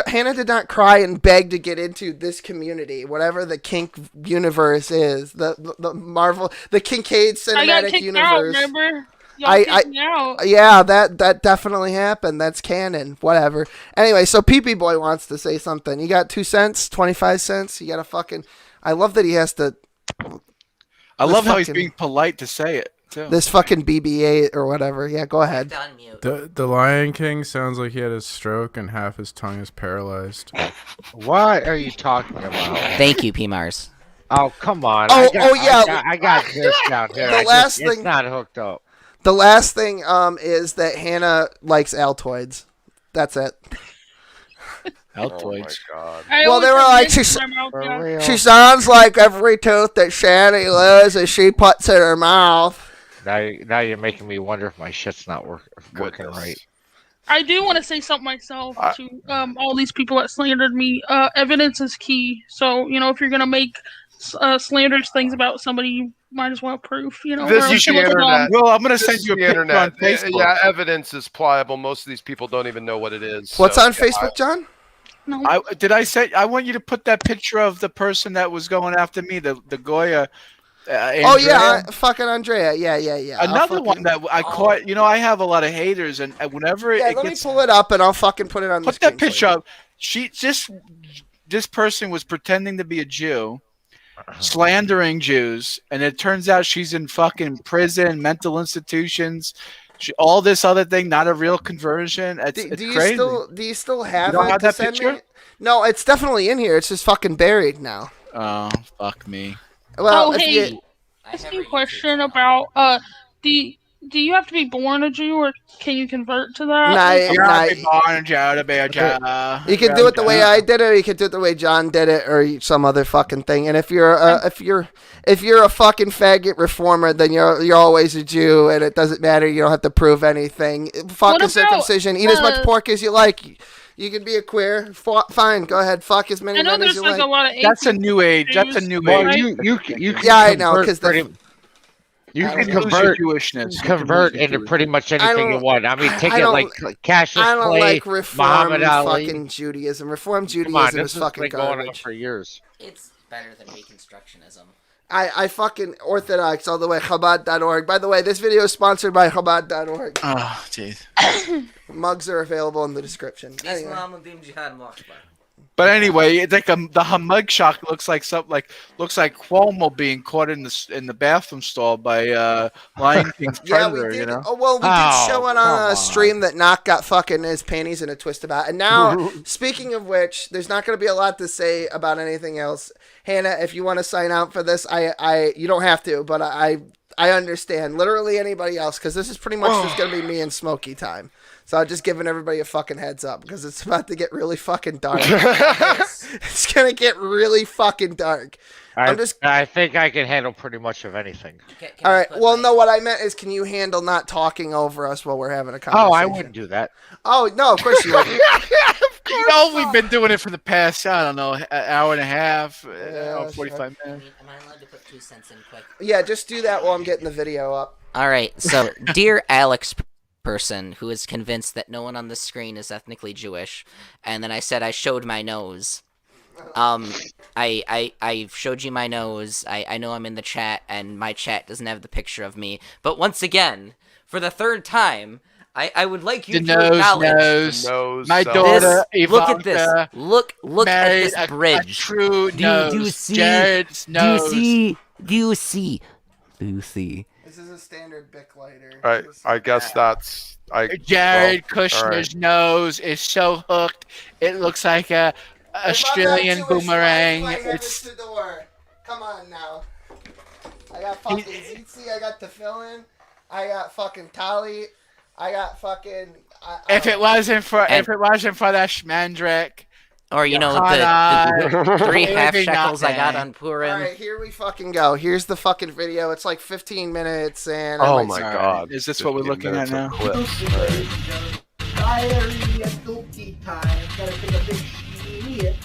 Hannah did not cry and beg to get into this community, whatever the kink universe is, the Marvel, the Kincaid I got cinematic kicked universe. out, remember? Y'all kicked me out. Yeah, that definitely happened. That's canon. Whatever. Anyway, so PP Boy wants to say something. You got 2 cents, 25 cents. You got a fucking. I love that he has to. I love how he's being polite to say it, too. This fucking BB-8 or whatever. Yeah, go ahead. The Lion King sounds like he had a stroke and half his tongue is paralyzed. What are you talking about? Thank you, P. Mars. Oh, come on. Oh, yeah. I got this down here. The last thing. It's not hooked up. The last thing is that Hannah likes Altoids. That's it. Altoids. Oh Well, they were like, she sounds like every tooth that Shani loses, she puts in her mouth. Now you're making me wonder if my shit's not working right. I do want to say something myself to all these people that slandered me. Evidence is key. So, if you're going to make slanderous things about somebody, you might as well have proof, This is the internet. Well, I'm going to This send is you a the picture internet. on Facebook. Yeah, evidence is pliable. Most of these people don't even know what it is. What's so, on Facebook, John? No. I want you to put that picture of the person that was going after me, the Goya. Oh yeah, fucking Andrea. Yeah. Another one that I caught. I have a lot of haters, and whenever Yeah, it let gets me pull it up, and I'll fucking put it on. put the that picture up. This person was pretending to be a Jew, slandering Jews, and it turns out she's in fucking prison, mental institutions, all this other thing, not a real conversion. It's crazy. Do you still have You don't it have to that send picture? me? No, it's definitely in here. It's just fucking buried now. Oh, fuck me. Well, hey, ask you a question about do you have to be born a Jew, or can you convert to that? You can do it the way I did it, or you can do it the way John did it, or some other fucking thing. And if you're a fucking faggot reformer, then you're always a Jew, and it doesn't matter. You don't have to prove anything. Fuck a circumcision. Eat as much pork as you like. You can be a queer. Fine, go ahead. Fuck as many I know men as there's you like like. a lot of That's a new age. That's a new Well, age. you can Yeah, I know, convert 'cause you I can don't lose convert your Jewishness. convert into pretty much anything you want. I mean, take it like Cassius I don't Clay, like reform Muhammad Ali. fucking Judaism. Reform Come on, Judaism this is has fucking been going on garbage. for years. It's better than Reconstructionism. I fucking Orthodox all the way. Chabad.org. By the way, this video is sponsored by Chabad.org. Oh, jeez. Mugs are available in the description. Anyway. Islam Jihad Akbar. But anyway, it's like the mug shot looks like Cuomo being caught in the bathroom stall by Lion King's predator. we did. You know? Oh well, we did show it on a stream that Knock got fucking his panties in a twist about. And now, speaking of which, there's not going to be a lot to say about anything else. Hannah, if you want to sign out for this, you don't have to, but I understand. Literally anybody else, because this is pretty much just going to be me and Smokey time. So I'm just giving everybody a fucking heads up because it's about to get really fucking dark. It's going to get really fucking dark. I think I can handle pretty much of anything. All right. Well, no, what I meant is, can you handle not talking over us while we're having a conversation? Oh, I wouldn't do that. Oh, no, of course you wouldn't. You know, we've been doing it for the past, I don't know, an hour and a half, 45 minutes. Am I allowed to put 2 cents in quick? Yeah, just do that while I'm getting the video up. All right. So, dear Alex person who is convinced that no one on the screen is ethnically Jewish, and then I said I showed my nose. I showed you my nose. I know I'm in the chat, and my chat doesn't have the picture of me. But once again, for the third time, I would like you to acknowledge nose. My daughter, look at this. Ivanka, Look at this bridge. A true nose. Do you see? Jared's nose. Do you see? This is a standard Bic lighter. I guess that's. Jared Kushner's nose is so hooked. It looks like a Australian boomerang. It's the door. Come on now. I got fucking Zitzi. I got the fill-in. I got fucking Tali. I got fucking. If it wasn't for that Schmandrek. Or, you know, the 3 half shekels I got on Purim. Alright, here we fucking go. Here's the fucking video. It's like 15 minutes and... Oh my god. Is this what we're looking at now? Diary and dookie time. Gotta take a big shit.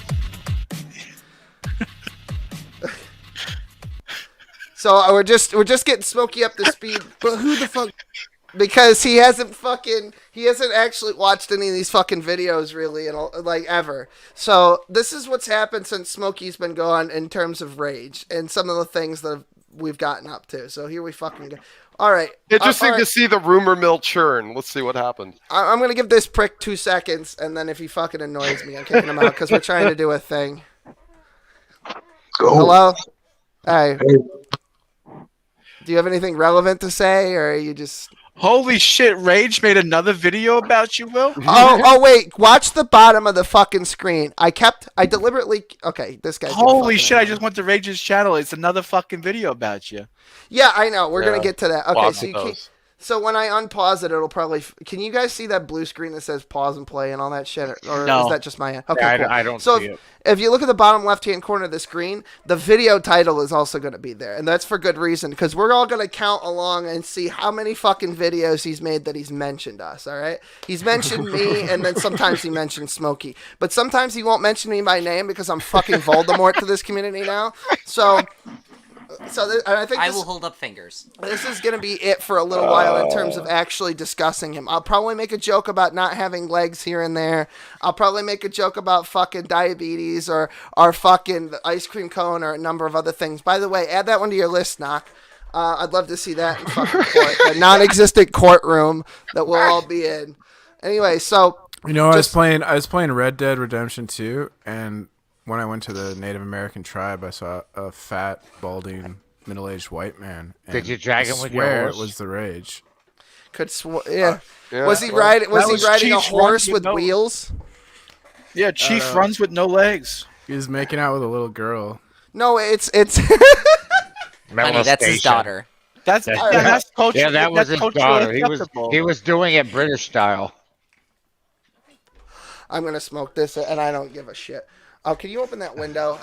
So we're just getting Smokey up to speed. But who the fuck... Because he hasn't actually watched any of these fucking videos really, like, ever. So this is what's happened since Smokey's been gone in terms of rage and some of the things that we've gotten up to. So here we fucking go. All right. Interesting to see the rumor mill churn. Let's see what happens. I'm going to give this prick 2 seconds, and then if he fucking annoys me, I'm kicking him out because we're trying to do a thing. Hello? Hey. Do you have anything relevant to say, or are you just... Holy shit, Rage made another video about you, Will? Oh, wait. Watch the bottom of the fucking screen. I deliberately... Okay, this guy's... Holy shit, I just went to Rage's channel. It's another fucking video about you. Yeah, I know. We're going to get to that. Okay, Wow, so when I unpause it, it'll probably... Can you guys see that blue screen that says pause and play and all that shit? Or no. Is that just my end? Okay, yeah, cool. I don't so see it. If you look at the bottom left-hand corner of the screen, the video title is also going to be there. And that's for good reason, because we're all going to count along and see how many fucking videos he's made that he's mentioned us, all right? He's mentioned me, and then sometimes he mentions Smokey. But sometimes he won't mention me by name because I'm fucking Voldemort to this community now. So I think I will hold up fingers. This is going to be it for a little while in terms of actually discussing him. I'll probably make a joke about not having legs here and there. I'll probably make a joke about fucking diabetes or fucking ice cream cone or a number of other things. By the way, add that one to your list, Knock. I'd love to see that in fucking court. The non-existent courtroom that we'll all be in. Anyway, so... You know, I was playing Red Dead Redemption 2, and... When I went to the Native American tribe, I saw a fat, balding, middle-aged white man. Did you drag him with your swear horse? it was the Rage. Yeah. Was he riding a horse with wheels? Yeah, Chief runs with no legs. He was making out with a little girl. No, it's Honey, that's his daughter. That's culture. Yeah, that was his daughter. He was doing it British style. I'm gonna smoke this, and I don't give a shit. Oh, can you open that window?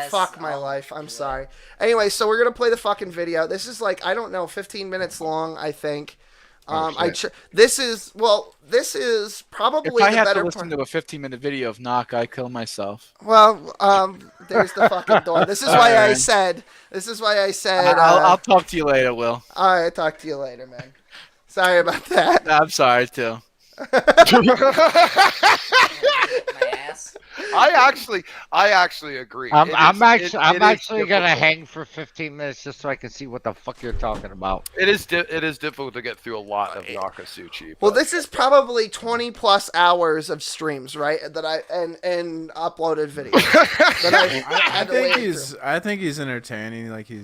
Fuck my life. I'm sorry. Anyway, so we're gonna play the fucking video. This is like, I don't know, 15 minutes long, I think. This is probably if I the have better to listen to a 15-minute video of Knock, I kill myself. Well, there's the fucking door. This is why I said. I'll talk to you later, Will. All right, talk to you later, man. Sorry about that. I'm sorry too. My ass. I actually agree. I'm actually gonna hang for 15 minutes just so I can see what the fuck you're talking about. It is difficult to get through a lot of Nokasuchi. Well, this is probably 20 plus hours of streams, right? That and uploaded video. I think he's entertaining. Like he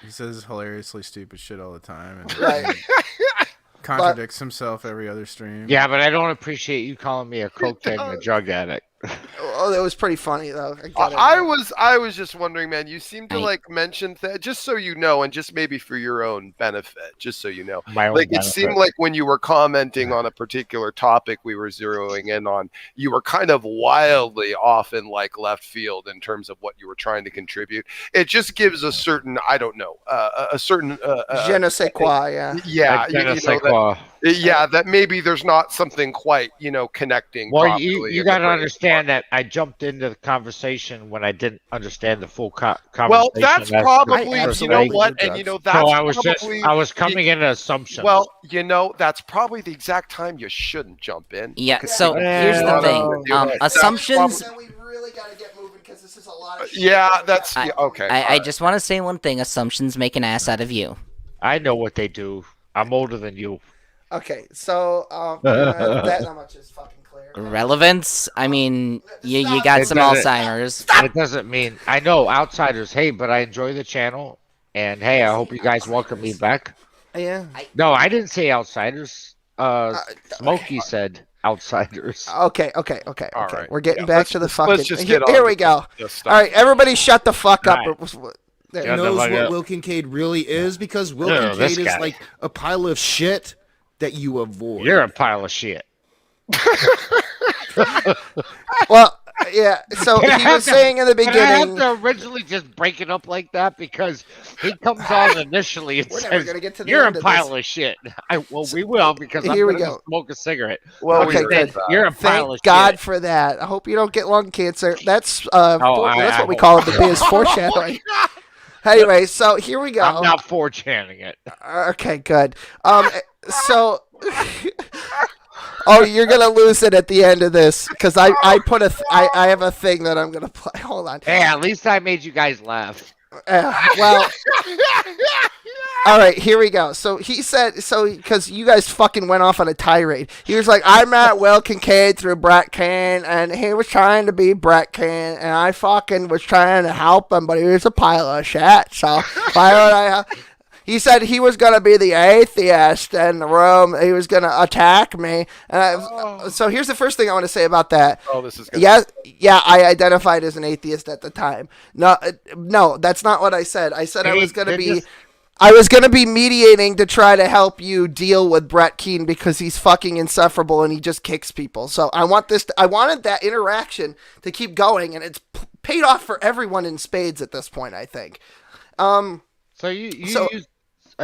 says hilariously stupid shit all the time, and right. contradicts himself every other stream. Yeah, but I don't appreciate you calling me a cokehead and a drug addict. Oh, that was pretty funny though. I was just wondering, man. You seem to like mention just so you know, and just maybe for your own benefit, just so you know. It seemed like when you were commenting on a particular topic we were zeroing in on, you were kind of wildly off in like left field in terms of what you were trying to contribute. It just gives a certain, I don't know, a certain je ne sais quoi, yeah. Yeah, that maybe there's not something quite, connecting. Well, you got to understand that I jumped into the conversation when I didn't understand the full conversation. Well, that's probably, you know what, and that's so I was coming in an assumption. Well, that's probably the exact time you shouldn't jump in. Yeah. So here's the thing: assumptions. We really gotta get moving because this is a lot of shit. Yeah, that's okay. I just want to say one thing: assumptions make an ass out of you. I know what they do. I'm older than you. Okay, so that not much is fucking clear. Relevance? I mean, you got some Alzheimer's. It doesn't mean I know outsiders. Hey, but I enjoy the channel, and hey, I hope you guys welcome me back. Yeah. No, I didn't say outsiders. Smokey said outsiders. Okay. All right. We're getting back to the fucking. Let's just get here we go. All right, everybody, shut the fuck up. He knows what Will Kincaid really is because Will Kincaid is like a pile of shit that you avoid. You're a pile of shit. Well, yeah. So he was saying in the beginning. I have to originally just break it up like that because he comes on initially and says, "You're a pile of shit." We will because I'm going to smoke a cigarette. Well, okay, good. You're a pile of shit. Thank God for that. I hope you don't get lung cancer. That's that's what we call it. The biz foreshadowing. Anyway, so here we go. I'm not foreshadowing it. Okay, good. So, you're gonna lose it at the end of this because I have a thing that I'm gonna play. Hold on. Hey, at least I made you guys laugh. Well, all right, here we go. So he said, because you guys fucking went off on a tirade. He was like, I met Will Kincaid through Brett Can, and he was trying to be Brett Can, and I fucking was trying to help him, but he was a pile of shit. So why would I? He said he was going to be the atheist in the room. He was going to attack me. And so here's the first thing I want to say about that. Oh, this is good. Yeah, I identified as an atheist at the time. No, that's not what I said. I said I was going to be mediating to try to help you deal with Brett Keane because he's fucking insufferable and he just kicks people. So I wanted that interaction to keep going, and it's paid off for everyone in spades at this point, I think. Are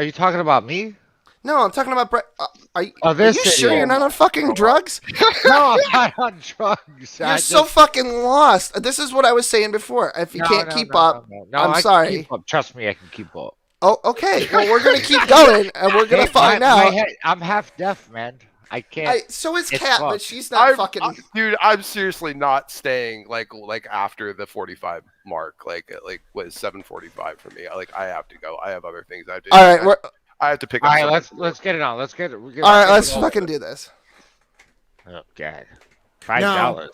you talking about me? No, I'm talking about Brett. Are you this sure you're not on fucking drugs? No, I'm not on drugs. You're so fucking lost. This is what I was saying before. If you can't keep up, I'm sorry. Can keep up. Trust me, I can keep up. Oh, okay. Well, we're gonna keep going, and we're gonna find out. I'm half deaf, man. I can't. So is Kat, but she's not fucking. Dude, I'm seriously not staying like after the 45 mark. Like what is 7:45 for me? I have to go. I have other things I have to do. All right, I have to pick up. All right, let's get it on. Let's get it. All right, let's fucking do this. Oh God, $5.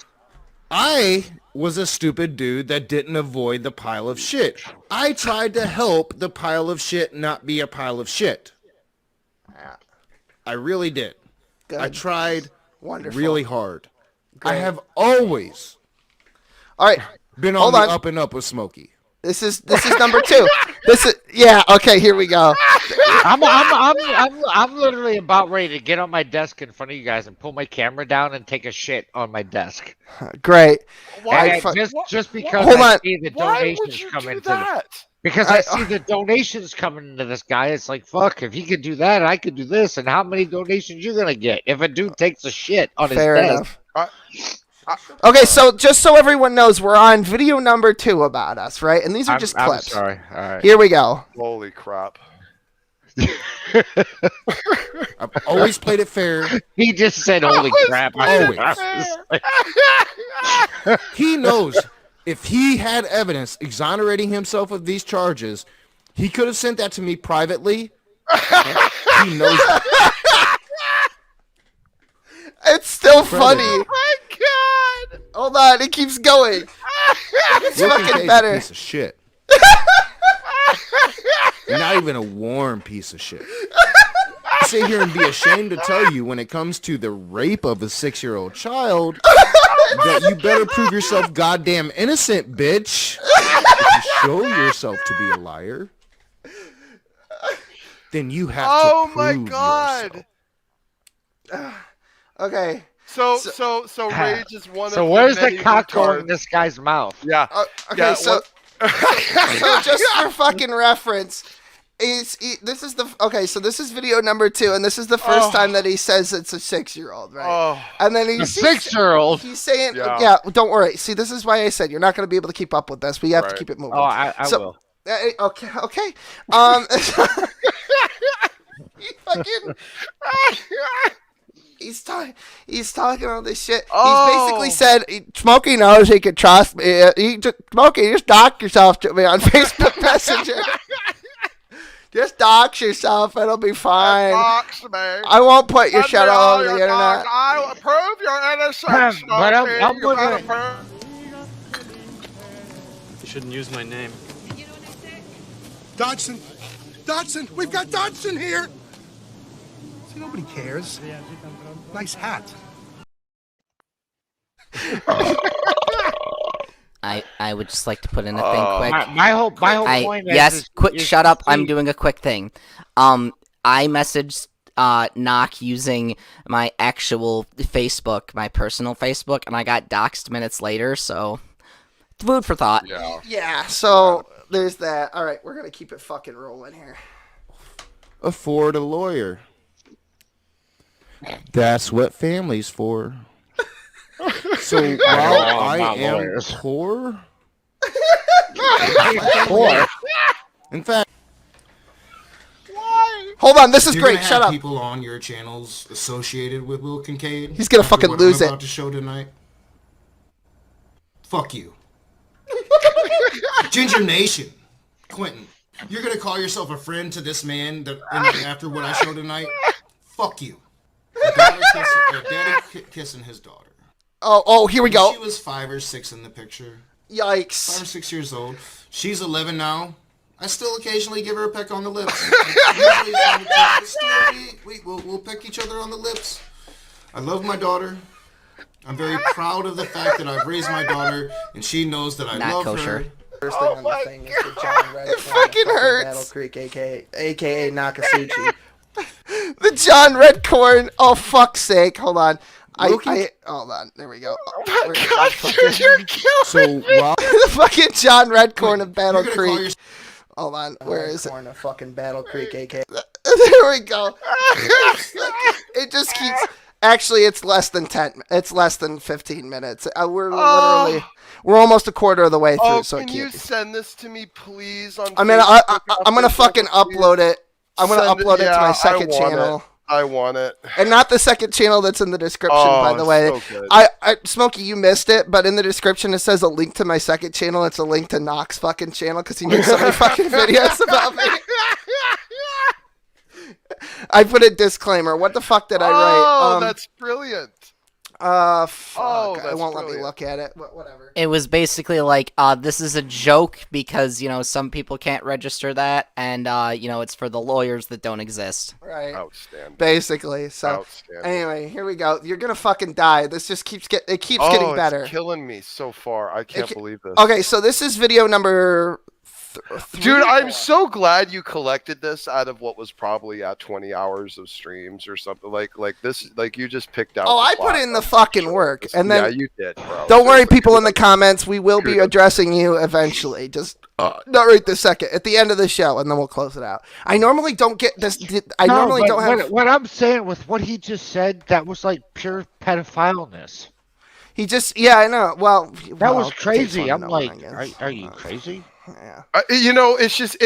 I was a stupid dude that didn't avoid the pile of shit. I tried to help the pile of shit not be a pile of shit. I really did. Good. I tried really hard. Great. I have always been on the up and up with Smokey. This is number 2. Okay, here we go. I'm literally about ready to get on my desk in front of you guys and pull my camera down and take a shit on my desk. Great. Just because I see the donations come into that? Because I see the donations coming into this guy. It's like, fuck, if he could do that, I could do this. And how many donations you gonna get if a dude takes a shit on his desk? Okay, so just so everyone knows, we're on video number 2 about us, right? And these are just clips. I'm sorry. All right. Here we go. Holy crap. I've always played it fair. He just said, "Holy crap!" Always. He knows if he had evidence exonerating himself of these charges, he could have sent that to me privately. He knows. It's still funny. Oh my god! Hold on, it keeps going. It's Will fucking Kincaid's better. a piece of shit. Not even a warm piece of shit. Sit here and be ashamed to tell you when it comes to the rape of a 6-year-old child that you better prove yourself goddamn innocent, bitch. If you show yourself to be a liar, then you have to Oh prove my god! yourself. Okay. So Rage is one of So where's the many cock going in retards. this guy's mouth? Yeah. Okay, Yeah, so just for fucking reference, this is video number 2, and this is the first time that he says it's a 6-year-old, right? Oh. And then A 6-year-old. He's saying, Yeah. yeah, don't worry. See, this is why I said you're not going to be able to keep up with this. We have to Right. keep it moving. Oh, I will. Okay. He fucking. He's talking all this shit. Oh. He's basically said, Smokey knows he can trust me. Smokey, just dox yourself to me on Facebook Messenger. Just dox yourself. It'll be fine. Dox me. I won't put your shit all over the internet. I will prove your innocence. But I'm Smokey. You wondering- better prove- You shouldn't use my name. Dodson! Dodson! We've got Dodson here! See, nobody cares. Nice hat. I would just like to put in a thing quick. My whole point is quick. is Shut to up. I'm see- doing a quick thing. I messaged Knock using my actual Facebook, my personal Facebook, and I got doxxed minutes later. So, food for thought. Yeah, so there's that. All right, we're going to keep it fucking rolling here. Afford a lawyer. That's what family's for. So while I am lawyers. poor, Poor. in fact, Hold on, this is you're great. gonna Shut have up. people on your channels associated with Will Kincaid. He's gonna after fucking what lose I'm it. about to show tonight. Fuck you, Ginger Nation, Quentin. You're gonna call yourself a friend to this man after what I show tonight? Fuck you. Daddy kissing his daughter. Oh, here we go. She was 5 or 6 in the picture. Yikes. 5 or 6 years old. She's 11 now. I still occasionally give her a peck on the lips. We'll peck each other on the lips. I love my daughter. I'm very proud of the fact that I've raised my daughter, and she knows that I Not love kosher. her. First thing on the thing is the John Red. It fucking hurts. Battle Creek, aka Nokasuchi. The John Redcorn. Oh fuck's sake! Hold on. Hold on. There we go. God, dude, you're killing So while The fucking John Redcorn of Battle you're gonna call Creek. Hold on. Where is it? Of fucking Battle Creek, aka. There we go. It just keeps. Actually, it's less than 10. It's less than 15 minutes. We're literally. We're almost a quarter of the way through. Oh, so can it you can't be. send this to me, please? On I'm gonna. I'm gonna fucking upload it. I'm gonna Send upload it to yeah, my second I want channel. It. I want it. And not the second channel that's in the description, Oh, by the way. so good. Smokey, you missed it, but in the description it says a link to my second channel. It's a link to Knock's fucking channel because he makes so many fucking videos about me. I put a disclaimer. What the fuck did I write? Oh, that's brilliant. Fuck. that's I won't let me brilliant. look at it. Whatever. It was basically like, this is a joke because, some people can't register that, and, it's for the lawyers that don't exist. Right. Outstanding. Basically. So, Outstanding. anyway, here we go. You're gonna fucking die. This just keeps getting better. It's killing me so far. I can't believe this. Okay, so this is video number. Dude, I'm so glad you collected this out of what was probably 20 hours of streams or something like this. Like you just picked out. Oh, the I plot. put in the fucking work, and then yeah, you did, bro. don't worry, people in the comments. We will be addressing you eventually. Just not right this second at the end of the show, and then we'll close it out. I normally don't get this. I normally don't have. What I'm saying with what he just said, that was like pure pedophileness. He just, yeah, I know. Well, That was it takes crazy. one to I'm know like, one, I guess. are you crazy? Yeah. It's just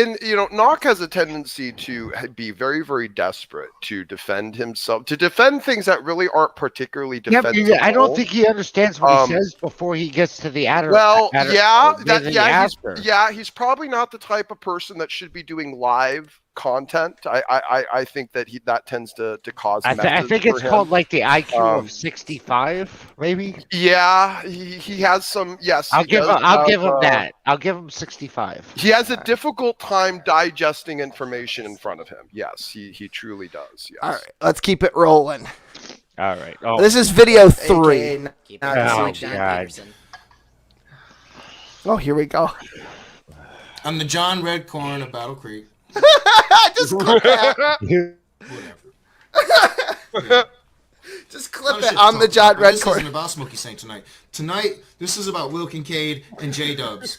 Nock has a tendency to be very, very desperate to defend himself, to defend things that really aren't particularly defensible. Yeah, I don't think he understands what he says before he gets to the adder. He's probably not the type of person that should be doing live content. I think that that tends to cause. I think it's called like the IQ of 65, maybe. Yeah, he has some. Yes, I'll give him that. I'll give him 65. He has a difficult time digesting information in front of him. Yes, he truly does. Yes. All right, let's keep it rolling. All right. This is video 3. Oh, God. Oh, here we go. I'm the John Redcorn of Battle Creek. Just clip that. Just clip it. I'm the John Redcorn. This isn't about Smokey Saint tonight. Tonight, this is about Will Kincaid and J-Dubs.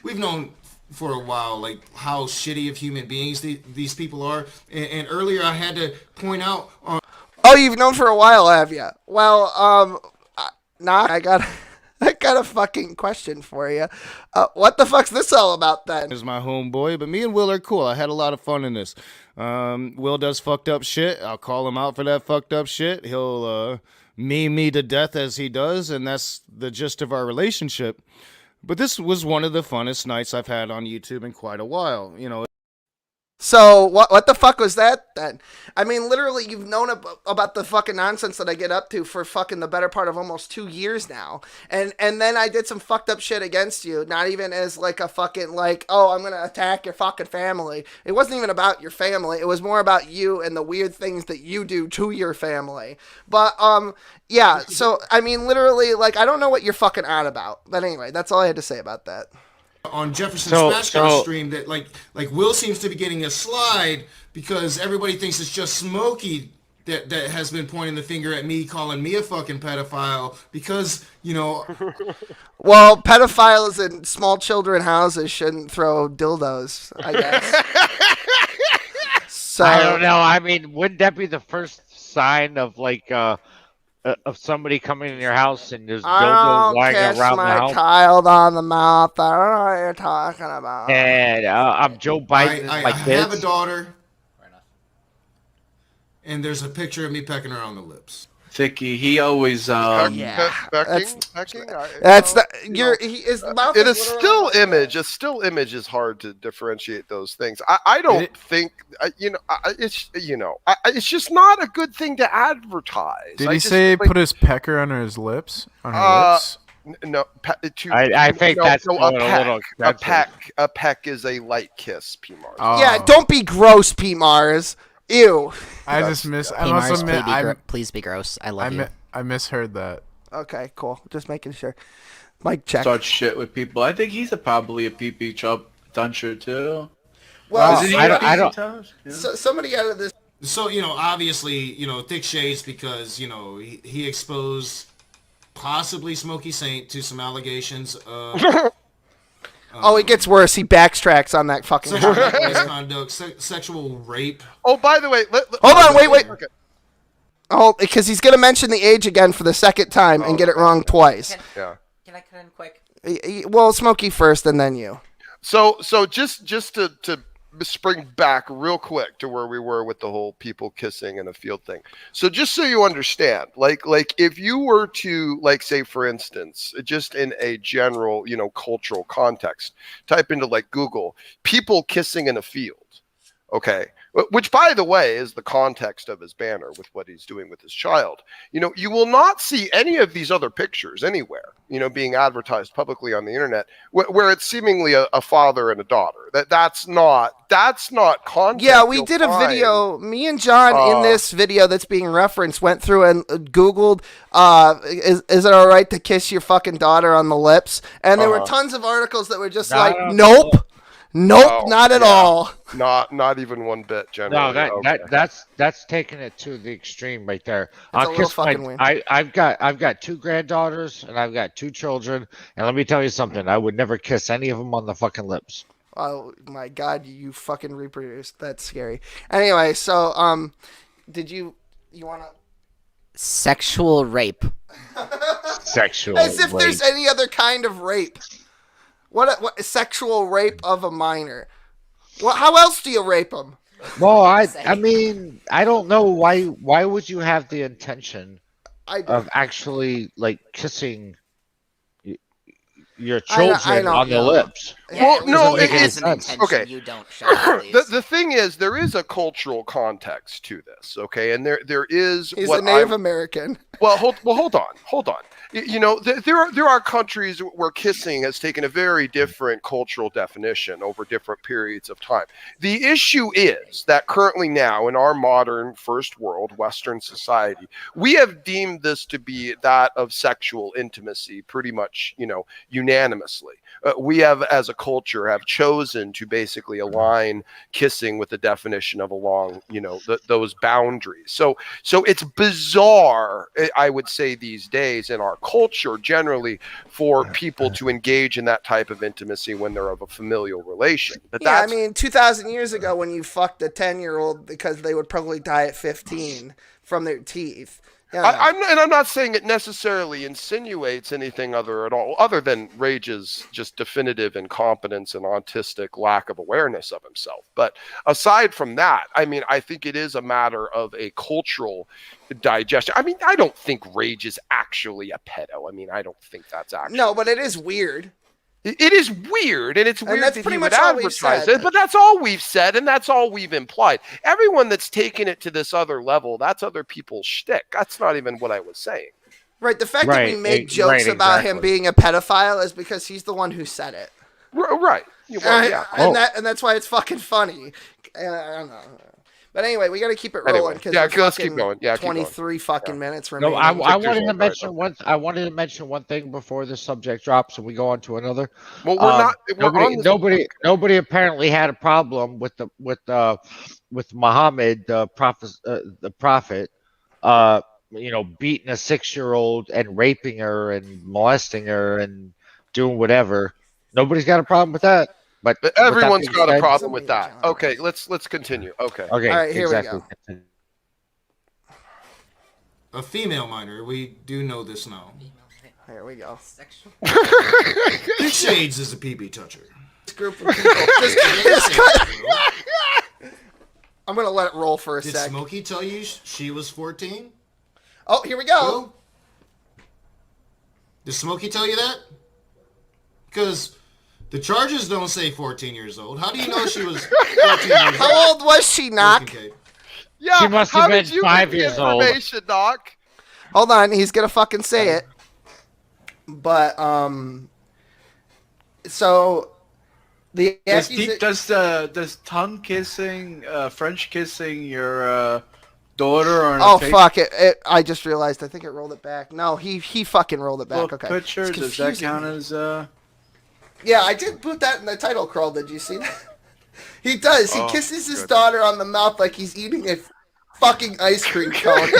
We've known for a while how shitty of human beings these people are. And earlier, I had to point out. Oh, you've known for a while, have you? Well, I got a fucking question for you. What the fuck's this all about then? Is my homeboy, but me and Will are cool. I had a lot of fun in this. Will does fucked up shit. I'll call him out for that fucked up shit. He'll meme me to death as he does, and that's the gist of our relationship. But this was one of the funnest nights I've had on YouTube in quite a while. So what the fuck was that then? I mean, literally, you've known about the fucking nonsense that I get up to for fucking the better part of almost 2 years now, and then I did some fucked up shit against you. Not even as like a fucking oh, I'm gonna attack your fucking family. It wasn't even about your family. It was more about you and the weird things that you do to your family. But yeah. So I mean, literally, I don't know what you're fucking on about. But anyway, that's all I had to say about that. On Jefferson Smash stream that like Will seems to be getting a slide because everybody thinks it's just Smokey that has been pointing the finger at me, calling me a fucking pedophile because Well, pedophiles in small children houses shouldn't throw dildos, I guess. So I don't know. I mean, wouldn't that be the first sign of of somebody coming in your house and there's dildos lying around the house? Child on the mouth. I don't know what you're talking about. And I'm Joe Biden. I have a daughter, and there's a picture of me pecking her on the lips. Thicky, he always Pecking? That's the his mouth. It is still image. A still image is hard to differentiate those things. I don't think it's just not a good thing to advertise. Did he say put his pecker under his lips? On her lips? No, I think that's a peck. A peck is a light kiss, P Mars. Oh. Yeah, don't be gross, P Mars. Ew. I just miss. I Hey, must Mars, admit, please be gross. I love you. I misheard that. Okay, cool. Just making sure. Mic check. Start shit with people. I think he's probably a pee chub duncher too. Well, I don't. So, somebody out of this. So obviously thick shades because he exposed possibly Smokey Saint to some allegations of. Oh, it gets worse. He backtracks on that fucking misconduct, sexual rape. Oh, by the way, hold on, wait. Okay. Oh, because he's gonna mention the age again for the second time and get it wrong twice. Yeah. Can I cut in quick? Well, Smokey first, and then you. So just to spring back real quick to where we were with the whole people kissing in a field thing. So just so you understand, like if you were to say, for instance, just in a general, cultural context, type into Google, people kissing in a field. Okay. Which, by the way, is the context of his banner with what he's doing with his child. You will not see any of these other pictures anywhere, being advertised publicly on the internet where it's seemingly a father and a daughter. That's not content. Yeah, we did a video. Me and John in this video that's being referenced went through and Googled, is it all right to kiss your fucking daughter on the lips? And there were tons of articles that were just nope. Nope, not at all. Not even one bit, generally. No, that's taking it to the extreme right there. It's a little fucking weird. I've got 2 granddaughters and I've got 2 children, and let me tell you something. I would never kiss any of them on the fucking lips. Oh my god, you fucking reproduced. That's scary. Anyway, so did you wanna sexual rape? Sexual As if rape. there's any other kind of rape. What sexual rape of a minor? How else do you rape them? Well, I mean, I don't know why would you have the intention of actually like kissing your children on the lips? Well, no, it's an intention. Okay. You don't show it, the thing is, there is a cultural context to this, okay, and there is. He's a Native American. Well, hold on. You know, there are countries where kissing has taken a very different cultural definition over different periods of time. The issue is that currently now in our modern first world Western society, we have deemed this to be that of sexual intimacy pretty much, you know, unanimously. We have, as a culture, have chosen to basically align kissing with the definition of along, you know, those boundaries. So it's bizarre, I would say, these days in our culture generally for people to engage in that type of intimacy when they're of a familial relation. But yeah, I mean, 2,000 years ago when you fucked a 10-year-old because they would probably die at 15 from their teeth. Yeah. I'm not saying it necessarily insinuates anything other than Rage's just definitive incompetence and autistic lack of awareness of himself. But aside from that, I mean, I think it is a matter of a cultural digestion. I mean, I don't think Rage is actually a pedo. I mean, I don't think that's actually. No, but it is weird. It is weird, and it's weird that's that pretty he much would all we've advertise said. it, but that's all we've said, and that's all we've implied. Everyone that's taken it to this other level, that's other people's shtick. That's not even what I was saying. Right, the fact that we make jokes about him being a pedophile is because he's the one who said it. Right. Well, yeah. And that's why it's fucking funny. I don't know. But anyway, we got to keep it rolling because let's keep going. Yeah, 23 fucking minutes remaining. No, I wanted to mention one. I wanted to mention one thing before the subject drops, and we go on to another. Well, nobody apparently had a problem with Muhammad, the prophet, you know, beating a 6-year-old and raping her and molesting her and doing whatever. Nobody's got a problem with that. But everyone's got a problem with that. Okay, let's continue. Okay. Okay. All right, here exactly. we go. A female minor. We do know this now. Here we go. Big Shades is a PB toucher. This group of people. I'm gonna let it roll for a Did sec. Smokey tell you she was 14? Oh, here we go. Did Smokey tell you that? Because the charges don't say 14 years old. How do you know she was 14 years old? How old was she, Knock? Yeah, she must have been 5 years old. Doc? Hold on, he's gonna fucking say it. But so the does tongue kissing, French kissing your daughter on oh face? Fuck it! I just realized. I think it rolled it back. No, he fucking rolled it back. Okay. Picture, does that count as Yeah, I did put that in the title crawl. Did you see that? He does. He kisses his daughter on the mouth like he's eating a fucking ice cream cone.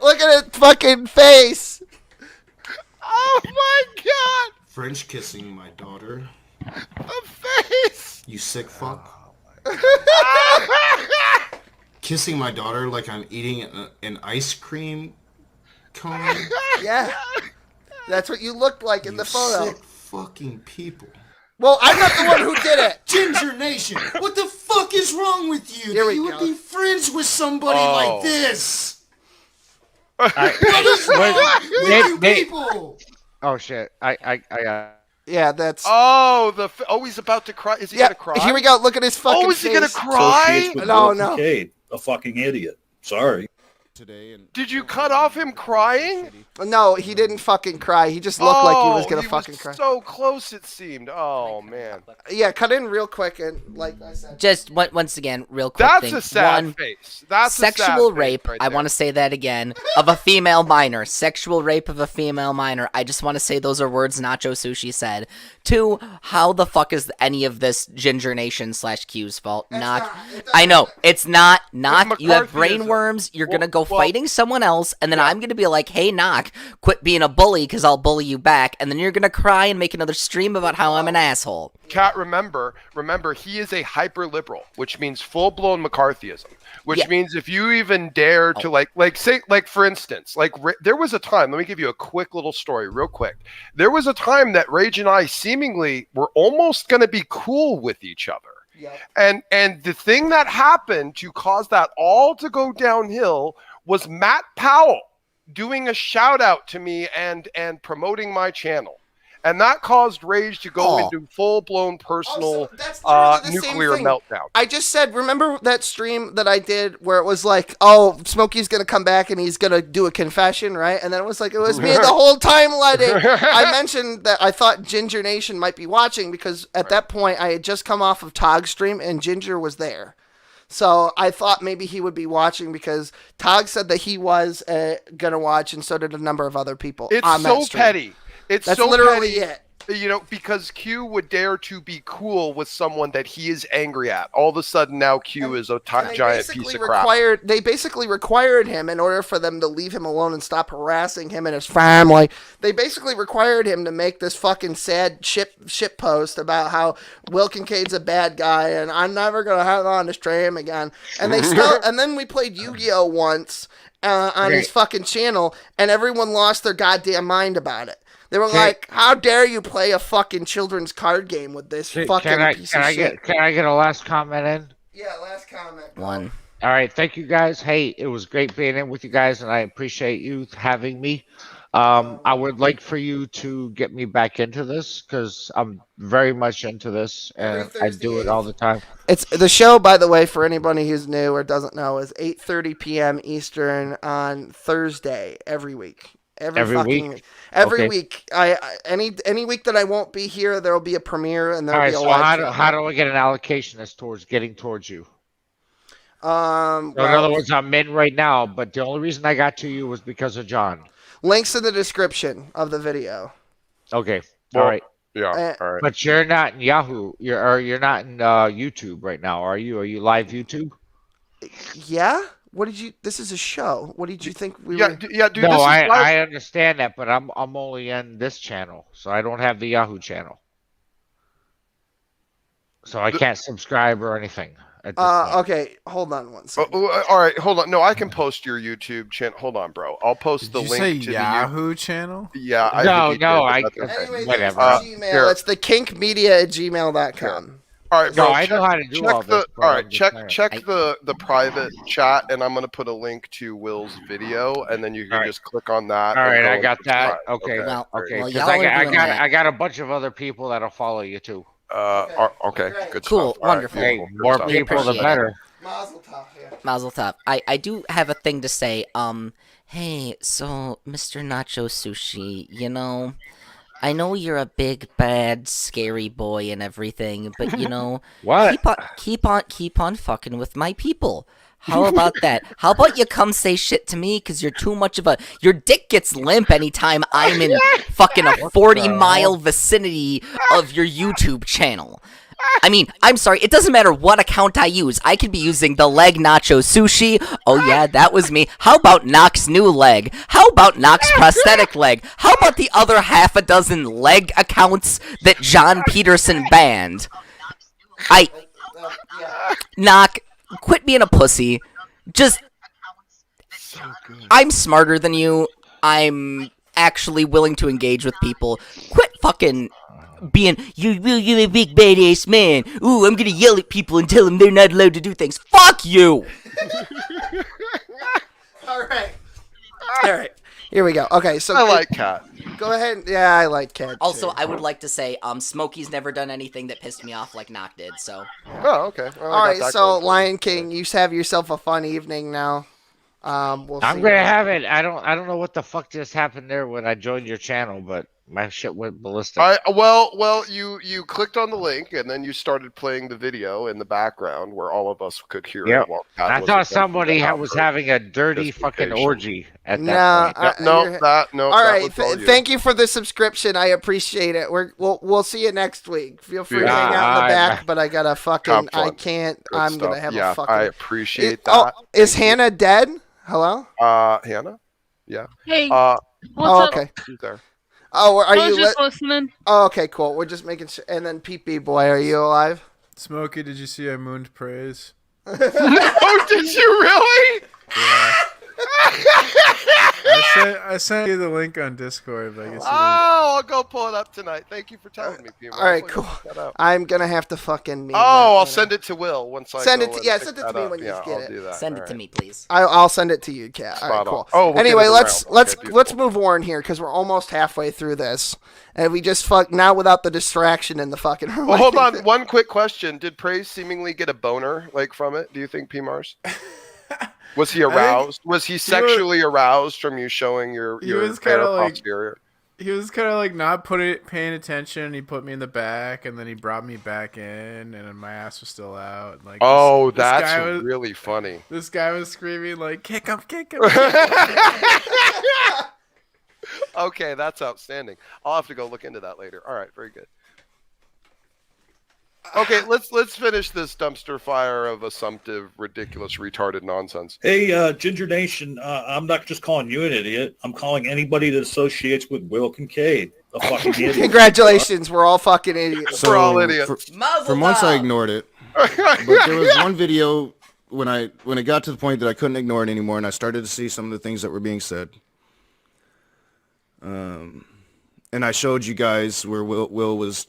Look at his fucking face. Oh my god! French kissing my daughter. The face! You sick fuck. Kissing my daughter like I'm eating an ice cream cone. Yeah. That's what you looked like in the photo. Sick fucking people. Well, I'm not the one who did it. Ginger Nation, what the fuck is wrong with you? You would be friends with somebody like this. What is wrong with you people? Oh shit! Yeah, that's. He's about to cry. Is he Yeah, gonna cry? here we go. Look at his fucking face. Is he gonna cry? No. Kincaid, a fucking idiot. Sorry. Did you cut off him crying? No, he didn't fucking cry. He just looked like he was gonna fucking cry. So close it seemed. Oh man. Yeah, cut in real quick and like I said. Just once again, real quick. That's a sad face. That's sexual a sad rape. face right I there. want to say that again of a female minor. Sexual rape of a female minor. I just want to say those are words Nacho Sushi said. 2, how the fuck is any of this Ginger Nation / Q's fault? I know it's not. You have brain worms. You're gonna go go fighting someone else, and then I'm gonna be like, hey, Knock, quit being a bully, because I'll bully you back, and then you're gonna cry and make another stream about how I'm an asshole. Kat, remember, he is a hyper-liberal, which means full-blown McCarthyism. Which means if you even dare to say, for instance, there was a time, let me give you a quick little story real quick. There was a time that Rage and I seemingly were almost going to be cool with each other. Yep. And the thing that happened to cause that all to go downhill was Matt Powell doing a shout out to me and promoting my channel. And that caused Rage to go into full-blown personal nuclear meltdown. I just said, remember that stream that I did where it was like, oh, Smokey's going to come back and he's going to do a confession, right? And then it was like, it was me the whole time letting. I mentioned that I thought Ginger Nation might be watching because at that point I had just come off of Tog's stream and Ginger was there. So I thought maybe he would be watching because Tog said that he was going to watch, and so did a number of other people. It's on so that stream. petty. That's so literally petty, it. Because Q would dare to be cool with someone that he is angry at. All of a sudden now Q is a giant piece of crap. They basically required him, in order for them to leave him alone and stop harassing him and his family, they basically required him to make this fucking sad shit post about how Will Kincaid's a bad guy and I'm never going to have him on the stream again. And they still, and then we played Yu-Gi-Oh! Once on his fucking channel, and everyone lost their goddamn mind about it. They were like, how dare you play a fucking children's card game with this fucking piece of shit. Can I get a last comment in? Yeah, last comment. One. All right, thank you guys. Hey, it was great being in with you guys, and I appreciate you having me. I would like for you to get me back into this because I'm very much into this, and I do it all the time. It's the show, by the way, for anybody who's new or doesn't know, is 8:30 p.m. Eastern on Thursday every week. Every week. Any week that I won't be here, there will be a premiere and there'll be a live show. How do I get an allocation as towards getting towards you? In well, other words, I'm in right now, but the only reason I got to you was because of John. Links in the description of the video. Okay. All right. Yeah. All right. But you're not in Yahoo. You're not in YouTube right now, are you? Are you live YouTube? Yeah. What did you? This is a show. What did you think we were? Dude. No, I understand that, but I'm only in this channel, so I don't have the Yahoo channel, so I can't subscribe or anything. Okay, hold on one second. All right, hold on. No, I can post your YouTube channel. Hold on, bro. I'll post the link to the Yahoo channel. Yeah. Anyways, whatever. Gmail. It's the kinkmedia@gmail.com. All right, bro. No, I know how to do all this. All right, check the private chat, and I'm gonna put a link to Will's video, and then you can just click on that. All right, I got that. Okay, Well, because y'all are doing that. I got a bunch of other people that'll follow you too. Okay, good Cool, stuff. wonderful. Hey, more people the better. Mazel tov, yeah. Mazel tov. I do have a thing to say. Hey, so Mr. Nacho Sushi, I know you're a big, bad, scary boy and everything, but what? Keep on fucking with my people. How about that? How about you come say shit to me? Because you're too much of a... Your dick gets limp anytime I'm in fucking a 40-mile vicinity of your YouTube channel. I mean, I'm sorry, it doesn't matter what account I use. I could be using the leg nacho sushi. Oh yeah, that was me. How about Knock's new leg? How about Knock's prosthetic leg? How about the other half a dozen leg accounts that John Peterson banned? Knock, quit being a pussy. Just, I'm smarter than you. I'm actually willing to engage with people. Quit fucking... being, you're a big badass man. Ooh, I'm gonna yell at people and tell them they're not allowed to do things. Fuck you! Alright. Here we go. Okay, so... I like Cat. Go ahead. Yeah, I like Cat. Also, I would like to say, Smokey's never done anything that pissed me off like Knock did, so... Oh, okay. Well, alright, so Lion King, you have yourself a fun evening now. I'm gonna have it. I don't know what the fuck just happened there when I joined your channel, but my shit went ballistic. Well, you clicked on the link and then you started playing the video in the background where all of us could hear it. While Pat I thought somebody was having a dirty fucking orgy at that point. All right, thank you for the subscription. I appreciate it. We'll see you next week. Feel free to hang out in the back, but I gotta fucking I'm gonna have a fucking. I appreciate that. Oh, is Hannah dead? Hello? Hannah? Yeah. Hey, oh, what's okay. up? She's there. Oh, are I you was just listening. Oh, okay, cool. We're just making sure. And then Pee Boy, are you alive? Smokey, did you see I mooned praise? Oh, did you really? Yeah. I sent you the link on Discord, but I guess you I'll go pull it up tonight. Thank you for telling me, P-Mars. All right, cool. I'm gonna have to fucking. Meme I'll send it to Will once I send go it. To, and yeah, pick send it that to me up. when you Yeah, get I'll it. do that. Send All it to right. me, please. I'll send it to you, Kat. All right, Spot on. cool. Oh, we'll get anyway, it let's around. Okay, let's move on here because we're almost halfway through this, and we just now without the distraction in the fucking room. Well, hold on. One quick question: did Praise seemingly get a boner from it? Do you think, P-Mars? Was he aroused? Was he sexually aroused from you showing your bare posterior? He was kind of like not paying attention. He put me in the back, and then he brought me back in, and my ass was still out. And, like, oh, this that's guy was, really funny. This guy was screaming like, "Kick him, kick him!" Okay, that's outstanding. I'll have to go look into that later. All right, very good. Okay, let's finish this dumpster fire of assumptive, ridiculous, retarded nonsense. Hey, Ginger Nation, I'm not just calling you an idiot. I'm calling anybody that associates with Will Kincaid a fucking idiot. Congratulations, we're all fucking idiots. So, we're all idiots. For months, I ignored it, but there was one video when it got to the point that I couldn't ignore it anymore, and I started to see some of the things that were being said. And I showed you guys where Will was,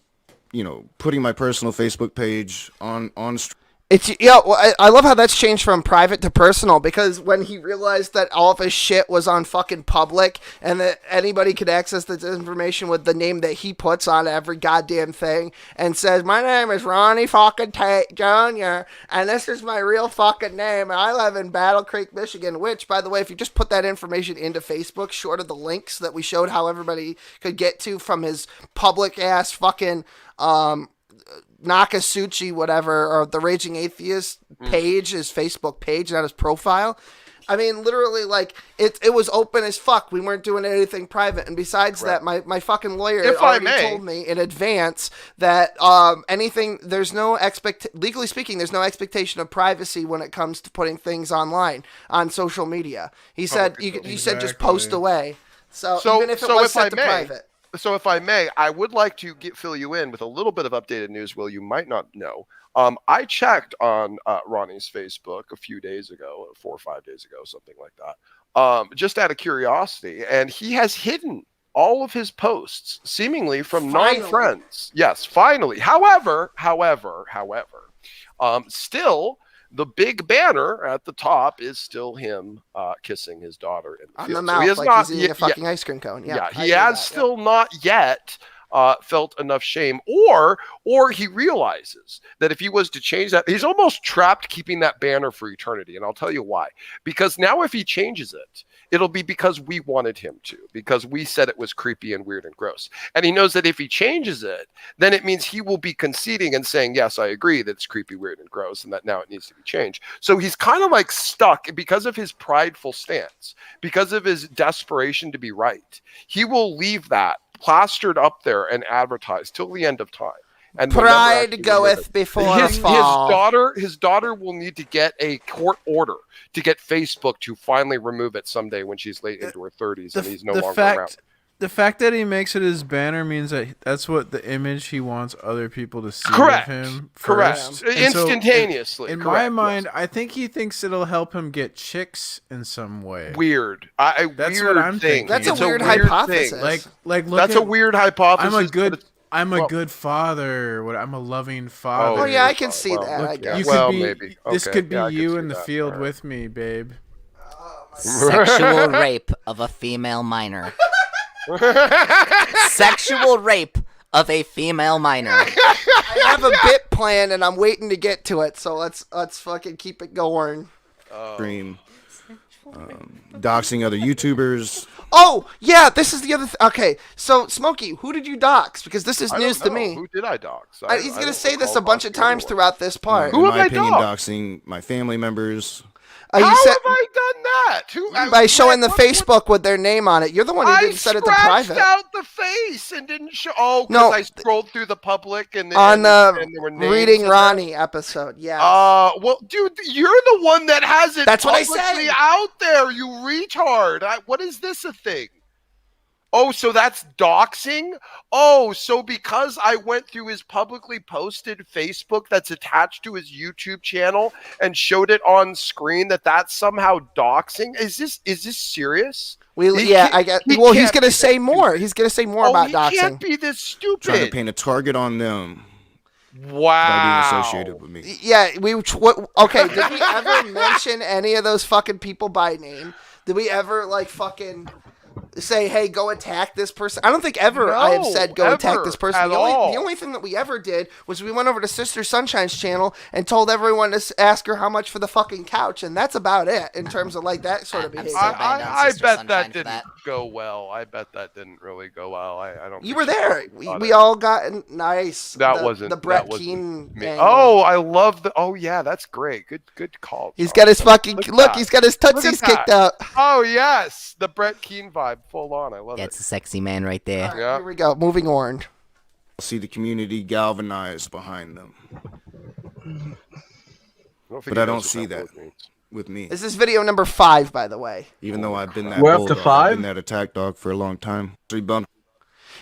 putting my personal Facebook page on. I love how that's changed from private to personal, because when he realized that all of his shit was on fucking public and that anybody could access this information with the name that he puts on every goddamn thing and says, "My name is Ronnie fucking Tate Jr. and this is my real fucking name and I live in Battle Creek, Michigan," which, by the way, if you just put that information into Facebook, short of the links that we showed how everybody could get to from his public ass fucking Nokasuchi, whatever, or the Raging Atheist page, his Facebook page, not his profile. I mean, literally, like, it was open as fuck. We weren't doing anything private. And besides that, my fucking lawyer had already told me in advance that legally speaking, there's no expectation of privacy when it comes to putting things online on social media. He said, you said just post away. So even if it was set to private. So if I may, I would like to fill you in with a little bit of updated news, Will, you might not know. I checked on Ronnie's Facebook a few days ago, 4 or 5 days ago, something like that, just out of curiosity, and he has hidden all of his posts, seemingly from non-friends. Yes, finally. However, still, the big banner at the top is still him kissing his daughter in the on field. the mouth, so like he's eating a fucking ice cream cone. Yeah, he has still not yet felt enough shame, or he realizes that if he was to change that, he's almost trapped keeping that banner for eternity. And I'll tell you why. Because now if he changes it, it'll be because we wanted him to, because we said it was creepy and weird and gross. And he knows that if he changes it, then it means he will be conceding and saying, yes, I agree that it's creepy, weird, and gross, and that now it needs to be changed. So he's kind of like stuck because of his prideful stance, because of his desperation to be right. He will leave that plastered up there and advertised till the end of time. And pride goeth before a fall. His daughter will need to get a court order to get Facebook to finally remove it someday when she's late into her 30s and he's no longer around. The fact that he makes it his banner means that that's what the image he wants other people to see Correct. of him. Correct. Instantaneously. So in my mind, I think he thinks it'll help him get chicks in some way. Weird. That's weird what I'm thinking. That's a weird hypothesis. Like look that's a weird hypothesis. I'm a good father. I'm a loving father. Oh yeah, I can see that. I guess. Maybe. This Okay. could be Yeah, you in the that. field Right. with me, babe. Sexual rape of a female minor. Sexual rape of a female minor. I have a bit planned and I'm waiting to get to it, so let's fucking keep it going. Stream. Doxing other YouTubers. Oh, yeah, this is the other okay, so, Smokey, who did you dox? Because this is news to me. Who did I dox? He's going to say this a bunch of times throughout this part. Who in have my I opinion, doxed? doxing my family members. How have I done that? By showing the Facebook with their name on it. You're the one who didn't set it to private. I scratched out the face and didn't show. Oh, because I scrolled through the public and on there were names Reading Ronnie episode. Yeah. Well, dude, you're the one that has it. That's what I publicly said. Out there, you retard. What is this a thing? Oh, so that's doxing? Oh, so because I went through his publicly posted Facebook that's attached to his YouTube channel and showed it on screen, that's somehow doxing? Is this serious? I guess. Well, he's gonna say more. He's gonna say more about doxing. He can't be this stupid. Trying to paint a target on them. Wow. By being associated with me. Yeah, okay, did we ever mention any of those fucking people by name? Did we ever fucking say, hey, go attack this person? I don't think I have said go attack this person. The only thing that we ever did was we went over to Sister Sunshine's channel and told everyone to ask her how much for the fucking couch, and that's about it in terms of that sort of behavior. I bet that didn't go well. I bet that didn't really go well. I don't. You were there. We all got nice. That wasn't the Brett Keane. Oh, I love the. Oh yeah, that's great. Good call. He's got his fucking look. He's got his tootsies kicked out. Oh yes, the Brett Keane vibe, full on. I love it. It's a sexy man right there. Right, here we go. Moving on. See the community galvanized behind them. But I don't see that with me. This is video number 5, by the way. Even though I've been that We're up to 5? I've been that attack dog for a long time.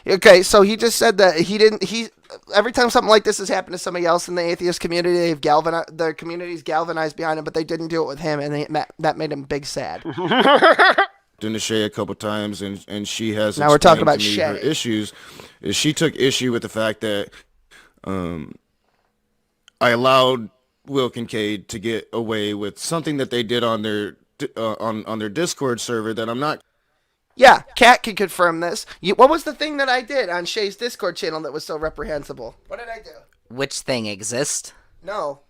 Okay, so he just said that every time something like this has happened to somebody else in the atheist community, they've galvanized, their community's galvanized behind him, but they didn't do it with him, and that made him big sad. To Shay a couple times, and she has now we're talking about to me Shay. her issues. Is she took issue with the fact that I allowed Will Kincaid to get away with something that they did on their on their Discord server that I'm not. Yeah, Kat can confirm this. What was the thing that I did on Shay's Discord channel that was so reprehensible? What did I do? Which thing exists? No.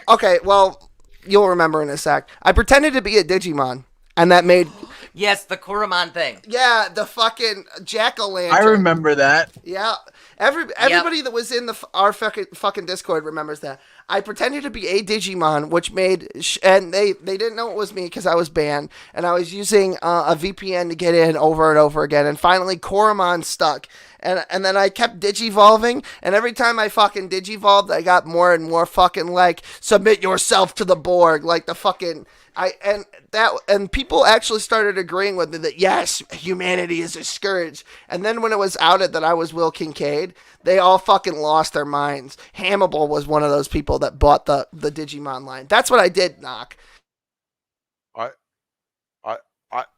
Okay, well, you'll remember in a sec. I pretended to be a Digimon, and that made... Yes, the Kurumon thing. Yeah, the fucking jack-o'-lantern. I remember that. Yeah. Everybody that was in our fucking Discord remembers that. I pretended to be a Digimon, which made... and they didn't know it was me because I was banned. And I was using a VPN to get in over and over again. And finally, Kurumon stuck. And then I kept digivolving. And every time I fucking digivolved, I got more and more fucking submit yourself to the Borg. The fucking... And people actually started agreeing with me that yes, humanity is a scourge. And then when it was outed that I was Will Kincaid, they all fucking lost their minds. Hamable was one of those people that bought the Digimon line. That's what I did, Knock.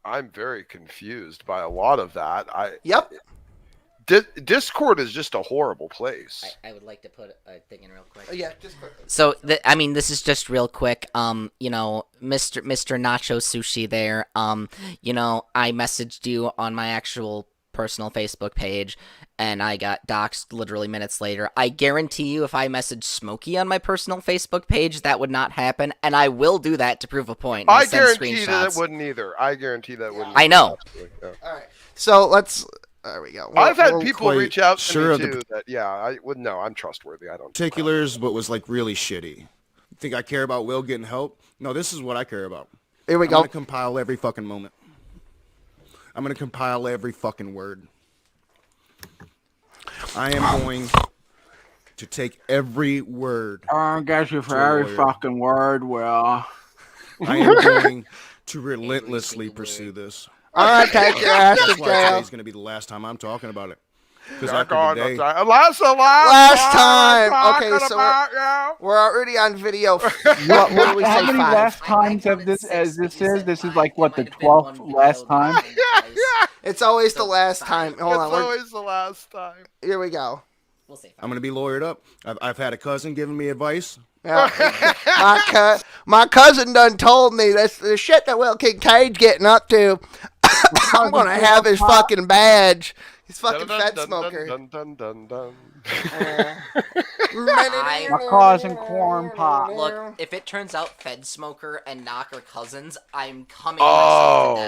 I'm very confused by a lot of that. Yep. Discord is just a horrible place. I would like to put a thing in real quick. Yeah, just quick. So, this is just real quick. Mr. Nacho Sushi there. I messaged you on my actual personal Facebook page, and I got doxxed literally minutes later. I guarantee you, if I messaged Smokey on my personal Facebook page, that would not happen, and I will do that to prove a point. I guarantee that it wouldn't either. I guarantee that wouldn't. I know. Yeah. All right. So let's. There we go. I've had people reach out to me too. I'm trustworthy. I don't. Particulars, but was really shitty. You think I care about Will getting help? No, this is what I care about. Here we go. I'm gonna compile every fucking moment. I'm gonna compile every fucking word. I am going to take every word. I got you for every fucking word, Will. I am going to relentlessly pursue this. All right, take your ass to jail. Today's going to be the last time I'm talking about it. Because last time. Okay, so we're already on video. What do we say? How many last times have this as this is? This is what, the 12th last time? It's always the last time. Hold on. It's always the last time. Here we go. We'll see. I'm going to be lawyered up. I've had a cousin giving me advice. Yeah. My cousin done told me that's the shit that Will Kincaid's getting up to. I'm gonna have his fucking badge. He's fucking Fed smoker. My cousin corn pot. Look, if it turns out Fed smoker and Knock are cousins, I'm coming myself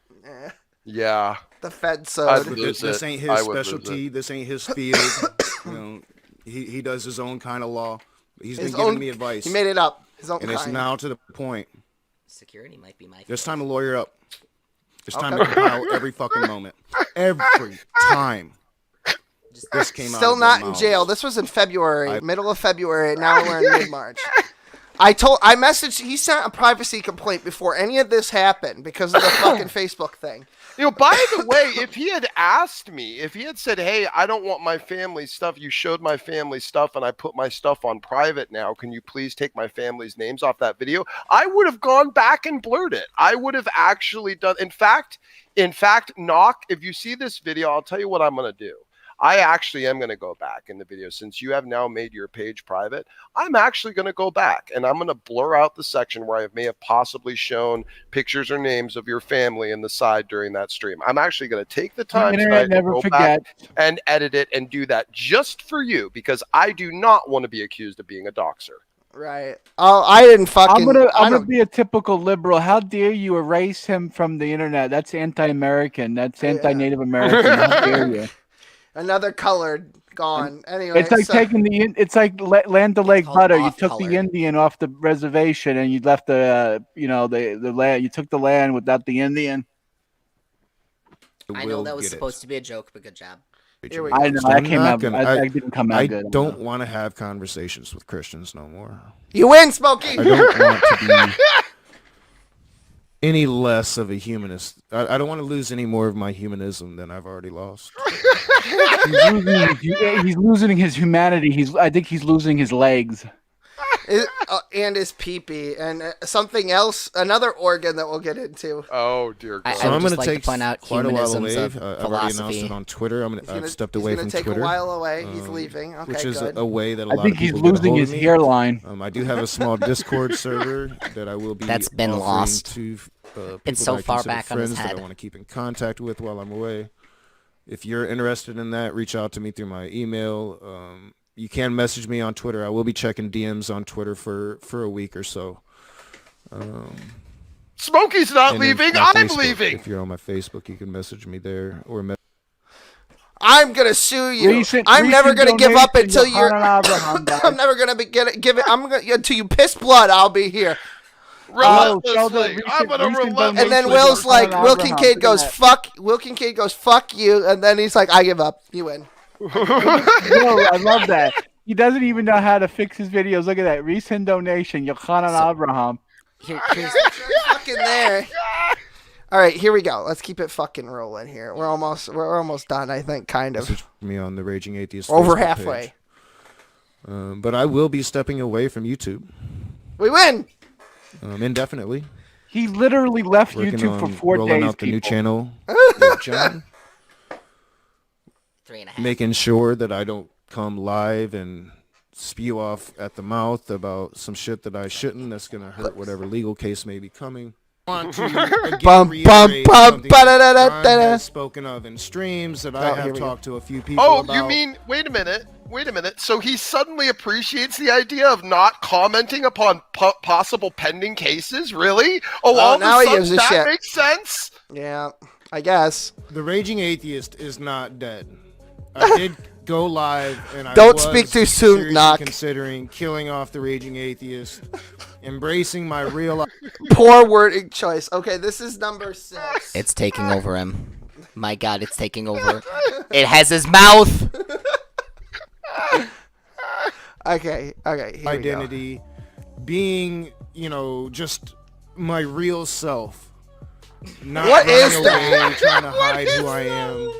to death. Yeah. The Fed so this ain't his specialty. This ain't his field. He does his own kind of law. He's been giving me advice. He made it up. His own and it's kind. now to the point. Security might be my. There's time to lawyer up. There's time Okay. to compile every fucking moment. Every time. This came out Still of not their in mouths. jail. This was in February, middle of February. Now we're in mid-March. I messaged. He sent a privacy complaint before any of this happened because of the fucking Facebook thing. You know, by the way, if he had asked me, if he had said, "Hey, I don't want my family stuff. You showed my family stuff, and I put my stuff on private now. Can you please take my family's names off that video?" I would have gone back and blurred it. I would have actually done. In fact, Knock, if you see this video, I'll tell you what I'm going to do. I actually am going to go back in the video. Since you have now made your page private, I'm actually going to go back and I'm going to blur out the section where I may have possibly shown pictures or names of your family in the side during that stream. I'm actually going to take the time tonight to go back and edit it and do that just for you, because I do not want to be accused of being a doxer. Right. Oh, I didn't fucking. I'm gonna be a typical liberal. How dare you erase him from the internet? That's anti-American. That's anti-Native American. How dare you? Another colored gone. Anyway, It's like taking the. It's like Land O'Lakes butter. You took off-colored. the Indian off the reservation and you left the the land. You took the land without the Indian. I know that was supposed to be a joke, but good job. Here we go. I know. I came out. I didn't come out good. I don't want to have conversations with Christians no more. You win, Smokey. I don't want to be any less of a humanist. I don't want to lose any more of my humanism than I've already lost. He's losing his humanity. I think he's losing his legs. And his pee-pee and something else, another organ that we'll get into. Oh dear God! So I'm going to like take to point out quite a while away. humanism's I've of already announced philosophy. it on Twitter. I've stepped away from take Twitter. a while away. He's leaving. Okay, which is good. a way that a I lot think of he's people get a losing hold his of me. hairline. I do have a small Discord server that I will be. That's been offering lost. To people It's so that I far consider back on his friends that head. I want to keep in contact with while I'm away. If you're interested in that, reach out to me through my email. You can message me on Twitter. I will be checking DMs on Twitter for a week or so. Smokey's not And then leaving. my I'm Facebook, leaving. If you're on my Facebook, you can message me there or. I'm gonna sue you. I'm never gonna give up until you're. I'm never gonna give it. Until you piss blood. I'll be here. Relentlessly. I'm gonna relentlessly. And then Will's like, Will Kincaid goes, fuck. Will Kincaid goes, fuck you. And then he's like, I give up. You win. Yo, I love that. He doesn't even know how to fix his videos. Look at that. Recent donation. Yochanan Abraham. Here's fucking there. All right, here we go. Let's keep it fucking rolling here. We're almost done, I think, kind of. Message me on the Raging Atheist. Over Facebook halfway. page. But I will be stepping away from YouTube. We win. Indefinitely. He literally left Working YouTube for on 4 rolling days. out the new people. channel. with John. 3.5. Making sure that I don't come live and spew off at the mouth about some shit that I shouldn't. That's gonna hurt whatever legal case may be coming. Want to again reiterate something that Ron has spoken of in streams that I have talked to a few people about. You mean? Wait a minute. So he suddenly appreciates the idea of not commenting upon possible pending cases? Really? All now of he a gives a sudden, that shit. makes sense? Yeah, I guess. The Raging Atheist is not dead. I did go live and I Don't was speak too soon, seriously Knock. considering killing off the Raging Atheist, embracing my real life. Poor wording choice. Okay, this is number 6. It's taking over him. My God, it's taking over. It has his mouth. Okay, here identity, being, just my real self. Not What running is away, that? trying to hide who I am.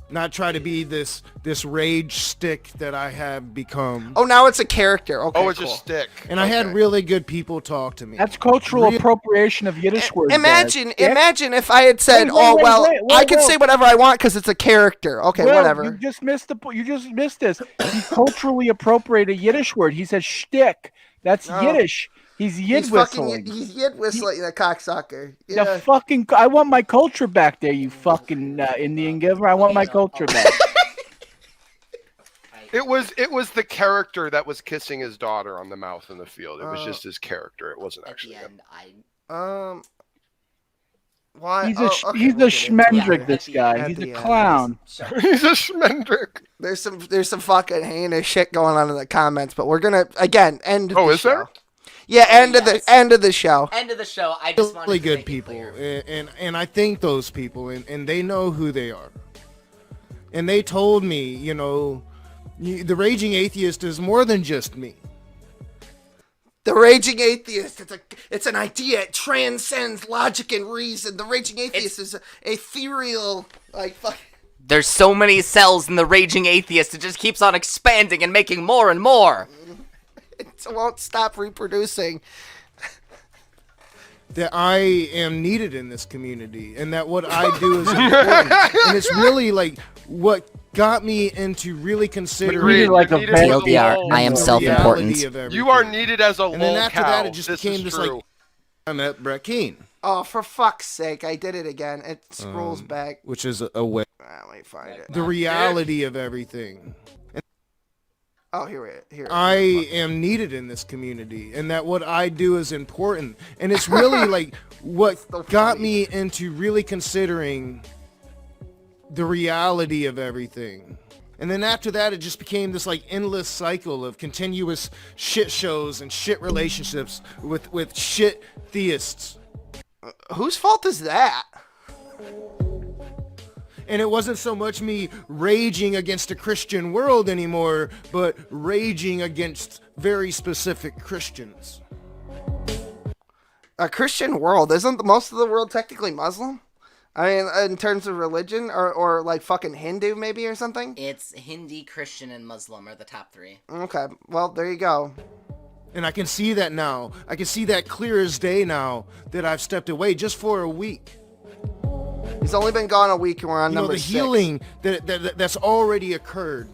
Not try to be this rage stick that I have become. Oh, now it's a character. Okay, it's cool. a stick. And I had really good people talk to me. That's cultural appropriation of Yiddish words. Imagine if I had said, I can say whatever I want because it's a character. Okay, Will, whatever. You just missed this. He culturally appropriated a Yiddish word. He said shtick. That's No. Yiddish. He's Yid He's whistling. He's Yid whistling, the cocksucker. Yeah. The fucking. I want my culture back there, you fucking Indian giver. I want my culture back. It was the character that was kissing his daughter on the mouth in the field. It was just his character. It wasn't actually him. Why? He's okay, he's we'll a get into schmendrick. it. This guy. At He's the a end. clown. He's a schmendrick. There's some fucking heinous shit going on in the comments, but we're gonna again end. Oh, the is there? show. Yeah, end of the show. End of the show. I just wanted Really to good make people, it clear. and I thank those people, and they know who they are. And they told me, the Raging Atheist is more than just me. The Raging Atheist, it's an idea. It transcends logic and reason. The Raging Atheist is ethereal, fuck. There's so many cells in the Raging Atheist, it just keeps on expanding and making more and more. It won't stop reproducing. That I am needed in this community, and that what I do is important. And it's really what got me into really considering TLDR, I am self-important. You are needed as a and then after cow. that, it just This became is this true. I met Brett Keane. Oh, for fuck's sake, I did it again. It scrolls back. Which is a way. Let me find it. The reality of everything. Oh, here. I am needed in this community, and that what I do is important. And it's really what got me into really considering the reality of everything. And then after that, it just became this endless cycle of continuous shit shows and shit relationships with shit theists. Whose fault is that? And it wasn't so much me raging against a Christian world anymore, but raging against very specific Christians. A Christian world? Isn't most of the world technically Muslim? I mean, in terms of religion, or fucking Hindu maybe or something? It's Hindi, Christian, and Muslim are the top three. Okay, well, there you go. And I can see that now. I can see that clear as day now that I've stepped away just for a week. He's only been gone a week and we're on number the 6. healing that's already occurred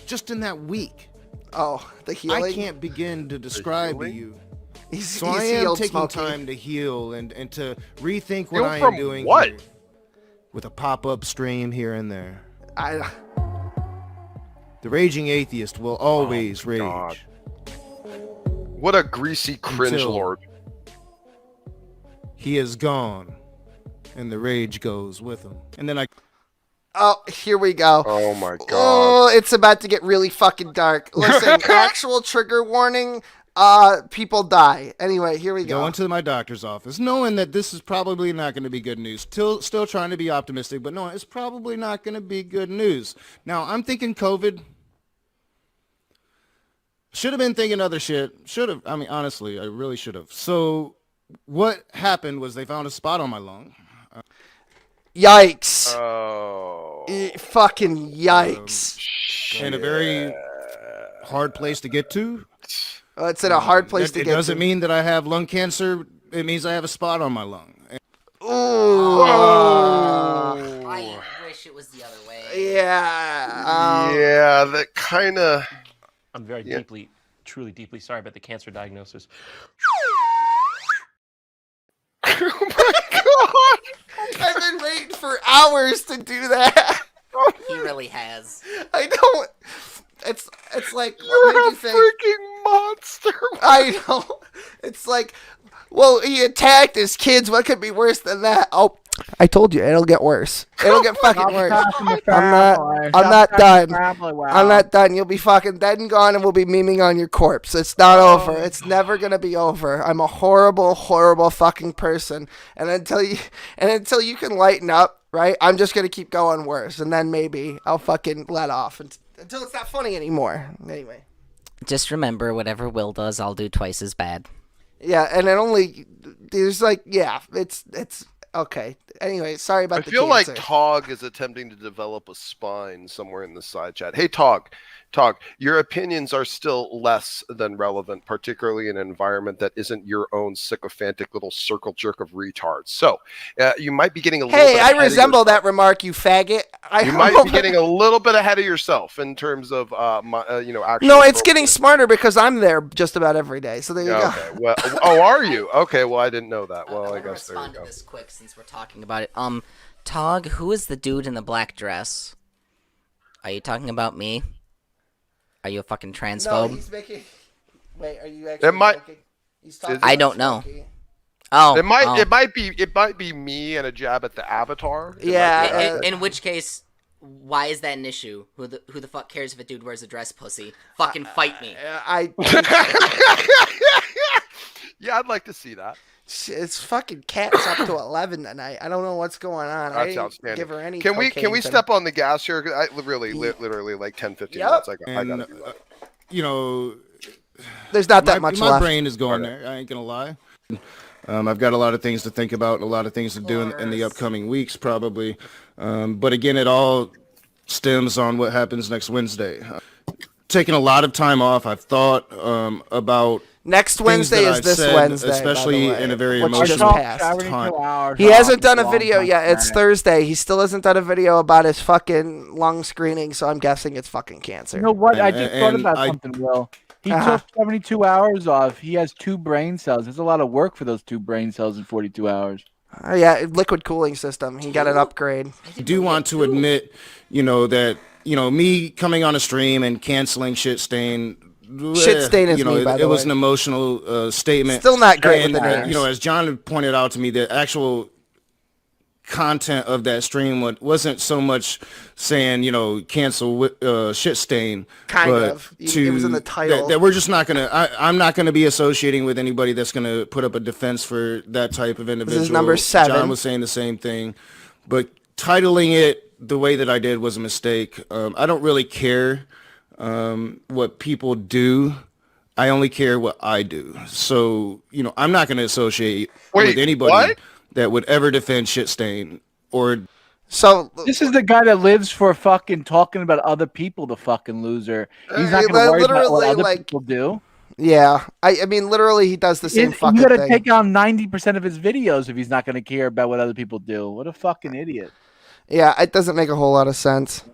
just in that week. Oh, the healing? I can't begin to describe to you. He's I am healed, taking Smokey. time to heal and to rethink what Heal I am from doing what? here with a pop-up stream here and there. The Raging Atheist will always rage. God. What a greasy cringe Until lord. He is gone, and the rage goes with him. And then Oh, here we go. Oh my god. Oh, it's about to get really fucking dark. Listen, actual trigger warning. People die. Anyway, here we go. go into my doctor's office, knowing that this is probably not going to be good news. Still trying to be optimistic, but no, it's probably not going to be good news. Now, I'm thinking COVID. Should have been thinking other shit. Honestly, I really should have. So, what happened was they found a spot on my lung. Yikes. Oh. Fucking yikes. And a very hard place to get to. It's in a hard place to get to. It doesn't mean that I have lung cancer. It means I have a spot on my lung. Ooh. I wish it was the other way. Yeah. Yeah, that kind of... I'm very truly deeply sorry about the cancer diagnosis. Oh my god! I've been waiting for hours to do that. He really has. I don't... It's like... You're what a did you think? freaking monster. I know. It's like, well, he attacked his kids. What could be worse than that? Oh, I told you, it'll get worse. It'll get fucking worse. I'm not done. I'm not done. You'll be fucking dead and gone, and we'll be memeing on your corpse. It's not over. It's never gonna be over. I'm a horrible, horrible fucking person. And until you can lighten up, right? I'm just gonna keep going worse, and then maybe I'll fucking let off until it's not funny anymore. Anyway. Just remember, whatever Will does, I'll do twice as bad. Yeah, and there's it's okay. Anyway, sorry about the I feel cancer. like Tog is attempting to develop a spine somewhere in the side chat. Hey, Tog, your opinions are still less than relevant, particularly in an environment that isn't your own sycophantic little circle jerk of retards. So, you might be getting a little bit Hey, I ahead of resemble that remark, you faggot. You might be getting a little bit ahead of yourself in terms of, actual... No, it's getting smarter because I'm there just about every day. So there you go. Okay, well, are you? Okay, well, I didn't know that. Well, I guess there you Respond go. to this quick since we're talking about it. Tog, who is the dude in the black dress? Are you talking about me? Are you a fucking transphobe? No, he's making... Wait, are you actually joking? He's talking I about don't know. Smokey. Oh, It might be me and a jab at the avatar. In which case, why is that an issue? Who the fuck cares if a dude wears a dress, pussy? Fucking fight me. Yeah, I'd like to see that. It's fucking Cat's up to 11 tonight. I don't know what's going on. I That's didn't outstanding. give her any Can we cocaine step on the gas here? 'Cause I literally like 10, 15 minutes. I got it. You know, there's not that much my left. brain is going there. I ain't gonna lie. I've got a lot of things to think about and a lot of things to do in the upcoming weeks, probably. But again, it all stems on what happens next Wednesday. Taking a lot of time off. I've thought about next Wednesday is this Wednesday, especially by the way, in a very which just emotional passed. time. He hasn't done a video yet. It's Thursday. He still hasn't done a video about his fucking lung screening, so I'm guessing it's fucking cancer. You know what? I just thought about something, Will. He took 72 hours off. He has 2 brain cells. There's a lot of work for those 2 brain cells in 42 hours. Yeah, liquid cooling system. He got an upgrade. I do want to admit, that me coming on a stream and canceling Shit Stain. Shit Stain is me, by the it was way. an emotional statement. Still not great And, with the names. as John pointed out to me, the actual content of that stream wasn't so much saying, cancel Shit Stain. Kind but of. It was in the title. That we're just not going to, I'm not going to be associating with anybody that's going to put up a defense for that type of individual. This is number 7. John was saying the same thing. But titling it the way that I did was a mistake. I don't really care what people do. I only care what I do. So, I'm not going to associate with anybody that would ever defend Shit Stain or. So this is the guy that lives for fucking talking about other people. The fucking loser. He's not going to worry about what other people do. Yeah, I mean, literally, he does the same fucking thing. You got to thing. take on 90% of his videos if he's not going to care about what other people do. What a fucking idiot. Yeah, it doesn't make a whole lot of sense.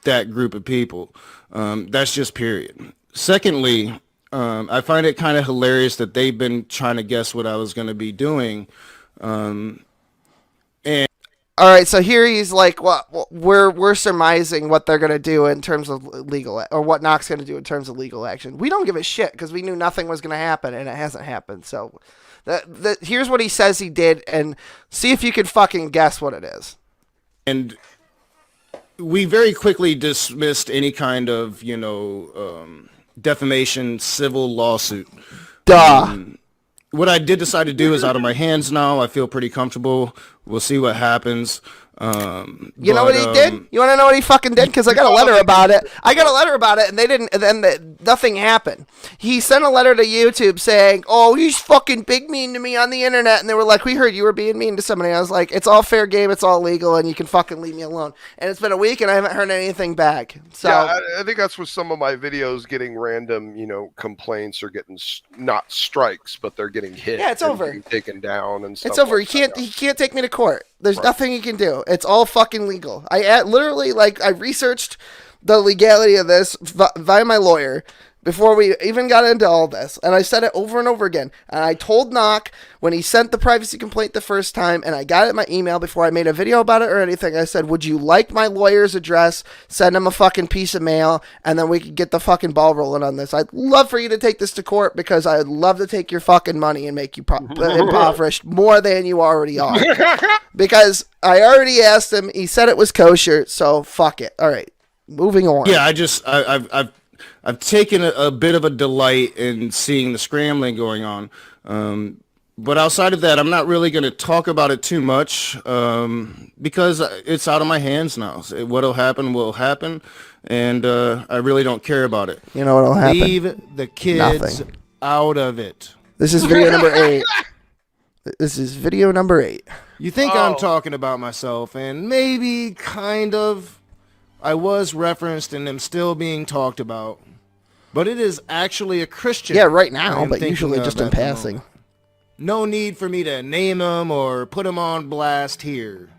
That group of people. That's just period. Secondly, I find it kind of hilarious that they've been trying to guess what I was going to be doing. And all right, so here he's like, we're surmising what they're gonna do in terms of legal, or what Knock's gonna do in terms of legal action. We don't give a shit because we knew nothing was gonna happen, and it hasn't happened. So, here's what he says he did, and see if you can fucking guess what it is. And we very quickly dismissed any kind of, defamation civil lawsuit. Duh. What I did decide to do is out of my hands now. I feel pretty comfortable. We'll see what happens. You know what he did? You want to know what he fucking did? Because I got a letter about it. And they didn't. And then nothing happened. He sent a letter to YouTube saying, "Oh, he's fucking big mean to me on the internet." And they were like, "We heard you were being mean to somebody." I was like, "It's all fair game. It's all legal, and you can fucking leave me alone." And it's been a week, and I haven't heard anything back. So yeah, I think that's with some of my videos getting random, complaints or getting not strikes, but they're getting hit. Yeah, it's and over. getting taken down and stuff. It's over. Like He can't take me to court. There's nothing he can do. It's all fucking legal. I literally, I researched the legality of this via my lawyer before we even got into all this. And I said it over and over again. And I told Knock when he sent the privacy complaint the first time, and I got it in my email before I made a video about it or anything. I said, would you like my lawyer's address? Send him a fucking piece of mail, and then we could get the fucking ball rolling on this. I'd love for you to take this to court because I'd love to take your fucking money and make you impoverished more than you already are. Because I already asked him. He said it was kosher, so fuck it. All right, moving on. Yeah, I've taken a bit of a delight in seeing the scrambling going on. But outside of that, I'm not really going to talk about it too much because it's out of my hands now. What'll happen will happen, and I really don't care about it. You know what'll happen? Leave the kids out of it. This is video number 8. This is video number 8. You think I'm talking about myself, and maybe kind of I was referenced and am still being talked about. But it is actually a Christian. Yeah, right now, but thinking usually of just in at the passing. moment. No need for me to name him or put him on blast here.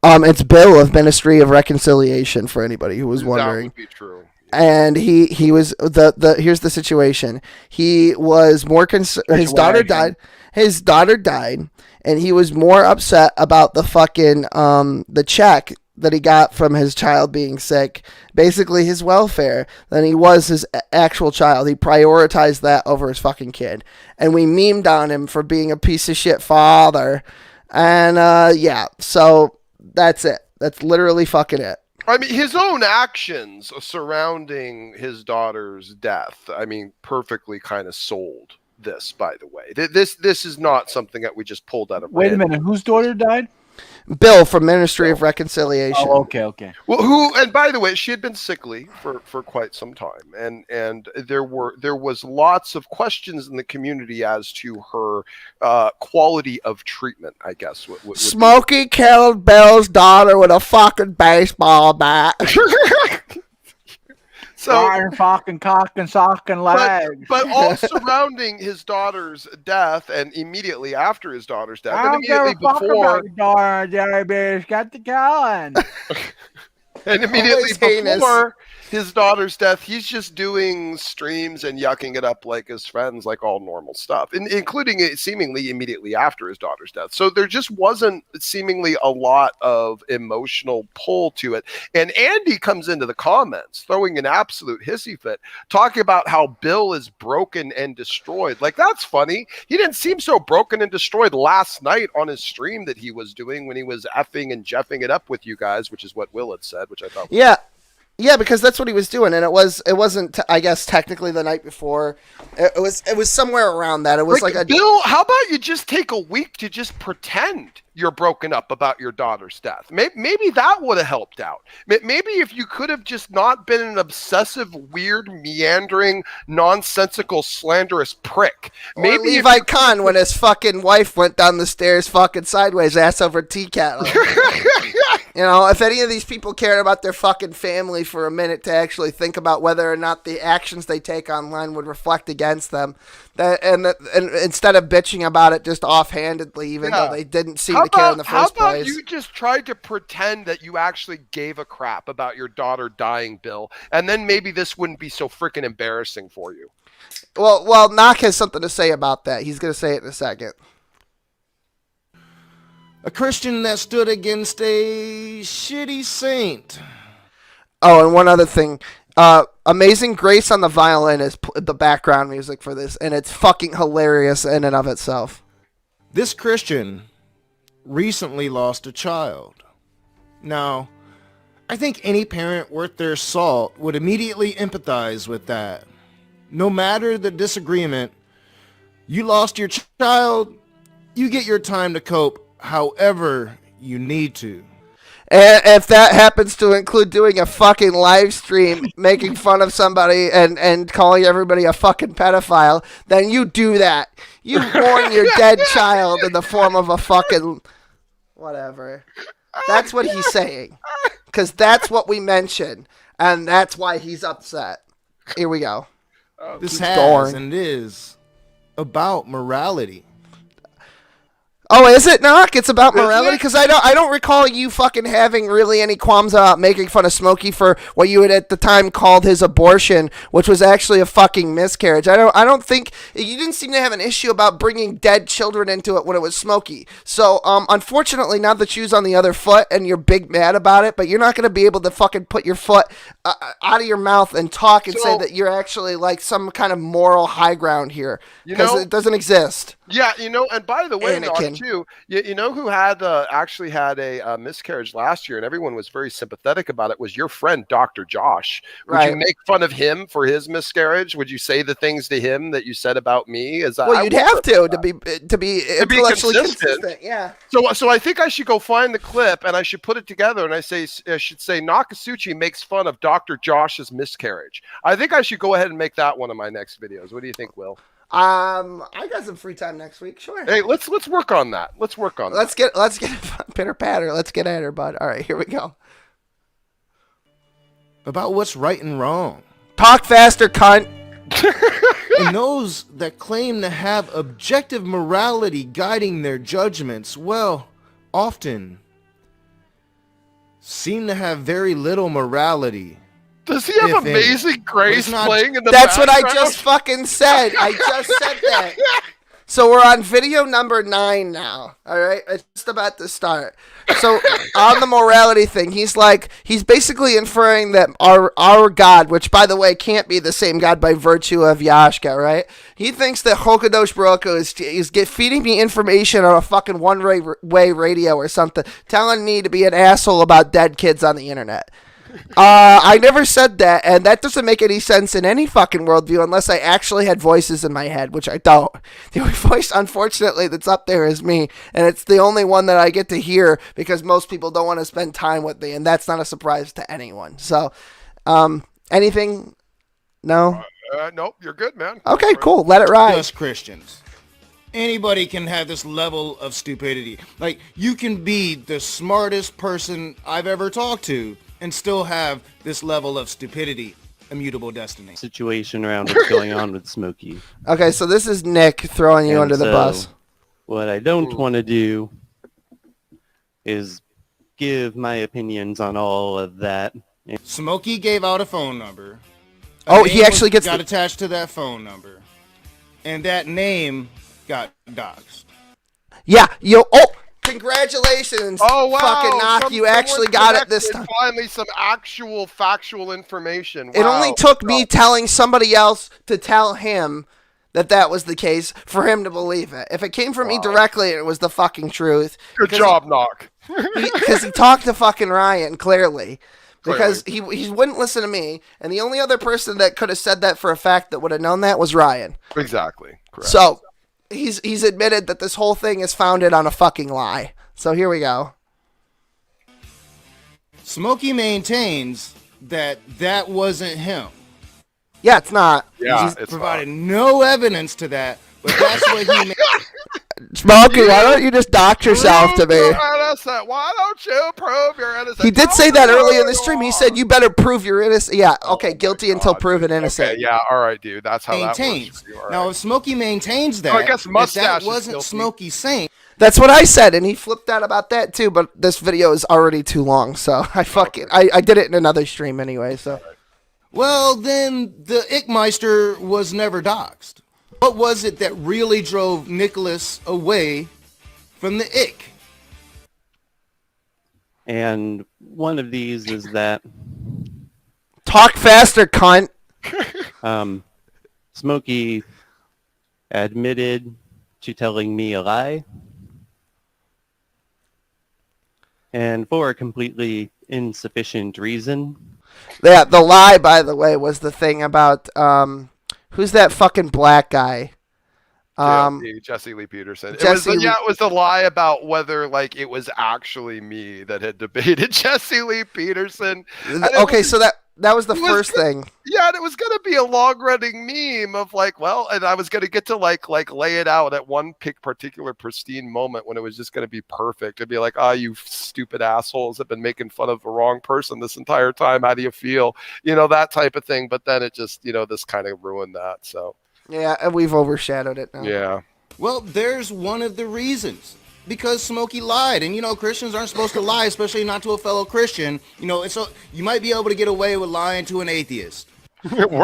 It's Bill of Ministry of Reconciliation for anybody who was wondering. That would be true. And he was here's the situation. He was more concerned. His daughter died. His daughter died, and he was more upset about the fucking the check that he got from his child being sick, basically his welfare, than he was his actual child. He prioritized that over his fucking kid. And we memed on him for being a piece of shit father. And yeah, so that's it. That's literally fucking it. I mean, his own actions surrounding his daughter's death, perfectly kind of sold this, by the way. This is not something that we just pulled out of. Wait a minute, whose daughter died? Bill from Ministry of Reconciliation. Oh, okay. Well, and by the way, she had been sickly for quite some time, and there was lots of questions in the community as to her quality of treatment, I guess. Smokey killed Bill's daughter with a fucking baseball bat. So iron fucking cock and sock and legs. But all surrounding his daughter's death, and immediately after his daughter's death, I don't give a fuck about your daughter, Jerry bitch. Get the going. And immediately before his daughter's death, he's just doing streams and yucking it up like his friends, like all normal stuff, including it seemingly immediately after his daughter's death. So there just wasn't seemingly a lot of emotional pull to it. And Andy comes into the comments throwing an absolute hissy fit, talking about how Bill is broken and destroyed. Like, that's funny. He didn't seem so broken and destroyed last night on his stream that he was doing when he was effing and jeffing it up with you guys, which is what Will had said, which I thought was Yeah, because that's what he was doing, and it wasn't. I guess technically the night before, it was somewhere around that. It was like a Bill. How about you just take a week to just pretend you're broken up about your daughter's death? Maybe that would have helped out. Maybe if you could have just not been an obsessive, weird, meandering, nonsensical, slanderous prick. Maybe or Levi Kahn when his fucking wife went down the stairs fucking sideways, ass over tea kettle. You know, if any of these people cared about their fucking family for a minute to actually think about whether or not the actions they take online would reflect against them, and instead of bitching about it just offhandedly, even though they didn't seem to care in the first place. How about you just tried to pretend that you actually gave a crap about your daughter dying, Bill, and then maybe this wouldn't be so freaking embarrassing for you. Well, Knock has something to say about that. He's going to say it in a second. A Christian that stood against a shitty saint. Oh, and one other thing. Amazing Grace on the violin is the background music for this, and it's fucking hilarious in and of itself. This Christian recently lost a child. Now, I think any parent worth their salt would immediately empathize with that. No matter the disagreement, you lost your child, you get your time to cope however you need to. And if that happens to include doing a fucking live stream, making fun of somebody and calling everybody a fucking pedophile, then you do that. You mourn your dead child in the form of a fucking whatever. That's what he's saying. Because that's what we mentioned. And that's why he's upset. Here we go. This has and is about morality. Oh, is it, Knock? It's about morality? Because I don't recall you fucking having really any qualms about making fun of Smokey for what you had at the time called his abortion, which was actually a fucking miscarriage. I don't think you didn't seem to have an issue about bringing dead children into it when it was Smokey. So, unfortunately, now the shoe's on the other foot and you're big mad about it, but you're not going to be able to fucking put your foot out of your mouth and talk and say that you're actually like some kind of moral high ground here because it doesn't exist. Yeah, and by the way, Anakin. too, you know who had actually had a miscarriage last year, and everyone was very sympathetic about it, was your friend Dr. Josh. Would you make fun of him for his miscarriage? Would you say the things to him that you said about me? You'd have to be intellectually consistent. Yeah. So I think I should go find the clip and I should put it together, and I should say Nokasuchi makes fun of Dr. Josh's miscarriage. I think I should go ahead and make that one of my next videos. What do you think, Will? I got some free time next week. Sure. Hey, let's work on that. Let's get pitter patter. Let's get at her, bud. All right, here we go. About what's right and wrong. Talk faster, cunt. And those that claim to have objective morality guiding their judgments, well, often seem to have very little morality. Does he have Amazing Grace playing in the That's background? what I just fucking said. I just said that. So we're on video number 9 now. All right, it's just about to start. So on the morality thing, he's basically inferring that our God, which by the way can't be the same God by virtue of Yashka, right? He thinks that Hokadosh Baroko is feeding me information on a fucking one-way radio or something, telling me to be an asshole about dead kids on the internet. I never said that, and that doesn't make any sense in any fucking worldview unless I actually had voices in my head, which I don't. The only voice, unfortunately, that's up there is me, and it's the only one that I get to hear because most people don't want to spend time with me, and that's not a surprise to anyone. So, anything? No? Nope, you're good, man. Okay, cool. Let it ride. Just Christians. Anybody can have this level of stupidity. Like, you can be the smartest person I've ever talked to and still have this level of stupidity. Immutable destiny. Situation around what's going on with Smokey. Okay, so this is Nick throwing you under the bus. What I don't want to do is give my opinions on all of that. Smokey gave out a phone number. He actually got attached to that phone number. And that name got doxxed. Yeah, congratulations. Oh, wow. Fucking knock, you actually got it this time. Finally, some actual factual information. Wow. It only took me telling somebody else to tell him that was the case for him to believe it. If it came from me directly, it was the fucking truth. Good job, Knock. Because he talked to fucking Ryan, clearly. Because he wouldn't listen to me, and the only other person that could have said that for a fact that would have known that was Ryan. Exactly. Correct. So, he's admitted that this whole thing is founded on a fucking lie. So here we go. Smokey maintains that wasn't him. Yeah, it's not. Yeah, he's provided no evidence to that, but that's what he made. Smokey, why don't you just dox yourself to me? Why don't you prove you're innocent? He did say that earlier in the stream. He said, you better prove you're innocent. Yeah, okay, guilty until proven innocent. Okay, yeah, all right, dude. That's how that works. Now, if Smokey maintains that, I guess mustache that wasn't Smokey saying. That's what I said, and he flipped out about that too, but this video is already too long, so I did it in another stream anyway, so. Well, then the Ickmeister was never doxxed. What was it that really drove Nicholas away from the Ick? And one of these is that... Talk faster, cunt! Smokey admitted to telling me a lie. And for a completely insufficient reason. Yeah, the lie, by the way, was the thing about... who's that fucking black guy? Jesse Lee Peterson. It was the lie about whether it was actually me that had debated Jesse Lee Peterson. Okay, so that was the first thing. Yeah, and it was gonna be a long-running meme of and I was gonna get to lay it out at one particular pristine moment when it was just gonna be perfect. It'd be like, you stupid assholes have been making fun of the wrong person this entire time. How do you feel? That type of thing. But then it just, this kind of ruined that. So. Yeah, and we've overshadowed it now. Yeah. Well, there's one of the reasons. Because Smokey lied, and Christians aren't supposed to lie, especially not to a fellow Christian. So you might be able to get away with lying to an atheist.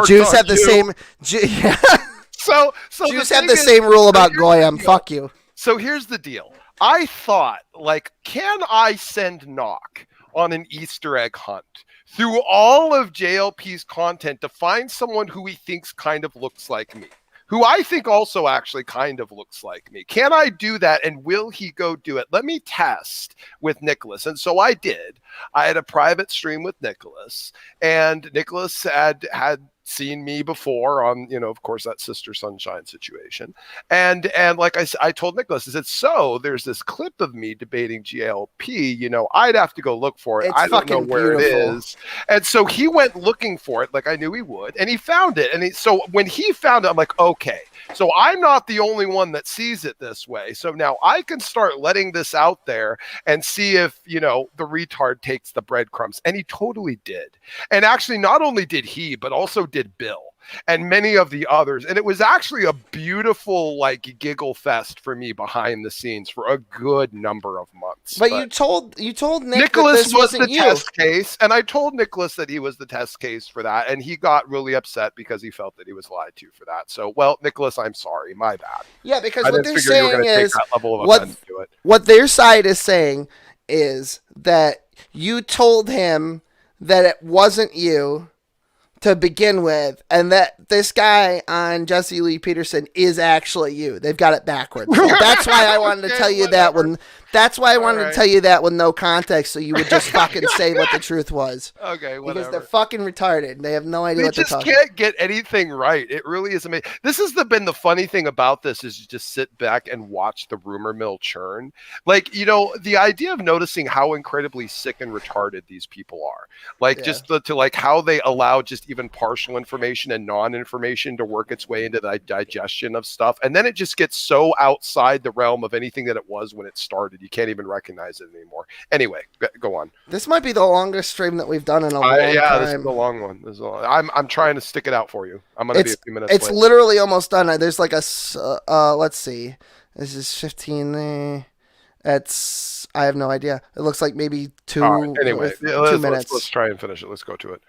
Jews have the same. Yeah. So Jews have the same rule about Goyim. Fuck you. So here's the deal. I thought, can I send Knock on an Easter egg hunt through all of JLP's content to find someone who he thinks kind of looks like me? Who I think also actually kind of looks like me. Can I do that, and will he go do it? Let me test with Nicholas. And so I did. I had a private stream with Nicholas, and Nicholas had seen me before on, of course, that Sister Sunshine situation. And like I told Nicholas, I said, so there's this clip of me debating GLP, I'd have to go look for it. I don't know where it is. And so he went looking for it, like I knew he would, and he found it. And so when he found it, I'm like, okay, so I'm not the only one that sees it this way. So now I can start letting this out there and see if, the retard takes the breadcrumbs. And he totally did. And actually, not only did he, but also did Bill and many of the others. And it was actually a beautiful giggle fest for me behind the scenes for a good number of months. But you told Nick Nicholas that this was wasn't the you. test case, and I told Nicholas that he was the test case for that, and he got really upset because he felt that he was lied to for that. So, Nicholas, I'm sorry, my bad. Yeah, because I what didn't they're figure you were saying gonna take is that level of offense to it. what their side is saying is that you told him that it wasn't you to begin with, and that this guy on Jesse Lee Peterson is actually you. They've got it backwards. So that's why I wanted to tell you that when That's why I wanted right. to tell you that with no context, so you would just fucking say what the truth was. Okay, whatever. Because they're fucking retarded. They have no idea They what they're just talking can't get anything right. It really is amazing. This has been the funny thing about this is you just sit back and watch the rumor mill churn. Like, you know, the idea of noticing how incredibly sick and retarded these people are. Like, just to like how they allow just even partial information and non-information to work its way into the digestion of stuff. And then it just gets so outside the realm of anything that it was when it started. You can't even recognize it anymore. Anyway, go on. This might be the longest stream that we've done in a long time. This is a long one. This is I'm trying to stick it out for you. I'm gonna be a few minutes It's late. literally almost done. There's like a let's see. This is 15. I have no idea. It looks like maybe two. Anyway, 2 minutes. Let's try and finish it. Let's go to it.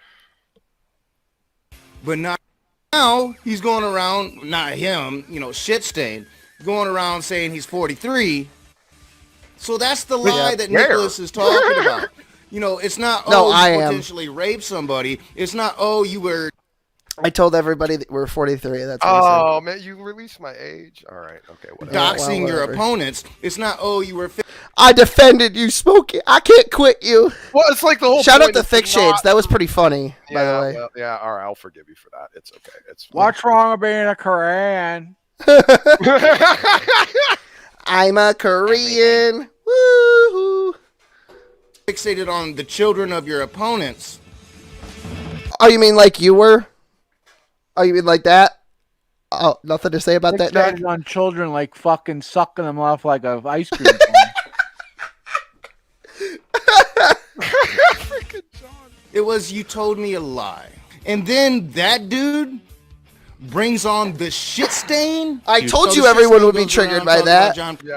But now he's going around, not him, you know, shit stain, going around saying he's 43. So that's the lie that Nicholas is talking about. You know, it's not, you potentially raped somebody. It's not, you were... I told everybody that we're 43. That's what Oh, I said. man, you released my age. All right, okay, whatever. Doxing your opponents. It's not, you were... I defended you, Smokey. I can't quit you. Well, it's like the whole Shout out point to is Thick not- Shades. That was pretty funny, by the way. Well, yeah, all right, I'll forgive you for that. It's okay. It's What's wrong with being a Korean? I'm a Korean. Woo-hoo. Fixated on the children of your opponents. Oh, you mean like you were? Oh, you mean like that? Oh, nothing to say about that, Nick? Fixated on children like fucking sucking them off like a ice cream cone. It was, you told me a lie. And then that dude brings on the shit stain. I told you everyone would be triggered by that.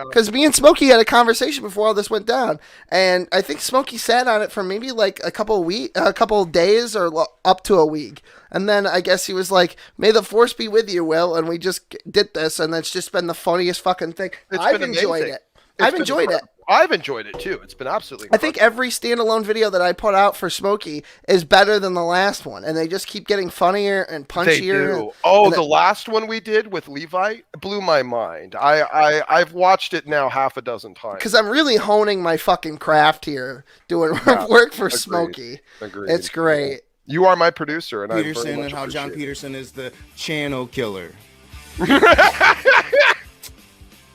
Because me and Smokey had a conversation before all this went down. And I think Smokey sat on it for maybe like a couple days or up to a week. And then I guess he was like, may the force be with you, Will. And we just did this. And it's just been the funniest fucking thing. I've enjoyed it. I've enjoyed it. I've enjoyed it too. It's been absolutely I think every standalone video that I put out for Smokey is better than the last one, and they just keep getting funnier and punchier. They do. The last one we did with Levi blew my mind. I've watched it now half a dozen times. Because I'm really honing my fucking craft here, doing work for Smokey. Agreed. It's great. You are my producer, and Peterson I very much and how John appreciate it. Peterson is the channel killer.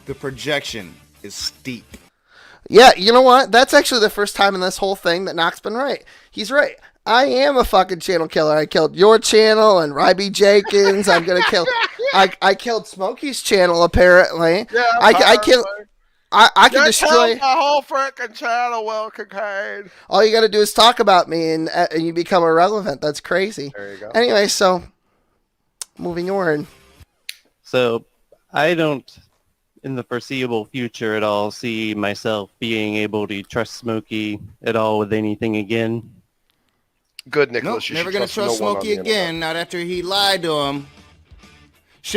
The projection is steep. Yeah, you know what? That's actually the first time in this whole thing that Knock's been right. He's right. I am a fucking channel killer. I killed your channel and Ryby Jenkins. I'm gonna kill. I killed Smokey's channel apparently. Yeah, I killed. I can destroy the whole freaking channel, Will Kincaid. All you got to do is talk about me, and you become irrelevant. That's crazy. There you go. Anyway, so moving on. So I don't, in the foreseeable future at all, see myself being able to trust Smokey at all with anything again. Good, Nicholas. Nope, you never should gonna trust trust no one on Smokey the again. Not after he lied to him.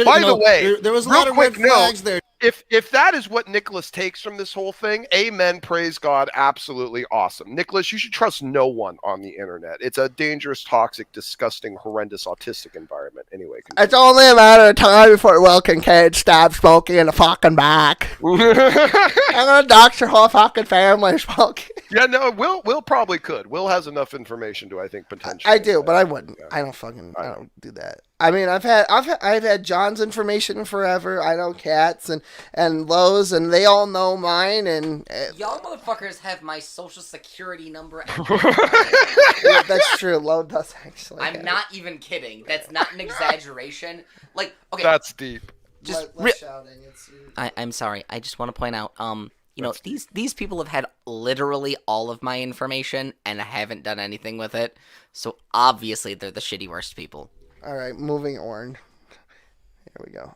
By the way, there was a real lot of red quick note, flags there. If that is what Nicholas takes from this whole thing, amen, praise God, absolutely awesome. Nicholas, you should trust no one on the internet. It's a dangerous, toxic, disgusting, horrendous, autistic environment. Anyway, It's only a matter of time before Will Kincaid stabs Smokey in the fucking back. I'm gonna dox your whole fucking family, Smokey. Yeah, no, Will probably could. Will has enough information to, I think, potentially. I do, but I wouldn't. I don't do that. I mean, I've had John's information forever. I know Kat's and Lowe's, and they all know mine. And y'all motherfuckers have my social security number. Yeah, that's true. Lowe does actually. I'm not even kidding. That's not an exaggeration. Like, okay, that's deep. Just shouting. I'm sorry. I just want to point out, you know, these people have had literally all of my information and haven't done anything with it. So obviously they're the shitty worst people. All right, moving on. Here we go.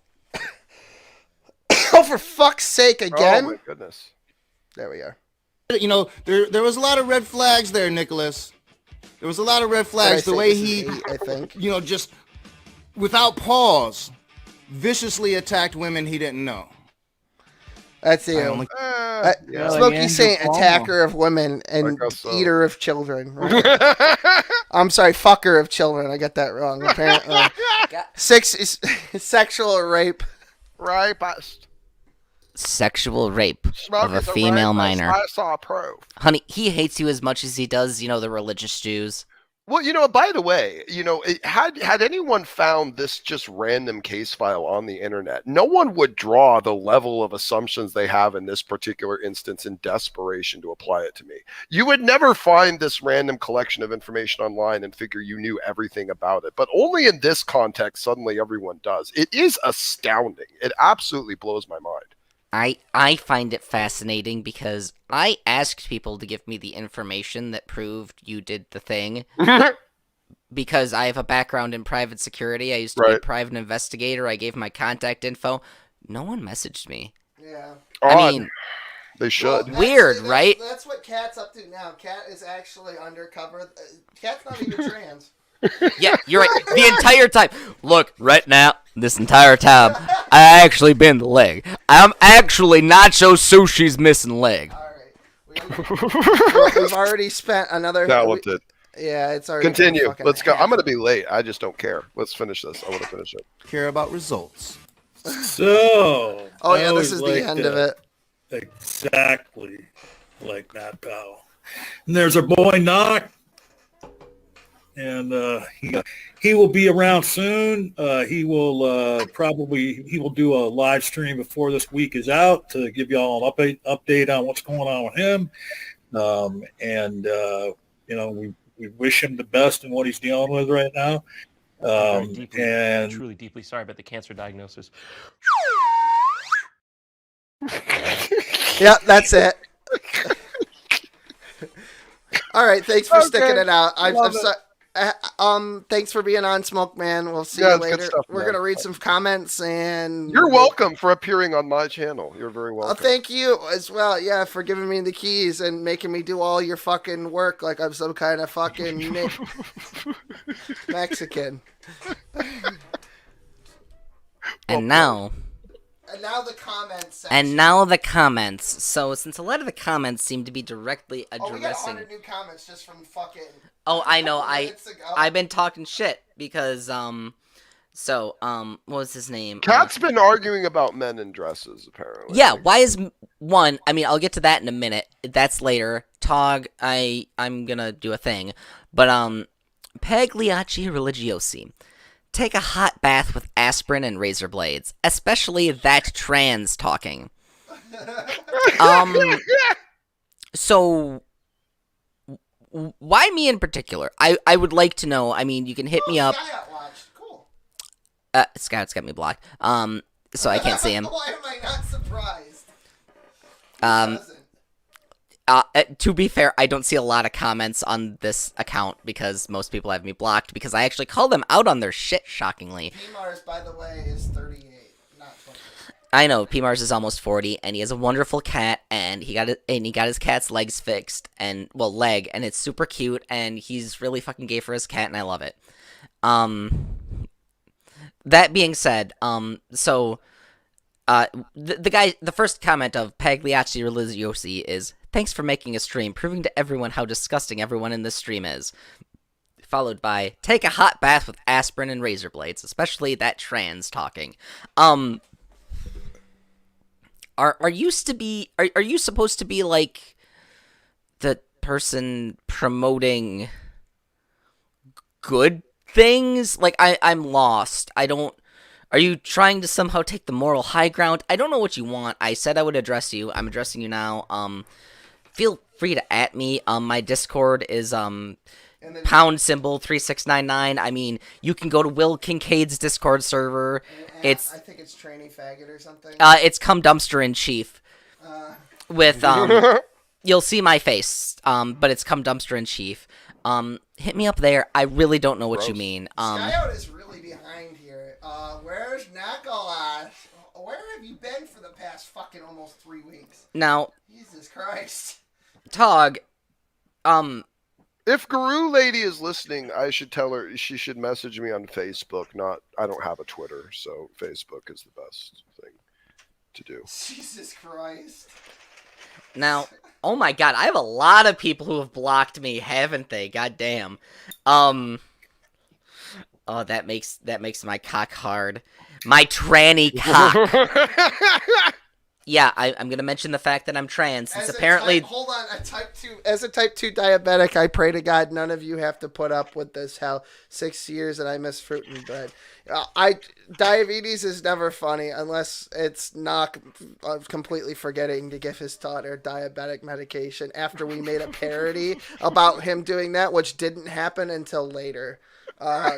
Oh, for fuck's sake, again! Oh my goodness. There we are. You know, there was a lot of red flags there, Nicholas. There was a lot of red flags. The way he, I think, you know, just without pause, viciously attacked women he didn't know. That's you. Smokey Saint, attacker of women and eater of children. Right? I'm sorry, fucker of children. I got that wrong. Apparently, 6 is sexual rape. Rapist. sexual rape of a Smokey's female rape. minor. I saw proof. Honey, he hates you as much as he does, the religious Jews. Well, by the way, had anyone found this just random case file on the internet, no one would draw the level of assumptions they have in this particular instance in desperation to apply it to me. You would never find this random collection of information online and figure you knew everything about it. But only in this context, suddenly everyone does. It is astounding. It absolutely blows my mind. I find it fascinating because I asked people to give me the information that proved you did the thing. Because I have a background in private security. I used to be a private investigator. I gave my contact info. No one messaged me. Yeah. I mean, they should. Well, weird, right? That's what Kat's up to now. Kat is actually undercover. Kat's not even trans. Yeah, you're right. The entire time. Look, right now, this entire time, I actually been the leg. I'm actually Nacho Sushi's missing leg. We've already spent another... Talented. Yeah, it's already... Continue. Let's go. I'm going to be late. I just don't care. Let's finish this. I want to finish it. Care about results. So... Oh, yeah, this is the end of it. Exactly. Like that, pal. And there's our boy, Knock. And he will be around soon. He will do a live stream before this week is out to give y'all an update on what's going on with him. We wish him the best in what he's dealing with right now. Truly deeply sorry about the cancer diagnosis. Yeah, that's it. All right, thanks for sticking it out. I'm sorry. Thanks for being on, Smoke Man. We'll see you later. We're gonna read some comments, and you're welcome for appearing on my channel. You're very welcome. Thank you as well. Yeah, for giving me the keys and making me do all your fucking work like I'm some kind of fucking Mexican. And now the comments section. And now the comments. So, since a lot of the comments seem to be directly addressing... Oh, we got 100 new comments just from fucking... Oh, I know. I've been talking shit because, what was his name? Kat's been arguing about men in dresses, apparently. Yeah, why is one... I mean, I'll get to that in a minute. That's later. Tog, I'm gonna do a thing. But, Pagliacci Religiosi. Take a hot bath with aspirin and razor blades, especially that trans talking. So, why me in particular? I would like to know. I mean, you can hit me up. Cool. Scout's got me blocked. So I can't see him. Why am I not surprised? To be fair, I don't see a lot of comments on this account because most people have me blocked because I actually call them out on their shit, shockingly. PMars, by the way, is 38, not 20. I know, PMars is almost 40, and he has a wonderful cat, and he got his cat's legs fixed, and it's super cute, and he's really fucking gay for his cat, and I love it. That being said, the first comment of Pagliacci Religiosi is, thanks for making a stream, proving to everyone how disgusting everyone in this stream is. Followed by, take a hot bath with aspirin and razor blades, especially that trans talking. Are you supposed to be like the person promoting good things? Like, I'm lost. Are you trying to somehow take the moral high ground? I don't know what you want. I said I would address you. I'm addressing you now. Feel free to at me. My Discord is #3699. I mean, you can go to Will Kincaid's Discord server. I think it's Trainee Faggot or something. It's Cum Dumpster in Chief. With you'll see my face. But it's Cum Dumpster in Chief. Hit me up there. I really don't know what you mean. Scout is really behind here. Where's Nakalash? Where have you been for the past fucking almost 3 weeks? Now, Jesus Christ. Tog, if Guru Lady is listening, I should tell her she should message me on Facebook. I don't have a Twitter, so Facebook is the best thing to do. Jesus Christ. Now, oh my god, I have a lot of people who have blocked me, haven't they? God damn. Oh, that makes my cock hard. My tranny cock. Yeah, I'm gonna mention the fact that I'm trans, since apparently... Hold on, as a type 2 diabetic, I pray to God none of you have to put up with this hell. 6 years and I miss fruit and bread. Diabetes is never funny unless it's Nock completely forgetting to give his daughter diabetic medication after we made a parody about him doing that, which didn't happen until later.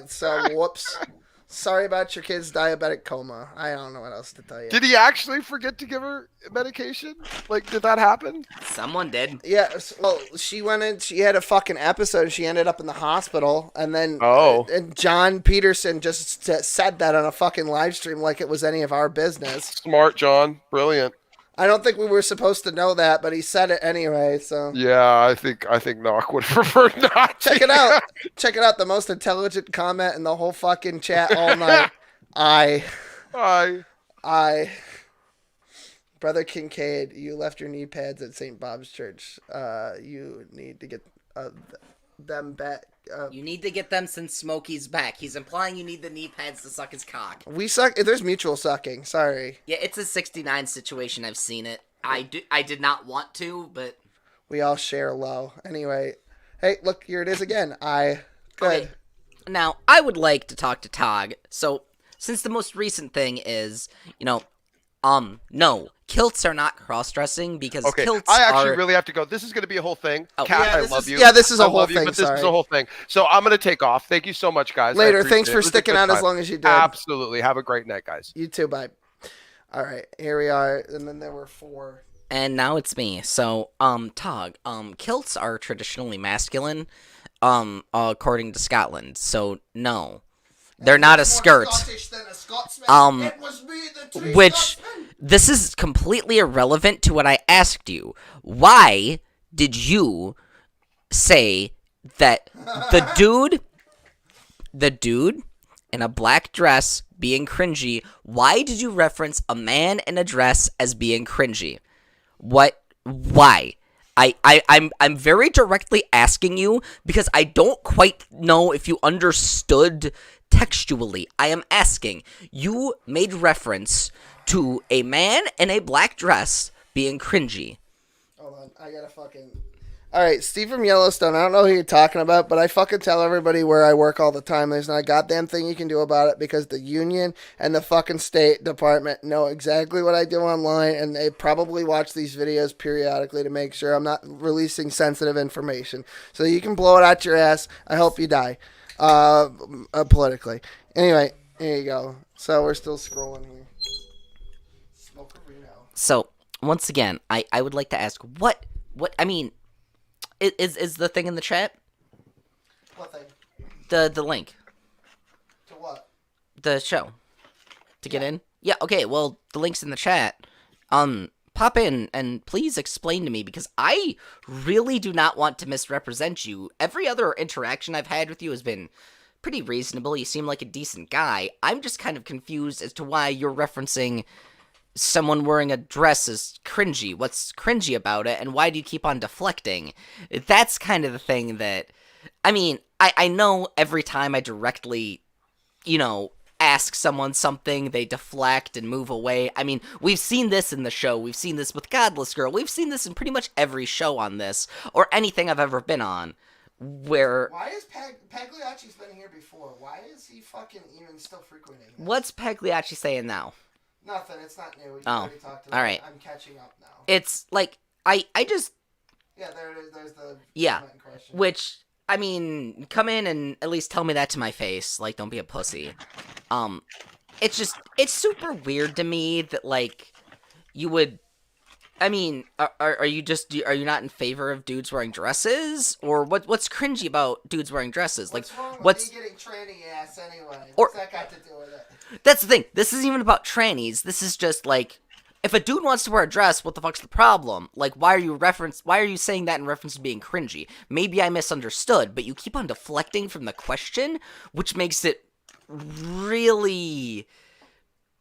So, whoops. Sorry about your kid's diabetic coma. I don't know what else to tell you. Did he actually forget to give her medication? Like, did that happen? Someone did. Yeah, well, she went in, she had a fucking episode, and she ended up in the hospital, and then and John Peterson just said that on a fucking live stream like it was any of our business. Smart, John. Brilliant. I don't think we were supposed to know that, but he said it anyway, so. Yeah, I think Nock would prefer not. Check it out. Check it out. The most intelligent comment in the whole fucking chat all night. Brother Kincaid, you left your knee pads at St. Bob's Church. You need to get them back. You need to get them since Smokey's back. He's implying you need the knee pads to suck his cock. We suck. There's mutual sucking. Sorry. Yeah, it's a 69 situation. I've seen it. I did not want to, but we all share low. Anyway, hey, look, here it is again. Good. Okay. Now, I would like to talk to Tog. So, since the most recent thing is, no, kilts are not cross-dressing because kilts I actually are... really have to go. This is going to be a whole thing. Oh, Kat, yeah, I love you. Yeah, this is a whole love thing. You, but this is a whole thing. So I'm going to take off. Thank you so much, guys. Later. Thanks for sticking out as long as you did. Absolutely. Have a great night, guys. You too. Bye. All right. Here we are. And then there were 4. And now it's me. So, Tog, kilts are traditionally masculine, according to Scotland. So, no. They're not a skirt. Which, this is completely irrelevant to what I asked you. Why did you say that the dude in a black dress being cringy, why did you reference a man in a dress as being cringy? Why? I'm very directly asking you because I don't quite know if you understood textually. I am asking. You made reference to a man in a black dress being cringy. Hold on. I gotta fucking... Alright, Steve from Yellowstone. I don't know who you're talking about, but I fucking tell everybody where I work all the time. There's not a goddamn thing you can do about it because the union and the fucking State Department know exactly what I do online, and they probably watch these videos periodically to make sure I'm not releasing sensitive information. So you can blow it out your ass. I hope you die. Politically. Anyway, here you go. So we're still scrolling here. So, once again, I would like to ask, what, I mean... Is the thing in the chat? What thing? The link. To what? The show. To get in? Yeah, okay, well, the link's in the chat. Pop in and please explain to me, because I really do not want to misrepresent you. Every other interaction I've had with you has been pretty reasonable. You seem like a decent guy. I'm just kind of confused as to why you're referencing... someone wearing a dress is cringy. What's cringy about it, and why do you keep on deflecting? That's kind of the thing that... I mean, I know every time I directly, ask someone something, they deflect and move away. I mean, we've seen this in the show. We've seen this with Godless Girl. We've seen this in pretty much every show on this, or anything I've ever been on, where... Why is Pagliacci's been here before? Why is he fucking even still frequenting this? What's Pagliacci saying now? Nothing, it's not new. We already talked about alright. it. I'm catching up now. It's like, I just... Yeah, there it is. There's the... Yeah, question. which, I mean, come in and at least tell me that to my face. Like, don't be a pussy. It's just, it's super weird to me that, like, you would... I mean, are you not in favor of dudes wearing dresses? Or what's cringy about dudes wearing dresses? Like, what's me getting tranny ass anyway? What's that got to do with it? That's the thing. This isn't even about trannies. This is just like, if a dude wants to wear a dress, what the fuck's the problem? Like, why are you saying that in reference to being cringy? Maybe I misunderstood, but you keep on deflecting from the question, which makes it really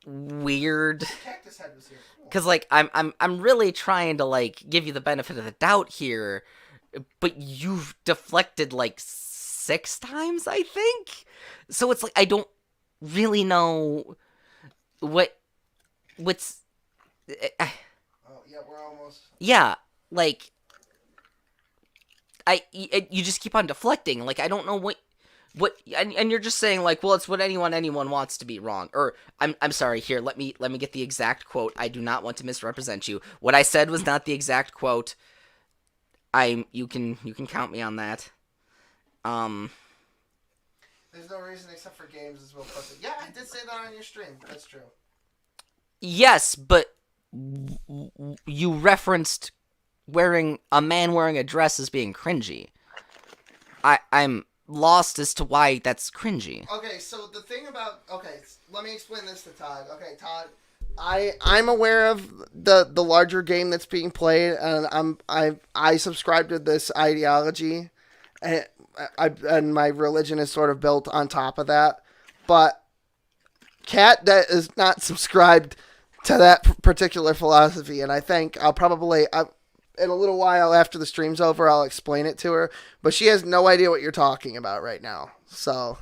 weird. Cactus Head was here. Cool. Cause like I'm really trying to like give you the benefit of the doubt here, but you've deflected like 6 times, I think. So it's like I don't really know what's Yeah, we're almost. Yeah, like you just keep on deflecting. Like I don't know what and you're just saying like, well, it's what anyone wants to be wrong. Or I'm sorry. Here, let me get the exact quote. I do not want to misrepresent you. What I said was not the exact quote. You can count me on that. There's no reason except for games as well. Yeah, I did say that on your stream. That's true. Yes, but you referenced a man wearing a dress as being cringy. I'm lost as to why that's cringy. Okay, so the thing about let me explain this to Todd. Okay, Todd, I'm aware of the larger game that's being played, and I subscribe to this ideology, and my religion is sort of built on top of that. But Cat that is not subscribed to that particular philosophy, and I think I'll probably in a little while after the stream's over, I'll explain it to her. But she has no idea what you're talking about right now. So.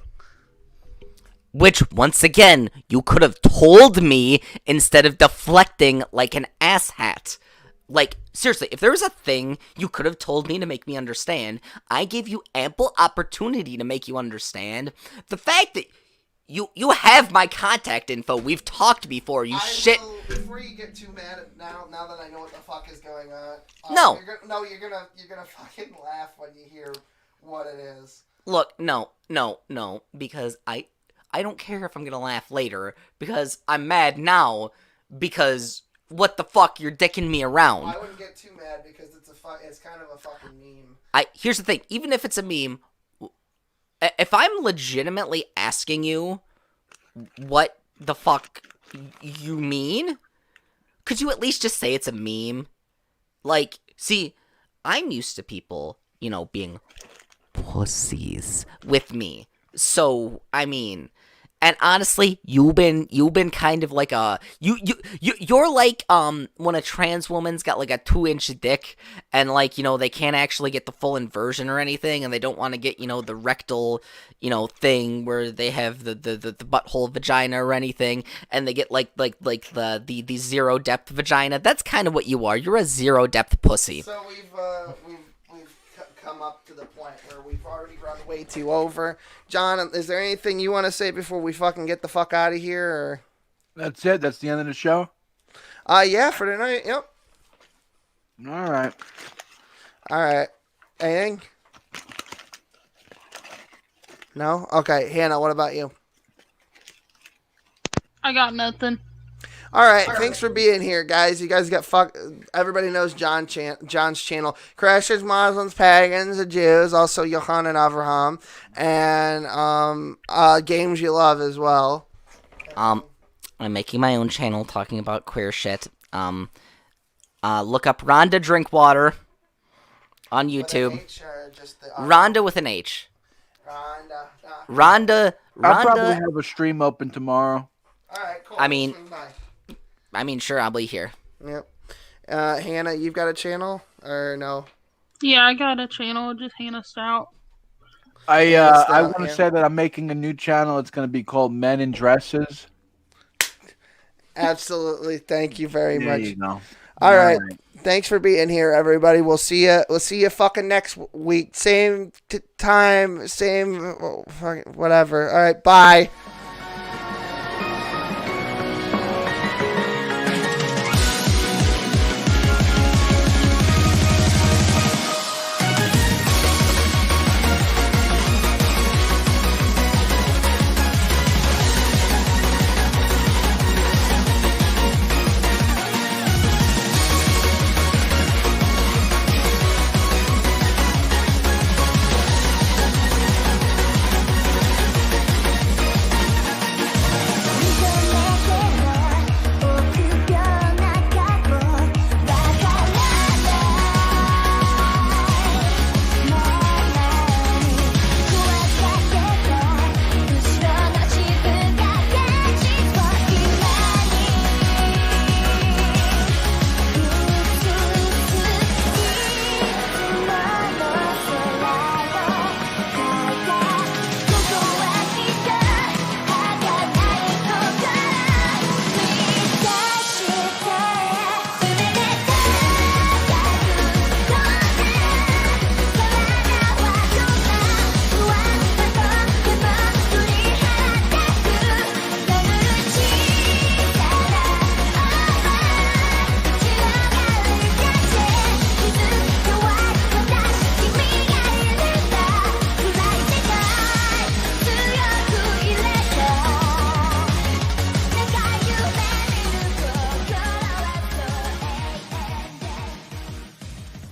Which, once again, you could have told me instead of deflecting like an asshat. Like, seriously, if there was a thing you could have told me to make me understand, I gave you ample opportunity to make you understand. The fact that you have my contact info, we've talked before, Before you get too mad at now that I know what the fuck is going on. No. You're gonna fucking laugh when you hear what it is. Look, no, because I don't care if I'm gonna laugh later, because I'm mad now, because what the fuck, you're dicking me around. I wouldn't get too mad because it's kind of a fucking meme. Here's the thing, even if it's a meme, if I'm legitimately asking you what the fuck you mean, could you at least just say it's a meme? Like, see, I'm used to people, being pussies with me. So, I mean, and honestly, you've been kind of like you're like when a trans woman's got like a 2-inch dick and like they can't actually get the full inversion or anything, and they don't want to get the rectal thing where they have the butthole vagina or anything, and they get like the zero depth vagina. That's kind of what you are. You're a zero depth pussy. So we've come up to the point where we've already run way too over. John, is there anything you want to say before we fucking get the fuck out of here? Or? That's it. That's the end of the show. Yeah, for tonight. Yep. All right. Anything? No. Okay, Hannah. What about you? I got nothing. All right, thanks for being here, guys. You guys got everybody knows John's channel. Christians, Muslims, pagans, Jews, also Johan and Avraham, and games you love as well. I'm making my own channel talking about queer shit. Look up Rhonda Drinkwater on YouTube. Rhonda with an H. Rhonda. I'll probably have a stream open tomorrow. All right, cool. I mean, sure, I'll be here. Yep. Hannah, you've got a channel or no? Yeah, I got a channel, just Hannah Stout. I want to say that I'm making a new channel. It's going to be called Men in Dresses. Absolutely. Thank you very much. You go. All right. Thanks for being here, everybody. We'll see you fucking next week. Same time, same whatever. All right. Bye.